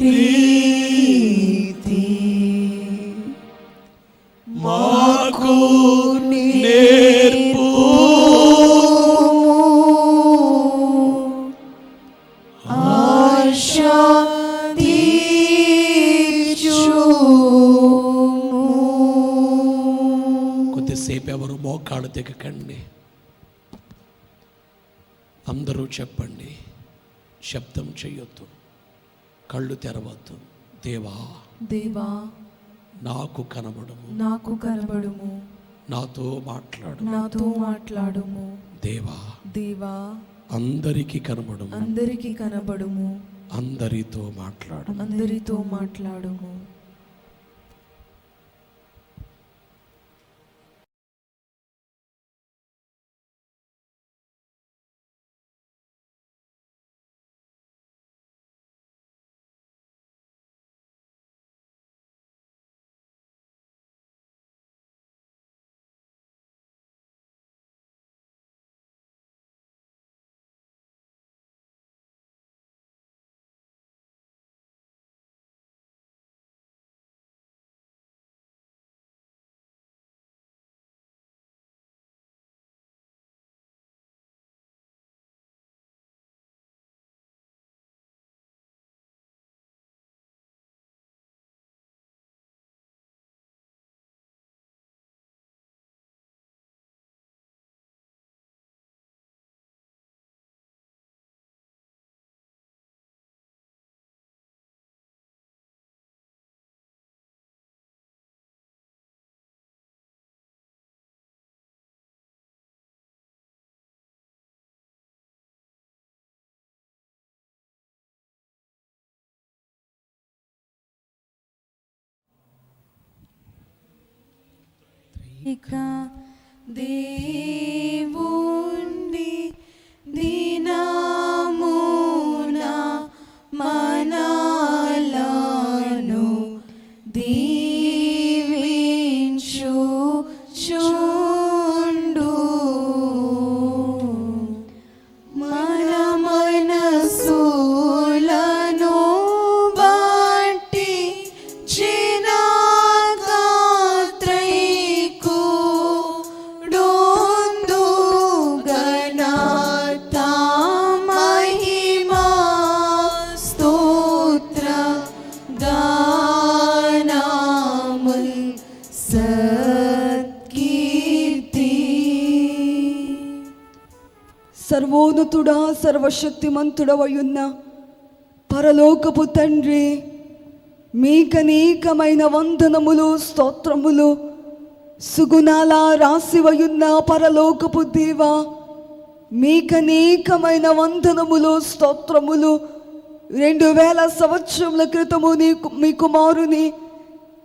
రీతి మాకు నేర్పు ఆశా తీర్చుము. కొద్దిసేపు ఎవరు మోకాళ్ళు దిగకండి, అందరూ చెప్పండి, శబ్దం చెయ్యొద్దు, కళ్ళు తెరవద్దు. దేవా దేవా నాకు కనబడము, నాకు కనబడుము, నాతో మాట్లాడు. నాతో మాట్లాడుము. దేవా దేవా అందరికీ కనబడము, అందరికీ కనబడుము, అందరితో మాట్లాడు. అందరితో మాట్లాడుము. ఇక దేవుండి దినమున మనలను దీవించుచుండు. మన మనసులను బట్టి చినగాత్రైకుడొందు ఘనత మహిమా స్తోత్ర గానముల్ సత్కీర్తి. సర్వోన్నతుడా సర్వశక్తిమంతుడవయున్న పరలోకపు తండ్రి, మీకనేకమైన వందనములు స్తోత్రములు. సుగుణాల రాసివయున్న పరలోకపు దేవా, మీకనేకమైన వందనములు, స్తోత్రములు. 2000 సంవత్సరముల క్రితము మీ కుమారుని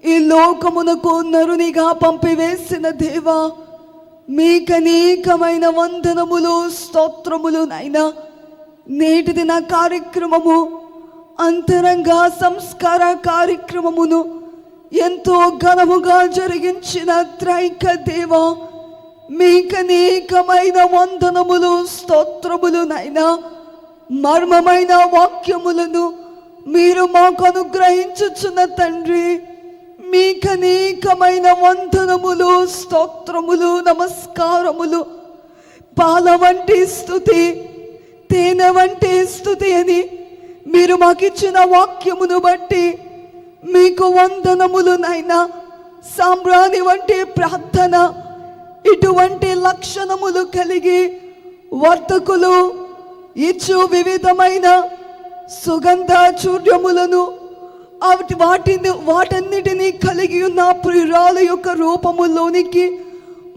ఈ లోకమునకు నరునిగా పంపివేసిన దేవా, మీకనేకమైన వందనములు, స్తోత్రములు నైనా. నేటిది నా కార్యక్రమము, అంతరంగ సంస్కార కార్యక్రమమును ఎంతో ఘనముగా జరిగించిన త్రైక దేవా, మీకనేకమైన వందనములు, స్తోత్రములు నైనా. మర్మమైన వాక్యములను మీరు మాకు అనుగ్రహించుచున్న తండ్రి, మీకనేకమైన వందనములు, స్తోత్రములు, నమస్కారములు. పాల వంటి స్తుతి, తేనె వంటి స్తుతి అని మీరు మాకిచ్చిన వాక్యమును బట్టి మీకు వందనములు నైనా. సాంబ్రాణి వంటి ప్రార్థన, ఇటువంటి లక్షణములు కలిగి వర్తకులు ఇచ్చు వివిధమైన సుగంధ చూర్యములను వాటన్నిటినీ కలిగి ఉన్న ప్రియురాల యొక్క రూపములోనికి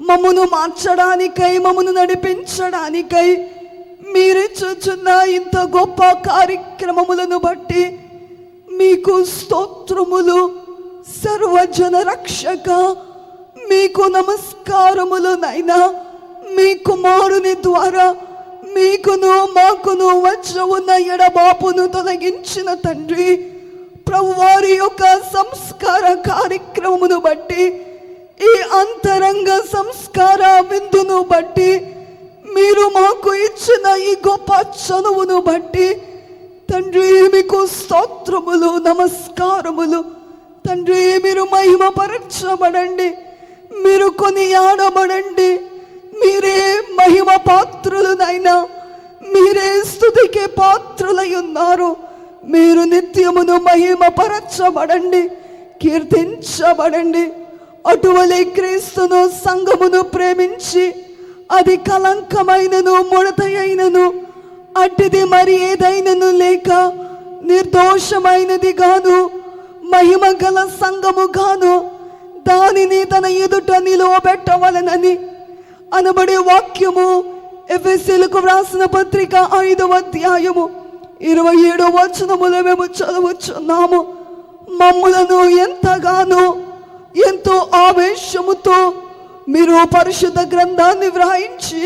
మమ్మను మార్చడానికై, మమ్మను నడిపించడానికై మీరిచ్చుచున్న ఇంత గొప్ప కార్యక్రమములను బట్టి మీకు స్తోత్రములు. సర్వజన రక్షక, మీకు నమస్కారములు నైనా. మీ కుమారుని ద్వారా మీకును మాకును వచ్చి ఉన్న ఎడబాపును తొలగించిన తండ్రి, ప్రభువారి యొక్క సంస్కార కార్యక్రమమును బట్టి, ఈ అంతరంగ సంస్కార విందును బట్టి, మీరు మాకు ఇచ్చిన ఈ గొప్ప చనువును బట్టి తండ్రి మీకు స్తోత్రములు, నమస్కారములు. తండ్రి మీరు మహిమపరచబడండి, మీరు కొనియాడబడండి. మీరే మహిమ పాత్రులనైనా, మీరే స్తుతికి పాత్రులై ఉన్నారు. మీరు నిత్యమును మహిమపరచబడండి, కీర్తించబడండి. అటువలే క్రీస్తును సంఘమును ప్రేమించి అది కలంకమైనను ముడతయైనను అట్టిది మరి ఏదైనను లేక నిర్దోషమైనది గాను మహిమ గల సంఘము గాను దానిని తన ఎదుట నిలవబెట్టవలనని అనబడే వాక్యము ఎఫెసీయులకు వ్రాసిన పత్రిక 5వ అధ్యాయము 27వ వచనములో మేము చదువుచున్నాము. మమ్ములను ఎంతో ఆవేశముతో మీరు పరిశుద్ధ గ్రంథాన్ని వ్రాయించి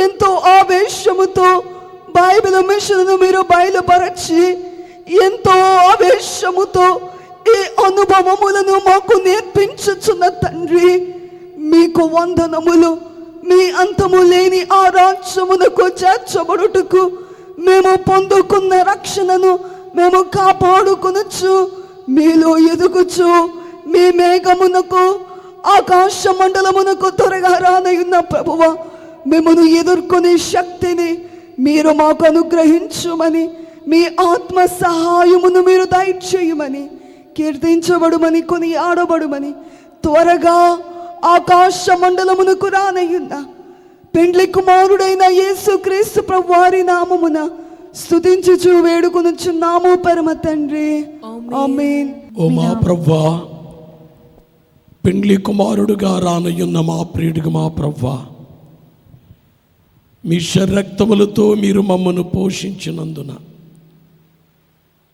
ఎంతో ఆవేశముతో బైబిల్ మిషన్ను మీరు బయలుపరచి ఎంతో ఆవేశముతో ఈ అనుభవములను మాకు నేర్పించుచున్న తండ్రి, మీకు వందనములు. మీ అంతము లేని ఆ రాజ్యమునకు చేర్చబడుటకు మేము పొందుకున్న రక్షణను మేము కాపాడుకొనొచ్చు, మీలో ఎదుగుచు మీ మేఘమునకు ఆకాశ మండలమునకు త్వరగా రానయున్న ప్రభువ, మిమ్మను ఎదుర్కొనే శక్తిని మీరు మాకు అనుగ్రహించుమని, మీ ఆత్మ సహాయమును మీరు దయచేయమని, కీర్తించబడుమని, కొని ఆడబడుమని, త్వరగా ఆకాశ మండలమునకు రానయున్న పెండ్లి కుమారుడైన యేసుక్రీస్తు ప్రభువారి నామమున స్తుతించుచు వేడుకొనుచున్నాము పరమ తండ్రి, ఆమేన్. ఓ మా ప్రభువా, పెండ్లి కుమారుడుగా రానయ్యున్న మా ప్రియుడిగా మా ప్రభువా, మీ శరీరక్తములతో మీరు మమ్మను పోషించినందున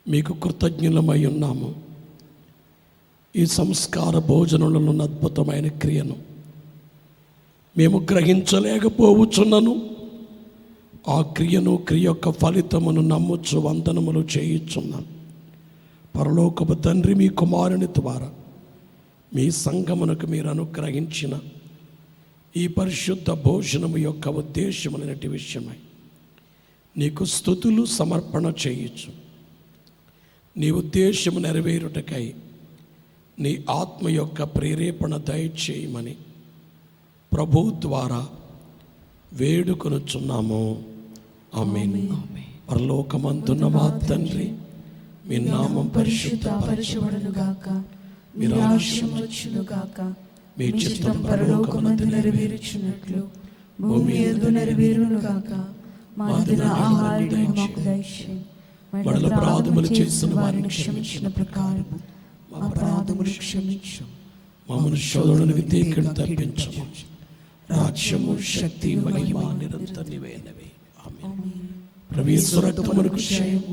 మీకు కృతజ్ఞులమై ఉన్నాము. ఈ సంస్కార భోజనంలో ఉన్న అద్భుతమైన క్రియను మేము గ్రహించలేకపోవచ్చున్నను. ఆ క్రియ యొక్క ఫలితమును నమ్ముచు వందనములు చేయుచున్నాం. పరలోకపు తండ్రి మీ కుమారుని ద్వారా మీ సంఘమునకు మీరు అనుగ్రహించిన ఈ పరిశుద్ధ భోజనము యొక్క ఉద్దేశములైనటి విషయమై నీకు స్తుతులు సమర్పణ చేయొచ్చు. నీ ఉద్దేశము నెరవేరుటకై నీ ఆత్మ యొక్క ప్రేరేపణ దయచేయమని ప్రభు ద్వారా వేడుకొనుచున్నాము. ఆమేన్. పరలోకమందున్న మా తండ్రి, మీ నామం పరిశుద్ధపరచబడును గాక, మీ రాజ్యం వచ్చును గాక, మీ చిత్తం పరలోకమందు నెరవేరుచున్నట్లు భూమి యందు నెరవేరును గాక. మా దిన ఆహారమును మాకు దయచేయండి. మన అపరాధములు చేసిన వారిని క్షమించిన ప్రకారం మా అపరాధములు క్షమించు. మమ్మల్ని శోధనలకు తీర్చును తప్పించము. రాజ్యము, శక్తి, మహిమ నిరంతరం నీవేనవి. ఆమేన్. ప్రభు యేసు రక్తమునకు క్షయము,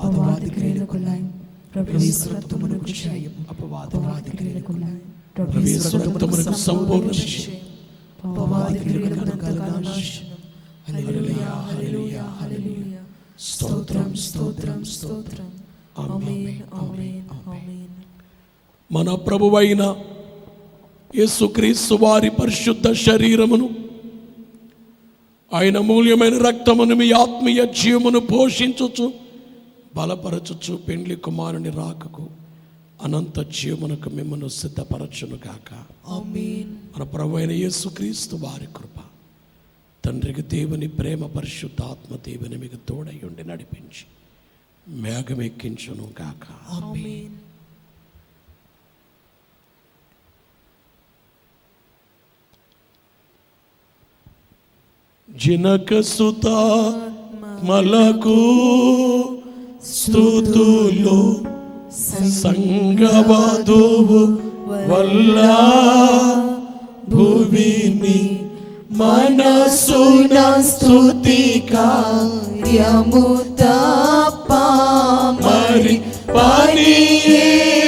అపవాది క్రియలకు లయం. ప్రభు యేసు రక్తమునకు క్షయము, అపవాది క్రియలకు లయం. ప్రభు యేసు రక్తమునకు సంపూర్ణ శిక్ష. అపవాది క్రియలకు నాశనం. హల్లెలూయా, హల్లెలూయా, హల్లెలూయా. స్తోత్రం, స్తోత్రం, స్తోత్రం. ఆమేన్, ఆమేన్, ఆమేన్. మన ప్రభువైన యేసుక్రీస్తు వారి పరిశుద్ధ శరీరమును, ఆయన మూల్యమైన రక్తమును మీ ఆత్మీయ జీవమును పోషించుచు బలపరచుచు పెండ్లి కుమారుని రాకకు అనంత జీవమునకు మిమ్మల్ని సిద్ధపరచును గాక. ఆమేన్. మన ప్రభువైన యేసుక్రీస్తు వారి కృప, తండ్రికి దేవుని ప్రేమ, పరిశుద్ధ ఆత్మ దేవుని మీకు తోడై ఉండి నడిపించి మేఘమెక్కించును గాక. ఆమేన్. జినక సుత మలకు స్తుతులు సంగవధువు వల్ల భువిని మనసున స్తుతి కార్యము తప్ప మరి పని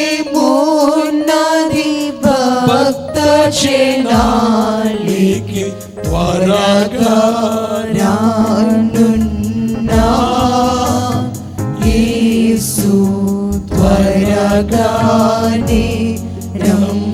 ఏమున్నది భక్త జనాలికి త్వరగా రానున్నా యేసు త్వరగానే రమ్ము.